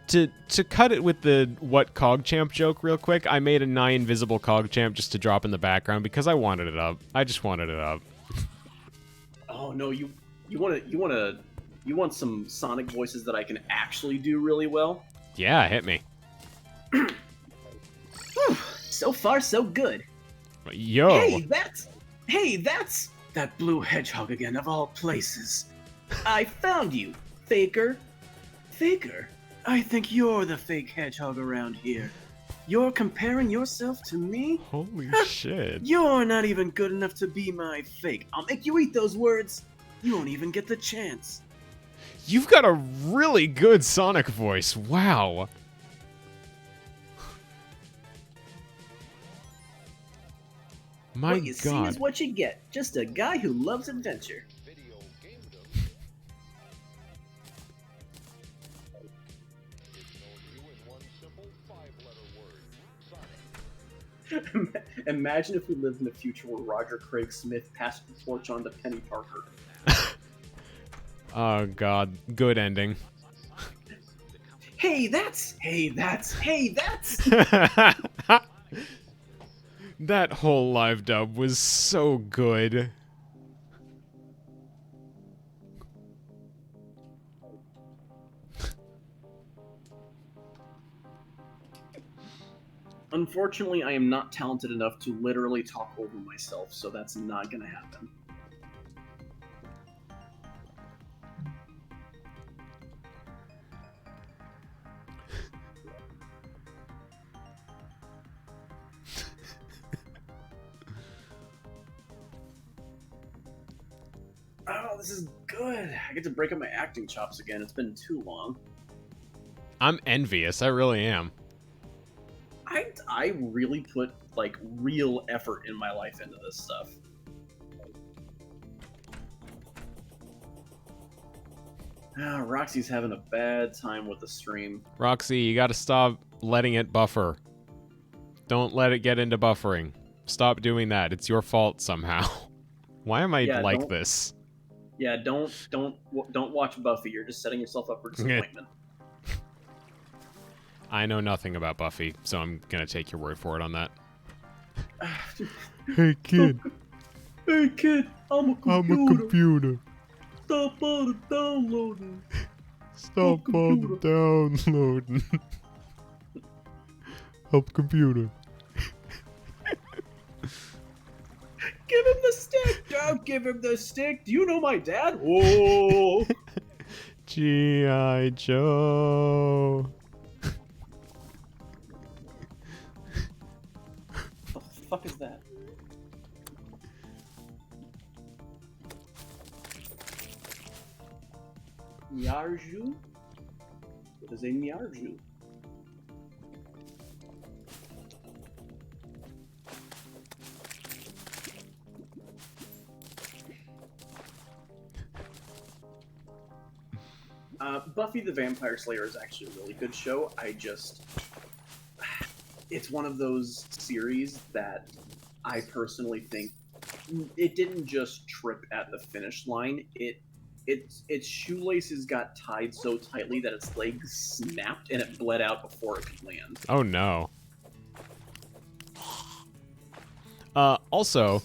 to cut it with the what Cog Champ joke real quick. I made a nigh invisible Cog Champ just to drop in the background because I wanted it up. I just wanted it up. Oh no, you want some Sonic voices that I can actually do really well? Yeah, hit me. So far, so good. Yo. Hey, that's that blue hedgehog again, of all places. I found you, Faker. Faker, I think you're the fake hedgehog around here. You're comparing yourself to me? Holy shit. You're not even good enough to be my fake. I'll make you eat those words. You won't even get the chance. You've got a really good Sonic voice. Wow. My what you see God. is what you get. Just a guy who loves adventure. Imagine if we lived in a future where Roger Craig Smith passed the torch on to Penny Parker. Oh God, good ending. Hey, that's. That whole live dub was so good. Unfortunately, I am not talented enough to literally talk over myself, so that's not gonna happen. Oh, this is good. I get to break up my acting chops again. It's been too long. I'm envious. I really am. I really put, like, real effort in my life into this stuff. Roxy's having a bad time with the stream. Roxy, you gotta stop letting it buffer. Don't let it get into buffering. Stop doing that. It's your fault somehow. Why am I like this? Yeah, don't watch Buffy. You're just setting yourself up for disappointment. I know nothing about Buffy, so I'm gonna take your word for it on that. Hey kid. Hey kid, I'm a computer. Stop all the downloading. Stop all the downloading. Help computer. Give him the stick! Don't give him the stick! Do you know my dad? Oh! G.I. Joe. What the fuck is that? Nyarju? What is a Nyarju? Buffy the Vampire Slayer is actually a really good show. It's one of those series that I personally think it didn't just trip at the finish line. Its shoelaces got tied so tightly that its legs snapped and it bled out before it could land. Oh no. Also,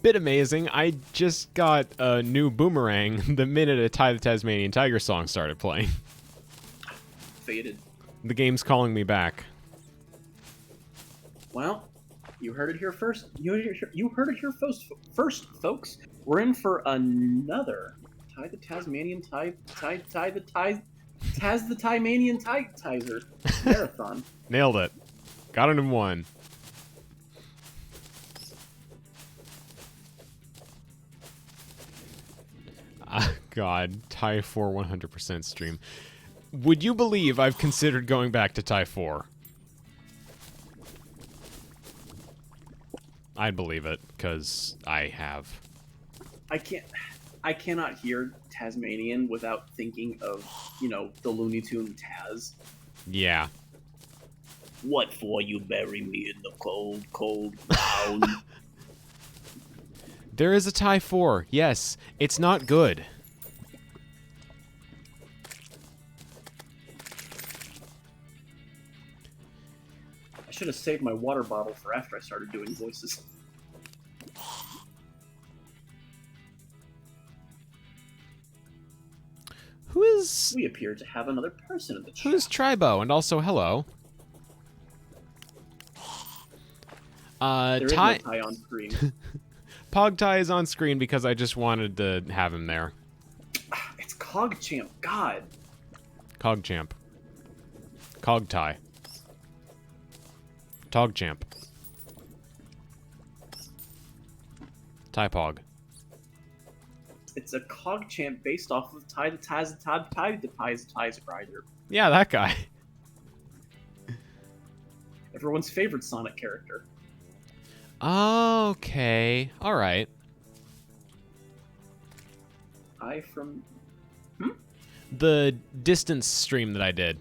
bit amazing, I just got a new boomerang the minute a Ty the Tasmanian Tiger song started playing. Faded. The game's calling me back. Well, you heard it here first. You heard it here first, folks. We're in for another Ty the Tasmanian the Tasmanian Tizer marathon. Nailed it. Got it in one. God, Thai 4 100% stream. Would you believe I've considered going back to Thai 4? I'd believe it, because I have. I cannot hear Tasmanian without thinking of, you know, the Looney Tune Taz. Yeah. What for you bury me in the cold, cold ground? There is a Thai 4. Yes, it's not good. I should have saved my water bottle for after I started doing voices. Who is... We appear to have another person in the chat. Who's Tribo? And also, hello. There is no Thai... Thai on screen. Pog Thai is on screen because I just wanted to have him there. It's CogChamp. God. Cogchamp. Cog Thai. Togchamp. Thai Pog. It's a CogChamp based off of Ty the Taz, Ty the Taz Rider. Yeah, that guy. Everyone's favorite Sonic character. Okay. Alright. from... The Distance stream that I did.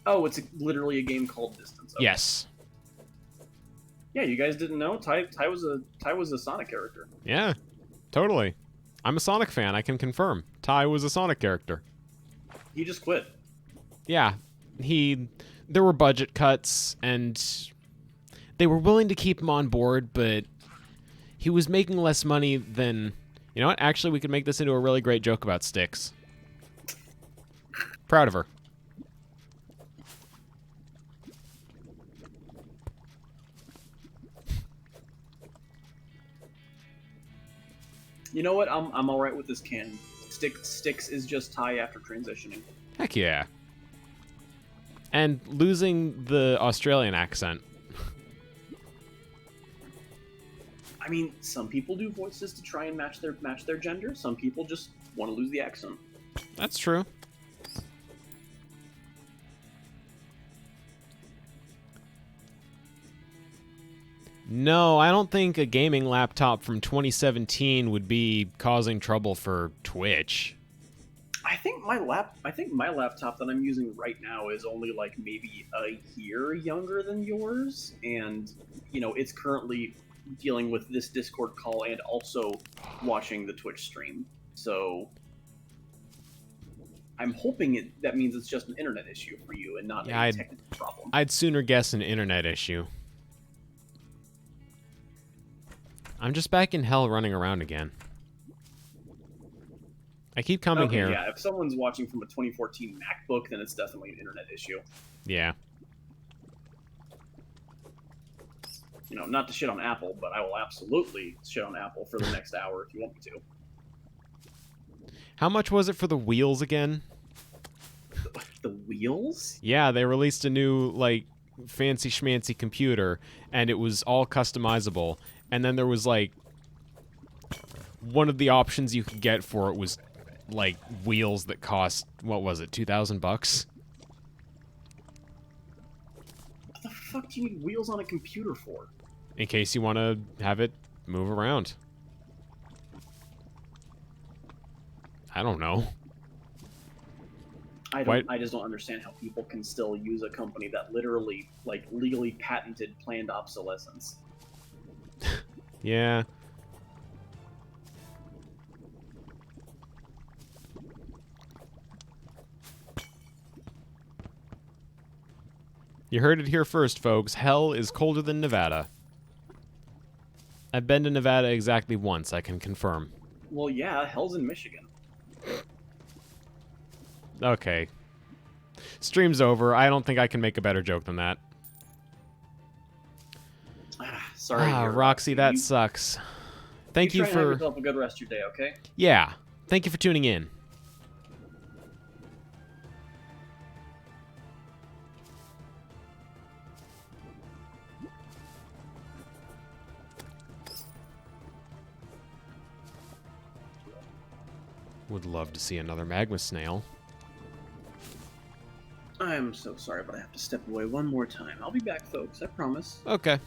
Oh, it's literally a game called Distance. Okay. Yes. Yeah, you guys didn't know? Ty was a Sonic character. Yeah, totally. I'm a Sonic fan, I can confirm. Ty was a Sonic character. He just quit. Yeah, there were budget cuts, and they were willing to keep him on board, but he was making less money than... You know what? Actually, we could make this into a really great joke about Styx. Proud of her. You know what? I'm all right with this canon. Styx is just Ty after transitioning. Heck yeah. And losing the Australian accent. I mean, some people do voices to try and match their gender. Some people just want to lose the accent. That's true. No, I don't think a gaming laptop from 2017 would be causing trouble for Twitch. I think my laptop that I'm using right now is only like maybe a year younger than yours, and you know, it's currently dealing with this Discord call and also watching the Twitch stream. So I'm hoping that means it's just an internet issue for you and not a technical problem. I'd sooner guess an internet issue. I'm just back in hell running around again. I keep coming here. Yeah, if someone's watching from a 2014 MacBook, then it's definitely an internet issue. Yeah. You know, not to shit on Apple, but I will absolutely shit on Apple for the next hour if you want me to. How much was it for the wheels again? The wheels? Yeah, they released a new, like, fancy schmancy computer, and it was all customizable. And then there was, like, one of the options you could get for it was, like, wheels that cost, what was it, $2,000 bucks? What the fuck do you need wheels on a computer for? In case you want to have it move around. I don't know. I just don't understand how people can still use a company that literally, like, legally patented planned obsolescence. Yeah. You heard it here first, folks. Hell is colder than Nevada. I've been to Nevada exactly once, I can confirm. Well, yeah, hell's in Michigan. Okay. Stream's over. I don't think I can make a better joke than that. Sorry. Roxy, that sucks. Thank you for... Have yourself a good rest of your day, okay? Yeah. Thank you for tuning in. Would love to see another magma snail. I'm so sorry, but I have to step away one more time. I'll be back, folks. I promise. Okay.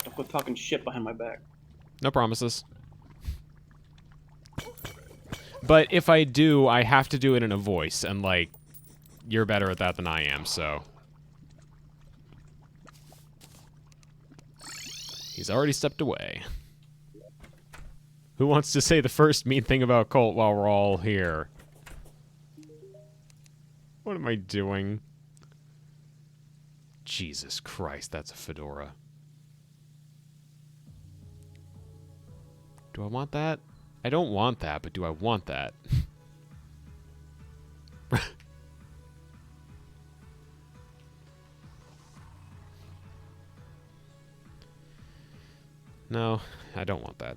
Don't quit talking shit behind my back. No promises. But if I do, I have to do it in a voice, and, like, you're better at that than I am, so... He's already stepped away. Who wants to say the first mean thing about Colt while we're all here? What am I doing? Jesus Christ, that's a fedora. Do I want that? I don't want that, but do I want that? No, I don't want that.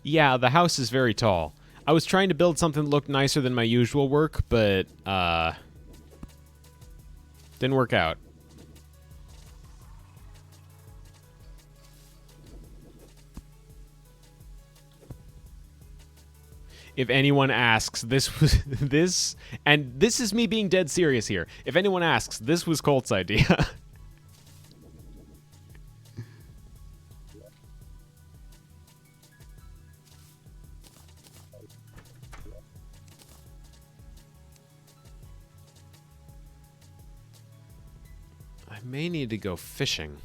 Yeah, the house is very tall. I was trying to build something that looked nicer than my usual work, but, didn't work out. If anyone asks, this was this, and this is me being dead serious here. If anyone asks, this was Colt's idea. I may need to go fishing.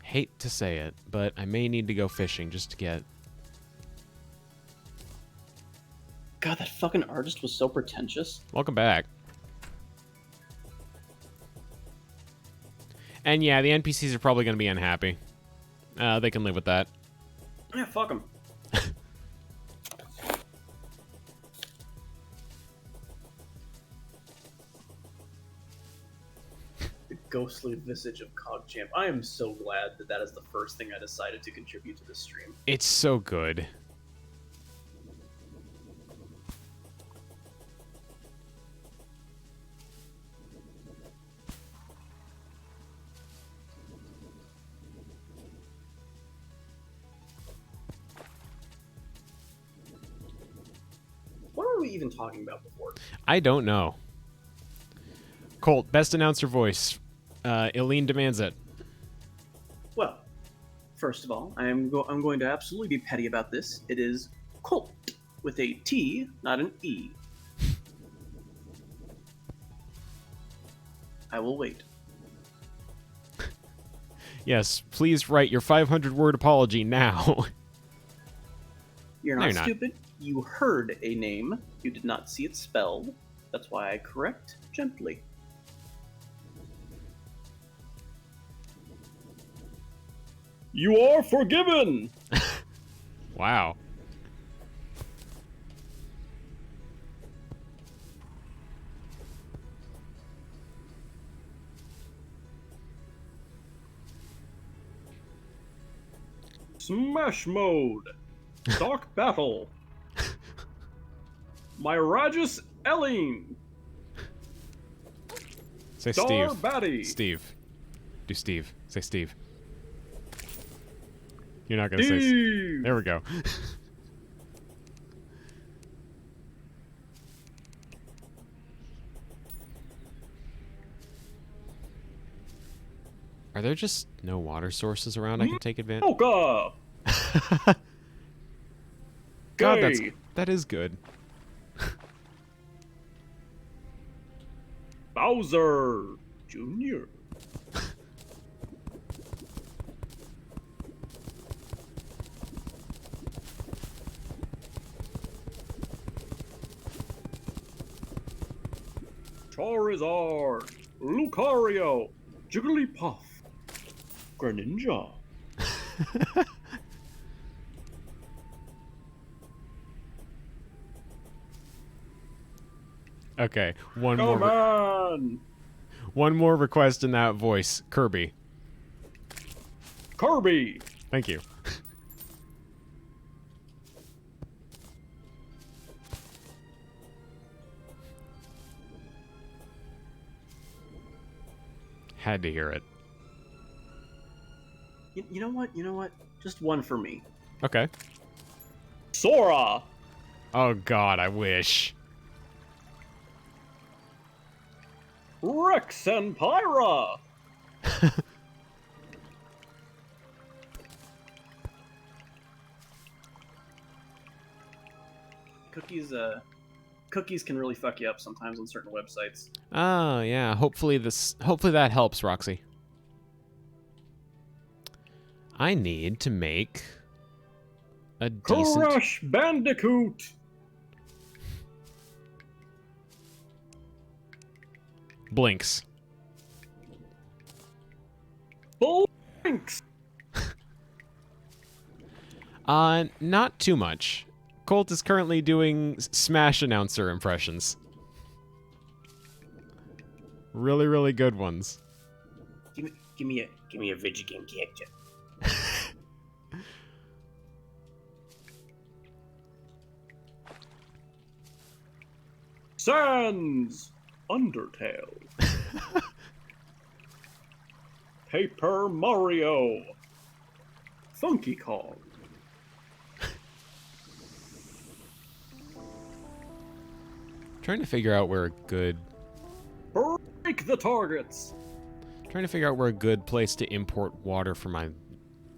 Hate to say it, but I may need to go fishing just to get... God, that fucking artist was so pretentious. Welcome back. And yeah, the NPCs are probably going to be unhappy. They can live with that. Yeah, fuck them. The ghostly visage of CogChamp. I am so glad that that is the first thing I decided to contribute to this stream. It's so good. What were we even talking about before? I don't know. Colt, best announcer voice. Eileen demands it. Well, first of all, I'm going to absolutely be petty about this. It is Colt with a T, not an E. I will wait. Yes, please write your 500-word apology now. You're No, not you're not. stupid. You heard a name. You did not see it spelled. That's why I correct gently. You are forgiven! Wow. Smash mode! Dark battle! Myragus Elling! Say Steve. Batty! Steve. Do Steve. Say Steve. You're not going to say... Steve! There we go. Are there just no water sources around I can take advantage? Polka! God, Gay. that is good. Bowser Jr. Charizard, Lucario, Jigglypuff, Greninja. Okay, one Come more. on! One more request in that voice. Kirby. Kirby! Thank you. Had to hear it. You know what? You know what? Just one for me. Okay. Sora! Oh god, I wish. Rex and Pyra! Cookies can really fuck you up sometimes on certain websites. Oh, yeah. Hopefully that helps, Roxy. I need to make a decent... Crash Bandicoot! Blinks. Blinks! Not too much. Colt is currently doing Smash announcer impressions. Really, really good ones. Give me a video game character. Sans Undertale. Paper Mario. Funky Kong. Trying to figure out where a good... Break the targets. Trying to figure out where a good place to import water for my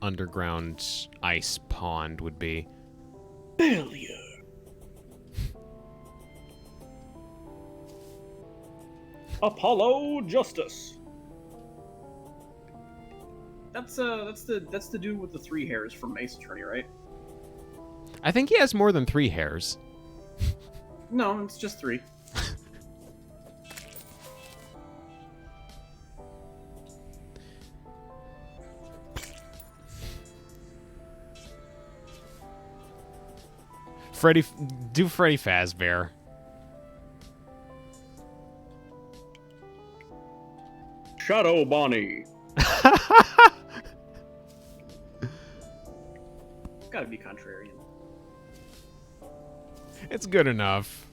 underground ice pond would be. Failure. Apollo Justice. That's the dude with the 3 hairs from Ace Attorney, right? I think he has more than 3 hairs. No, it's just 3. Do Freddy Fazbear. Strawbunny. Gotta be contrarian. It's good enough.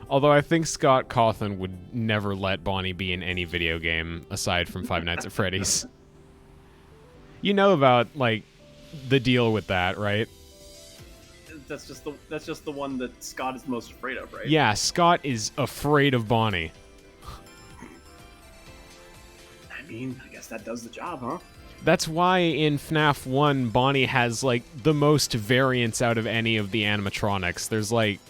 Although I think Scott Cawthon would never let Bonnie be in any video game aside from Five Nights at Freddy's. You know about, like, the deal with that, right? That's just the one that Scott is most afraid of, right? Yeah, Scott is afraid of Bonnie. I mean, I guess that does the job, huh? That's why in FNAF 1, Bonnie has, like, the most variants out of any of the animatronics. There's, like,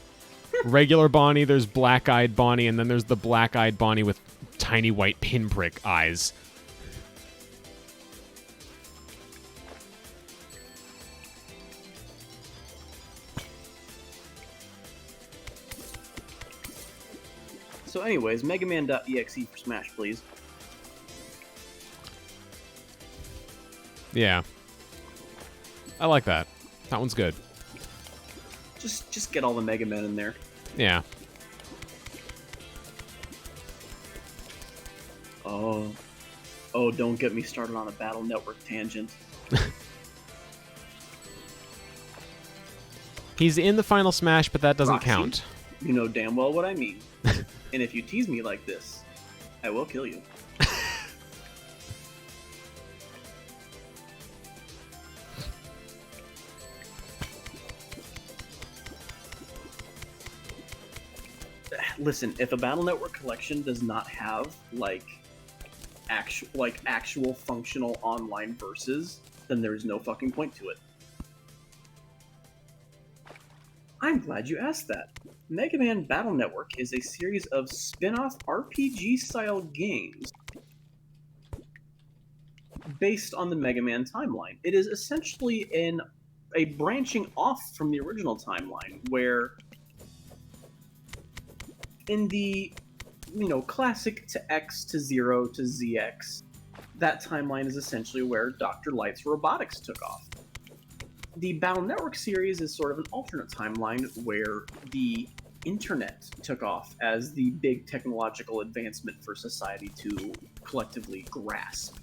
regular Bonnie, there's black-eyed Bonnie, and then there's the black-eyed Bonnie with tiny white pinprick eyes. So anyways, megaman.exe for Smash, please. Yeah. I like that. That one's good. Just get all the Mega Men in there. Yeah. Oh, don't get me started on a Battle Network tangent. He's in the final Smash, but that doesn't Roxy, count. You know damn well what I mean. And if you tease me like this, I will kill you. Listen, if a Battle Network collection does not have actual functional online verses, then there's no fucking point to it. I'm glad you asked that. Mega Man Battle Network is a series of spin-off RPG-style games based on the Mega Man timeline. It is essentially a branching off from the original timeline, where in the, classic to X to 0 to ZX, that timeline is essentially where Dr. Light's robotics took off. The Battle Network series is sort of an alternate timeline where the internet took off as the big technological advancement for society to collectively grasp.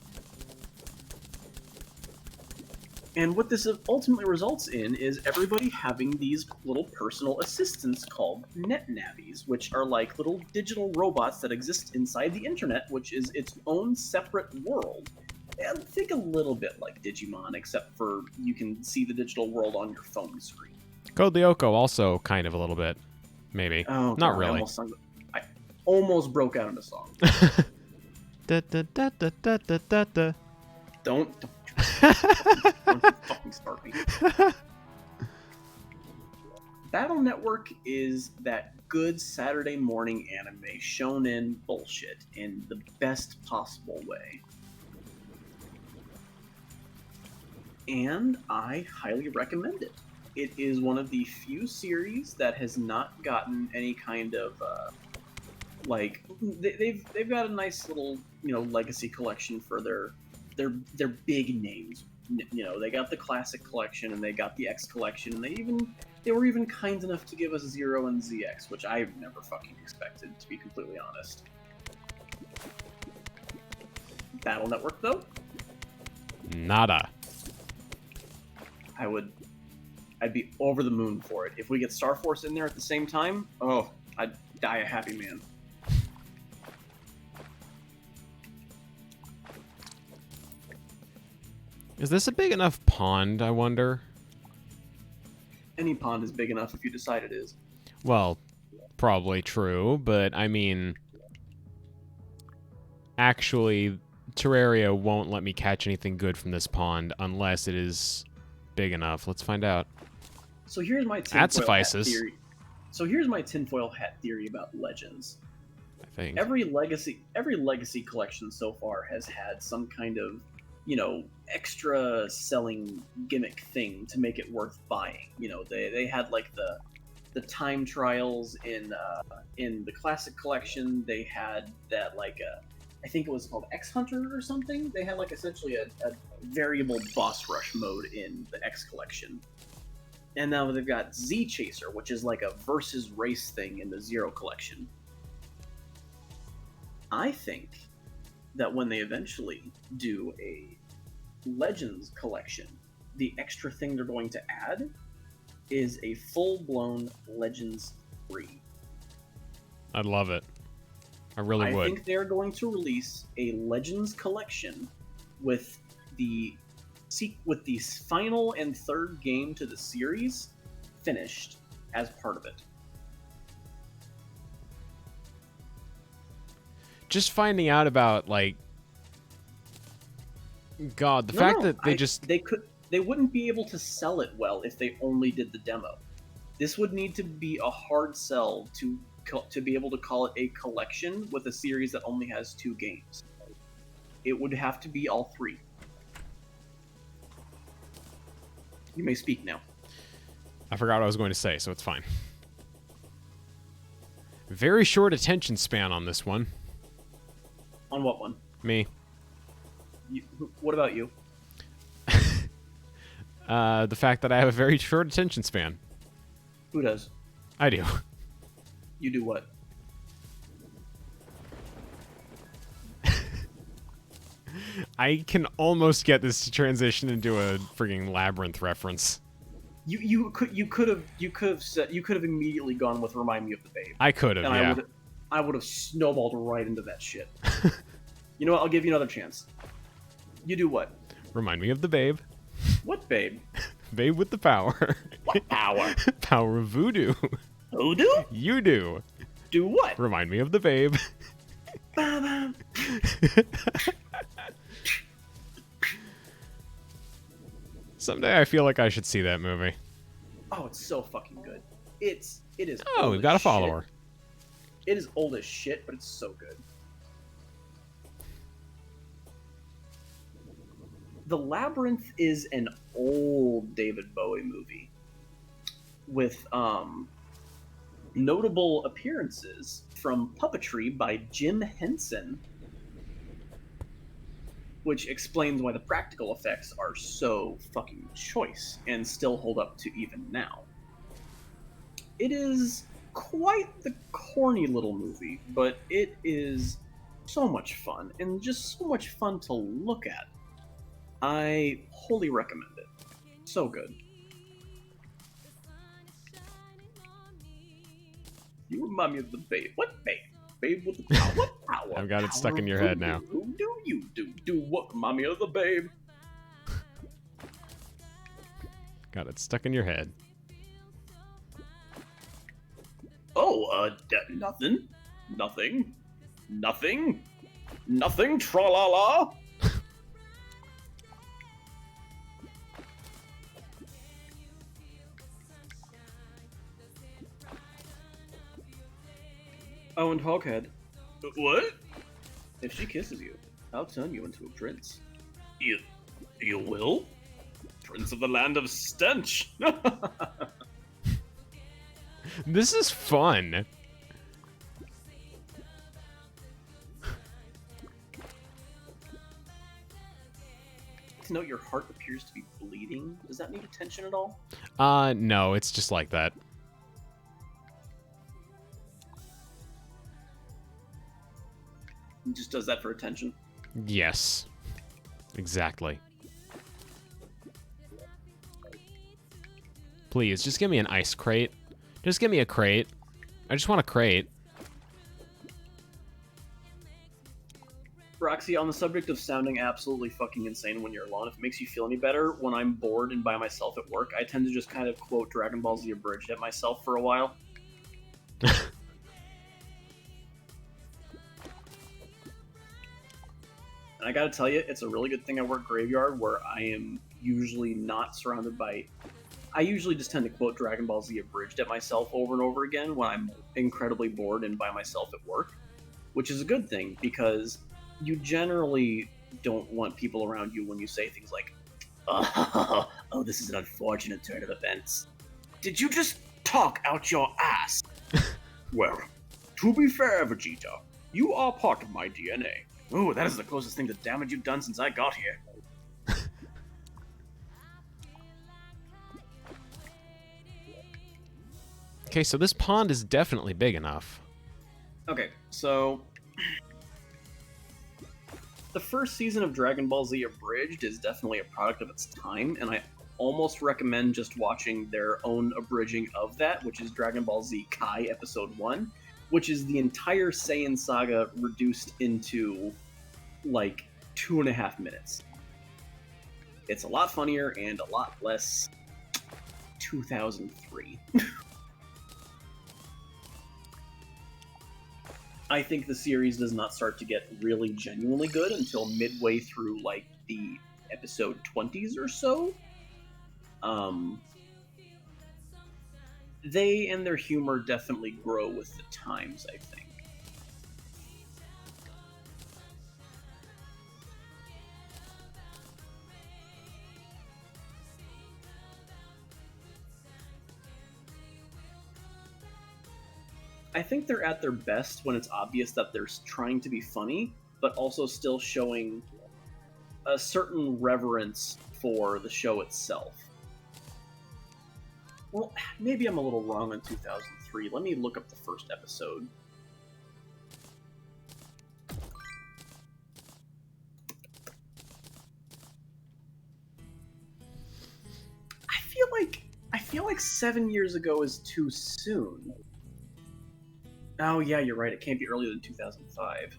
And what this ultimately results in is everybody having these little personal assistants called NetNavis, which are like little digital robots that exist inside the internet, which is its own separate world. And think a little bit like Digimon, except for you can see the digital world on your phone screen. Code Lyoko also kind of a little bit, maybe. Oh, Not God, really. I almost broke out into song. Da, da, da, da, da, da, da, da. Don't fucking start me. Battle Network is that good Saturday morning anime shonen bullshit in the best possible way. And I highly recommend it. It is one of the few series that has not gotten any kind of they've got a nice little legacy collection for their big names. They got the classic collection and they got the X collection, and they were even kind enough to give us Zero and ZX, which I've never fucking expected, to be completely honest. Battle Network though? Nada. I'd be over the moon for it. If we get Star Force in there at the same time, oh, I'd die a happy man. Is this a big enough pond, I wonder? Any pond is big enough if you decide it is. Well, probably true, but I mean, actually, Terraria won't let me catch anything good from this pond unless it is big enough. Let's find out. So here's my That suffices. Hat theory. So here's my tinfoil hat theory about Legends. I think. Every legacy collection so far has had some kind of, extra selling gimmick thing to make it worth buying. They had like the time trials in the classic collection. They had that I think it was called X Hunter or something. They had essentially a variable boss rush mode in the X collection. And now they've got Z Chaser, which is like a versus race thing in the Zero collection. I think that when they eventually do a Legends collection, the extra thing they're going to add is a full-blown Legends 3. I'd love it. I really would. I think they're going to release a Legends collection with the final and third game to the series finished as part of it. Just finding out about God, the fact that they wouldn't be able to sell it well if they only did the demo. This would need to be a hard sell to be able to call it a collection with a series that only has 2 games. It would have to be all 3. You may speak now. I forgot what I was going to say, so it's fine. Very short attention span on this one. On what one? Me. What about you? The fact that I have a very short attention span. Who does? I do. You do what? I can almost get this to transition into a frigging Labyrinth reference. You could have immediately gone with "Remind Me of the Babe." I could have, yeah. I would have snowballed right into that shit. You know what? I'll give you another chance. You do what? Remind me of the babe. What babe? Babe with the power. What power? Power of voodoo. Voodoo? You do. Do what? Remind me of the babe. Someday I feel like I should see that movie. Oh, it's so fucking good. It is. Oh, we've got a follower. It is old as shit, but it's so good. The Labyrinth is an old David Bowie movie with notable appearances from puppetry by Jim Henson, which explains why the practical effects are so fucking choice and still hold up to even now. It is quite the corny little movie, but it is so much fun, and just so much fun to look at. I wholly recommend it. So good. You remind me of the babe. What babe? Babe with the power. What power? I've got it stuck in your head now. Who do you do? What remind me of the babe? Got it stuck in your head. Oh, nothing. Nothing, tra-la-la. Oh, and Hoghead. What? If she kisses you, I'll turn you into a prince. You will? Prince of the land of stench. This is fun. To note, your heart appears to be bleeding. Does that need attention at all? No, it's just like that. It just does that for attention. Yes. Exactly. Please, just give me an ice crate. Just give me a crate. I just want a crate. Roxy, on the subject of sounding absolutely fucking insane when you're alone, if it makes you feel any better, when I'm bored and by myself at work, I tend to just kind of quote Dragon Ball Z Abridged at myself for a while. And I gotta tell you, it's a really good thing I work graveyard, where I am usually not surrounded by... I usually just tend to quote Dragon Ball Z Abridged at myself over and over again when I'm incredibly bored and by myself at work. Which is a good thing, because you generally don't want people around you when you say things like, oh, this is an unfortunate turn of events. Did you just talk out your ass? Well, to be fair, Vegeta, you are part of my DNA. Ooh, that is the closest thing to damage you've done since I got here. Okay, so this pond is definitely big enough. Okay, so... The first season of Dragon Ball Z Abridged is definitely a product of its time, and I almost recommend just watching their own abridging of that, which is Dragon Ball Z Kai Episode 1, which is the entire Saiyan saga reduced into, like, 2.5 minutes. It's a lot funnier and a lot less 2003. I think the series does not start to get really genuinely good until midway through, like, the episode 20s or so. They and their humor definitely grow with the times, I think. I think they're at their best when it's obvious that they're trying to be funny, but also still showing a certain reverence for the show itself. Well, maybe I'm a little wrong on 2003. Let me look up the first episode. I feel like 7 years ago is too soon. Oh yeah, you're right. It can't be earlier than 2005.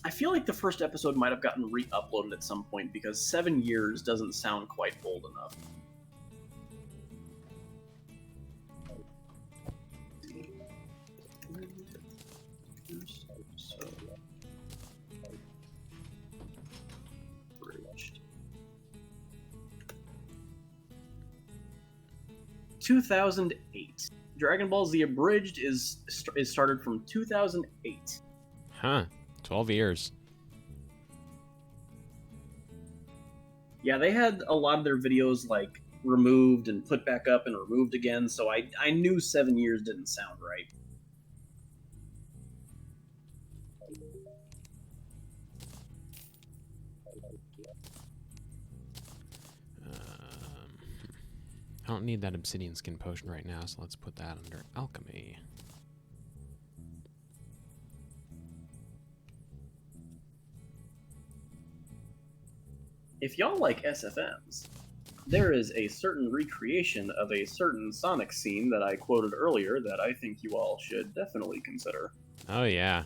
I feel like the first episode might have gotten re-uploaded at some point because 7 years doesn't sound quite old enough. Abridged. 2008. Dragon Ball Z Abridged is started from 2008. Huh. 12 years. Yeah, they had a lot of their videos, like, removed and put back up and removed again, so I knew 7 years didn't sound right. I don't need that obsidian skin potion right now, so let's put that under alchemy. If y'all like SFMs, there is a certain recreation of a certain Sonic scene that I quoted earlier that I think you all should definitely consider. Oh, yeah.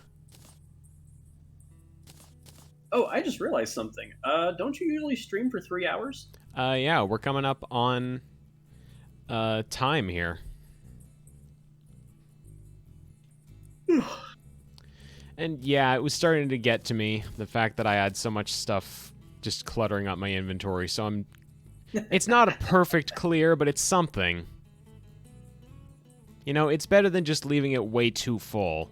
Oh, I just realized something. Don't you usually stream for 3 hours? Yeah, we're coming up on time here. And yeah, it was starting to get to me, the fact that I had so much stuff just cluttering up my inventory, so I'm... It's not a perfect clear, but it's something. You know, it's better than just leaving it way too full.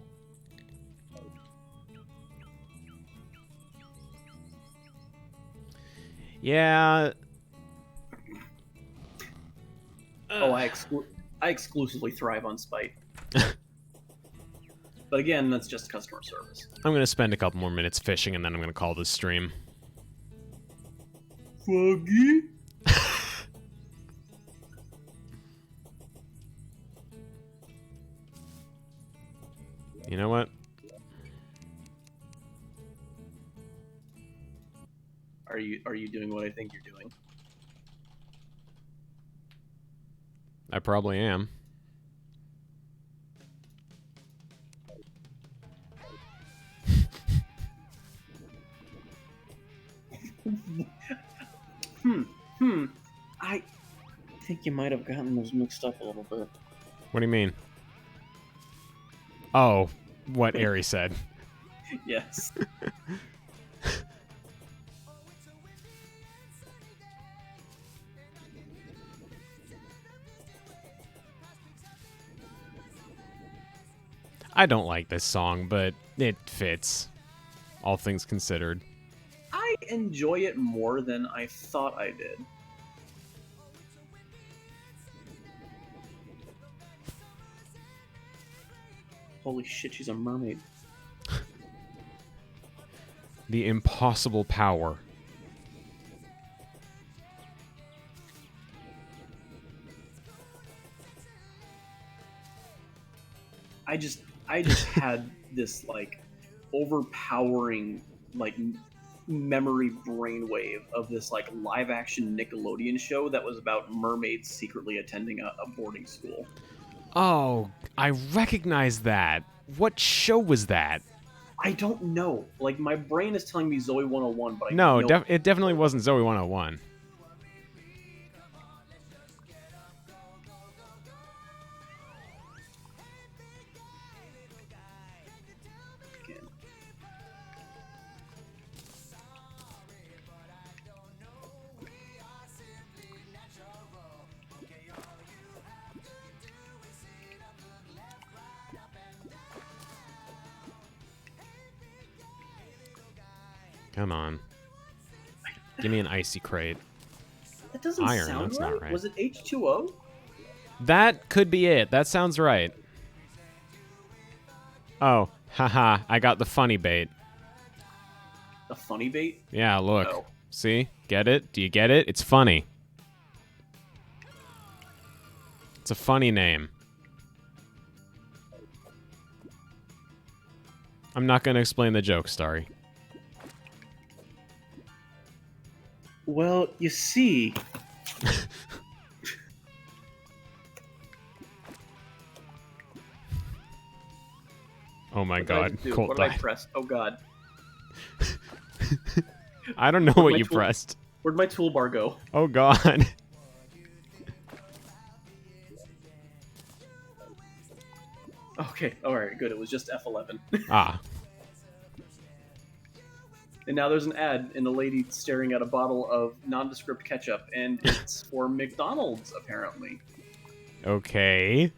Yeah. Oh, I exclusively thrive on spite. But again, that's just customer service. I'm going to spend a couple more minutes fishing, and then I'm going to call this stream. Foggy? You know what? Are you doing what I think you're doing? I probably am. I think you might have gotten those mixed up a little bit. What do you mean? Oh, what Ari said. Yes. I don't like this song, but it fits, all things considered. I enjoy it more than I thought I did. Holy shit, she's a mermaid. The impossible power. I just had this like overpowering like memory brainwave of this like live action Nickelodeon show that was about mermaids secretly attending a boarding school. Oh, I recognize that. What show was that? I don't know. Like my brain is telling me Zoe 101, but I No, know it definitely wasn't Zoe 101. Come on. Give me an icy crate. That doesn't Iron, sound that's right. not right. Was it H2O? That could be it. That sounds right. Oh, haha, I got the funny bait. The funny bait? Yeah, look. Oh. See? Get it? Do you get it? It's funny. It's a funny name. I'm not going to explain the joke, Starry. Well, you see... Oh my god, Colt what did I died. press? Oh god. I don't know what you pressed. Where'd my toolbar go? Oh god. Okay, alright, good. It was just F11. Ah. And now there's an ad and a lady staring at a bottle of nondescript ketchup, and it's for McDonald's, apparently. Okay.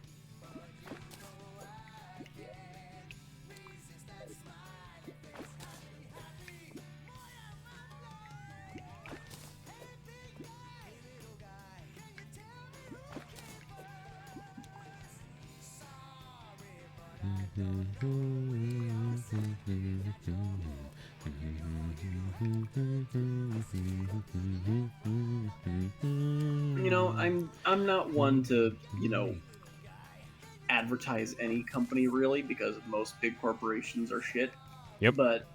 You know, I'm not one to, you know, advertise any company really, because most big corporations are shit. Yep. But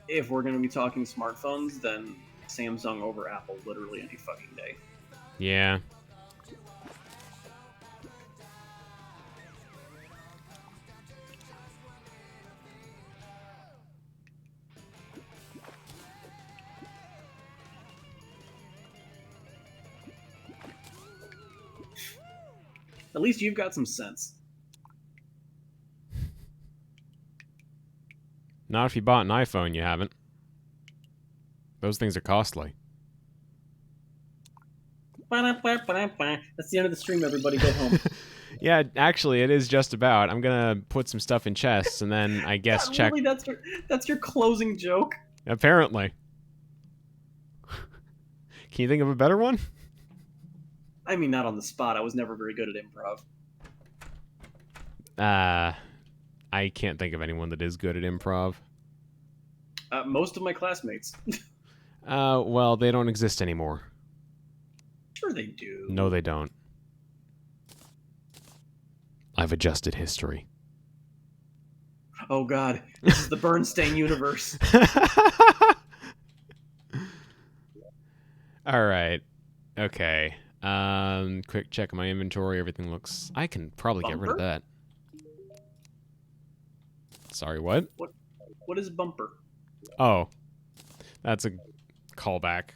if we're going to be talking smartphones, then Samsung over Apple literally any fucking day. Yeah. At least you've got some sense. Not if you bought an iPhone, you haven't. Those things are costly. That's the end of the stream, everybody. Go home. Yeah, actually, it is just about. I'm gonna put some stuff in chests, and then I guess God, check... Really? That's your closing joke? Apparently. Can you think of a better one? I mean, not on the spot. I was never very good at improv. I can't think of anyone that is good at improv. Most of my classmates. Well, they don't exist anymore. Sure they do. No, they don't. I've adjusted history. Oh god, this is the Bernstein universe. Alright. Okay. Quick check of my inventory. Everything looks... I can probably get rid of that. Sorry, what? What is bumper? Oh. That's a callback.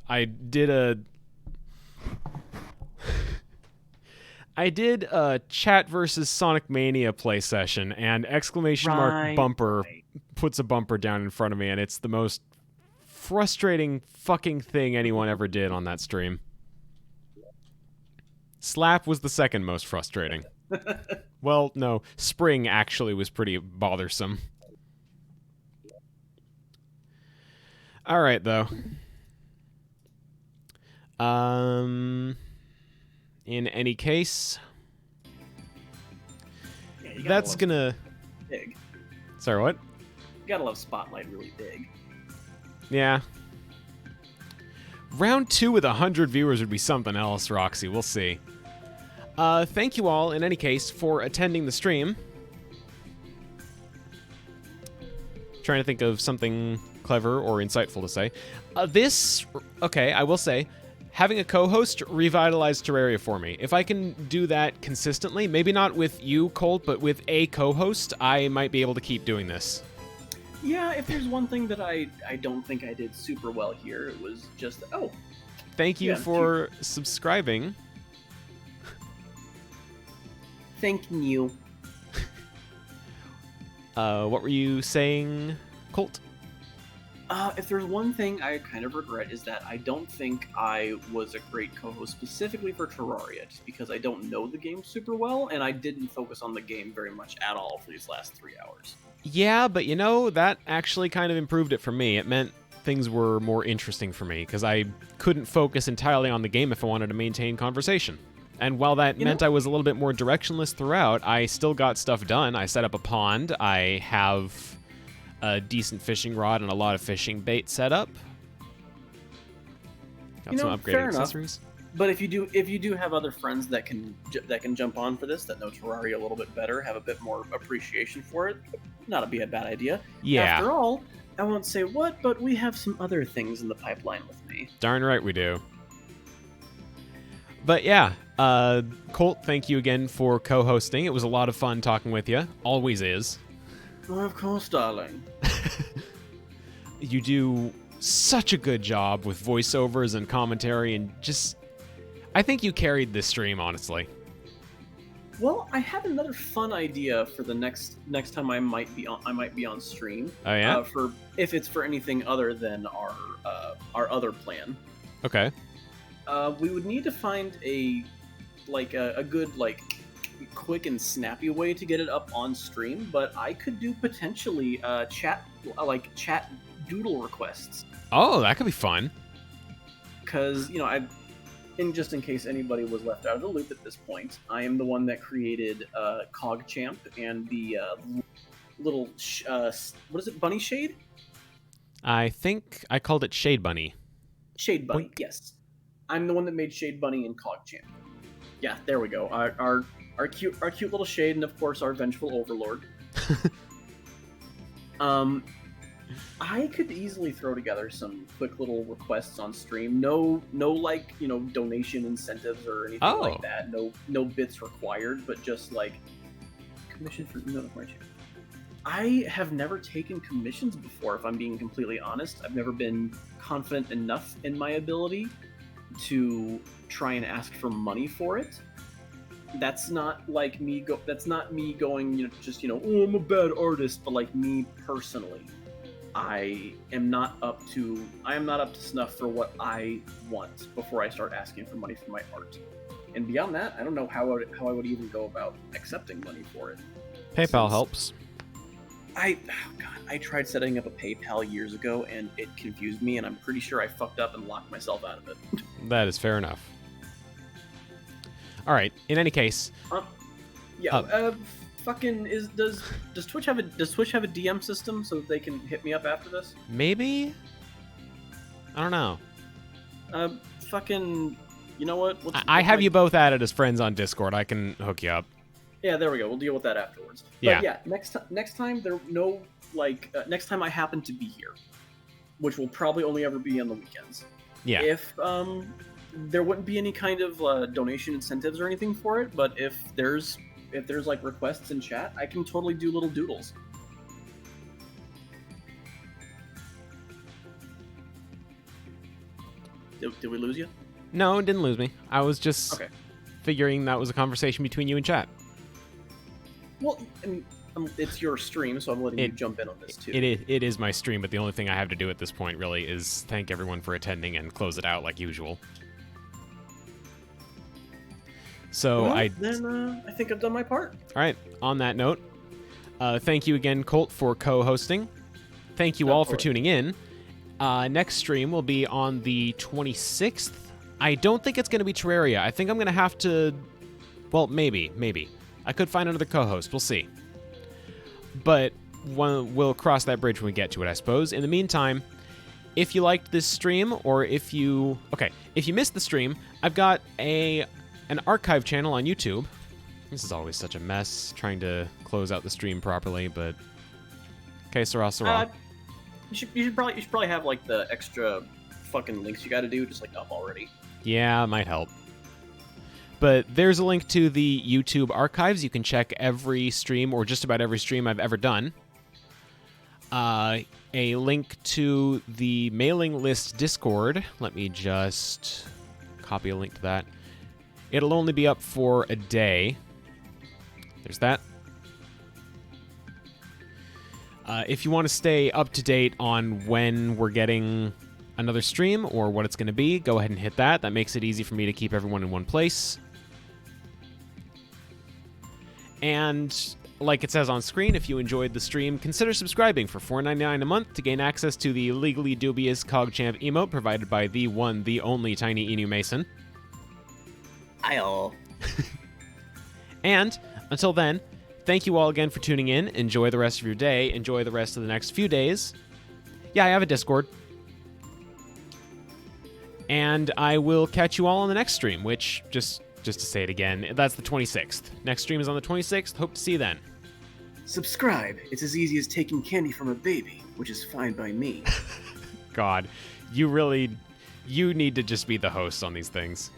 I did a Chat versus Sonic Mania play session, and exclamation mark bumper puts a bumper down in front of me, and it's the most frustrating fucking thing anyone ever did on that stream. Slap was the second most frustrating. Well, no, Spring actually was pretty bothersome. Alright, though. In any case, that's gonna... Big. Sorry, what? You gotta love Spotlight really big. Yeah. Round 2 with 100 viewers would be something else, Roxy. We'll see. Thank you all, in any case, for attending the stream. Trying to think of something clever or insightful to say. Okay, I will say, having a co-host revitalized Terraria for me. If I can do that consistently, maybe not with you, Colt, but with a co-host, I might be able to keep doing this. Yeah, if there's one thing that I don't think I did super well here, it was just, Thank you for subscribing. Thank you. What were you saying, Colt? If there's one thing I kind of regret is that I don't think I was a great co-host specifically for Terraria, just because I don't know the game super well, and I didn't focus on the game very much at all for these last 3 hours. Yeah, but you know, that actually kind of improved it for me. It meant things were more interesting for me, because I couldn't focus entirely on the game if I wanted to maintain conversation. And while that meant I was a little bit more directionless throughout, I still got stuff done. I set up a pond. I have a decent fishing rod and a lot of fishing bait set up. Got some upgraded accessories. But if you do have other friends that can jump on for this, that know Terraria a little bit better, have a bit more appreciation for it, not be a bad idea. Yeah. After all, I won't say what, but we have some other things in the pipeline with me. Darn right we do. But yeah, Colt, thank you again for co-hosting. It was a lot of fun talking with you. Always is. Oh, of course, darling. You do such a good job with voiceovers and commentary, and just... I think you carried this stream, honestly. Well, I have another fun idea for the next time I might be on stream. Oh yeah. For if it's for anything other than our other plan. Okay. We would need to find a good quick and snappy way to get it up on stream, but I could do potentially chat doodle requests. Oh, that could be fun. Because just in case anybody was left out of the loop at this point, I am the one that created CogChamp and the little what is it, Bunny Shade? I think I called it Shade Bunny. Shade Bunny, Boink. Yes. I'm the one that made Shade Bunny and CogChamp. Yeah, there we go. Our cute little Shade, and of course our vengeful overlord. I could easily throw together some quick little requests on stream. No, like donation incentives or anything like that. No bits required, but just like commission for I have never taken commissions before. If I'm being completely honest, I've never been confident enough in my ability to try and ask for money for it. That's not like me. That's not me going, oh, I'm a bad artist. But like me personally, I am not up to snuff for what I want before I start asking for money for my art. And beyond that, I don't know how I would even go about accepting money for it. PayPal helps. I tried setting up a PayPal years ago, and it confused me, and I'm pretty sure I fucked up and locked myself out of it. That is fair enough. All right. In any case, does Twitch have a DM system so that they can hit me up after this? Maybe. I don't know. You know what? I have you both added as friends on Discord. I can hook you up. Yeah, there we go. We'll deal with that afterwards. Yeah. But yeah, next time next time I happen to be here, which will probably only ever be on the weekends. Yeah. If there wouldn't be any kind of donation incentives or anything for it, but if there's like requests in chat, I can totally do little doodles. Did we lose you? No, it didn't lose me. I was just figuring that was a conversation between you and chat. Well, I mean, it's your stream, so I'm letting you jump in on this too. It is my stream, but the only thing I have to do at this point really is thank everyone for attending and close it out like usual. So I think I've done my part. All right. On that note, thank you again, Colt, for co-hosting. Thank you all for tuning in. Next stream will be on the 26th. I don't think it's going to be Terraria. I think I'm going to have to... Well, maybe. I could find another co-host. We'll see. But we'll cross that bridge when we get to it, I suppose. In the meantime, if you liked this stream, or if you missed the stream, I've got an archive channel on YouTube. This is always such a mess, trying to close out the stream properly, but... Okay, Sarah. You should probably have, like, the extra fucking links you gotta do just, like, up already. Yeah, it might help. But there's a link to the YouTube archives. You can check every stream, or just about every stream I've ever done. A link to the mailing list Discord. Let me just copy a link to that. It'll only be up for a day. There's that. If you want to stay up to date on when we're getting another stream or what it's going to be, go ahead and hit that. That makes it easy for me to keep everyone in one place. And like it says on screen, if you enjoyed the stream, consider subscribing for $4.99 a month to gain access to the legally dubious CogChamp emote provided by the one, the only Tiny Inu Mason. Ayo. And until then, thank you all again for tuning in. Enjoy the rest of your day. Enjoy the rest of the next few days. Yeah, I have a Discord. And I will catch you all on the next stream, which, just to say it again, that's the 26th. Next stream is on the 26th. Hope to see you then. Subscribe. It's as easy as taking candy from a baby, which is fine by me. God, you need to just be the host on these things.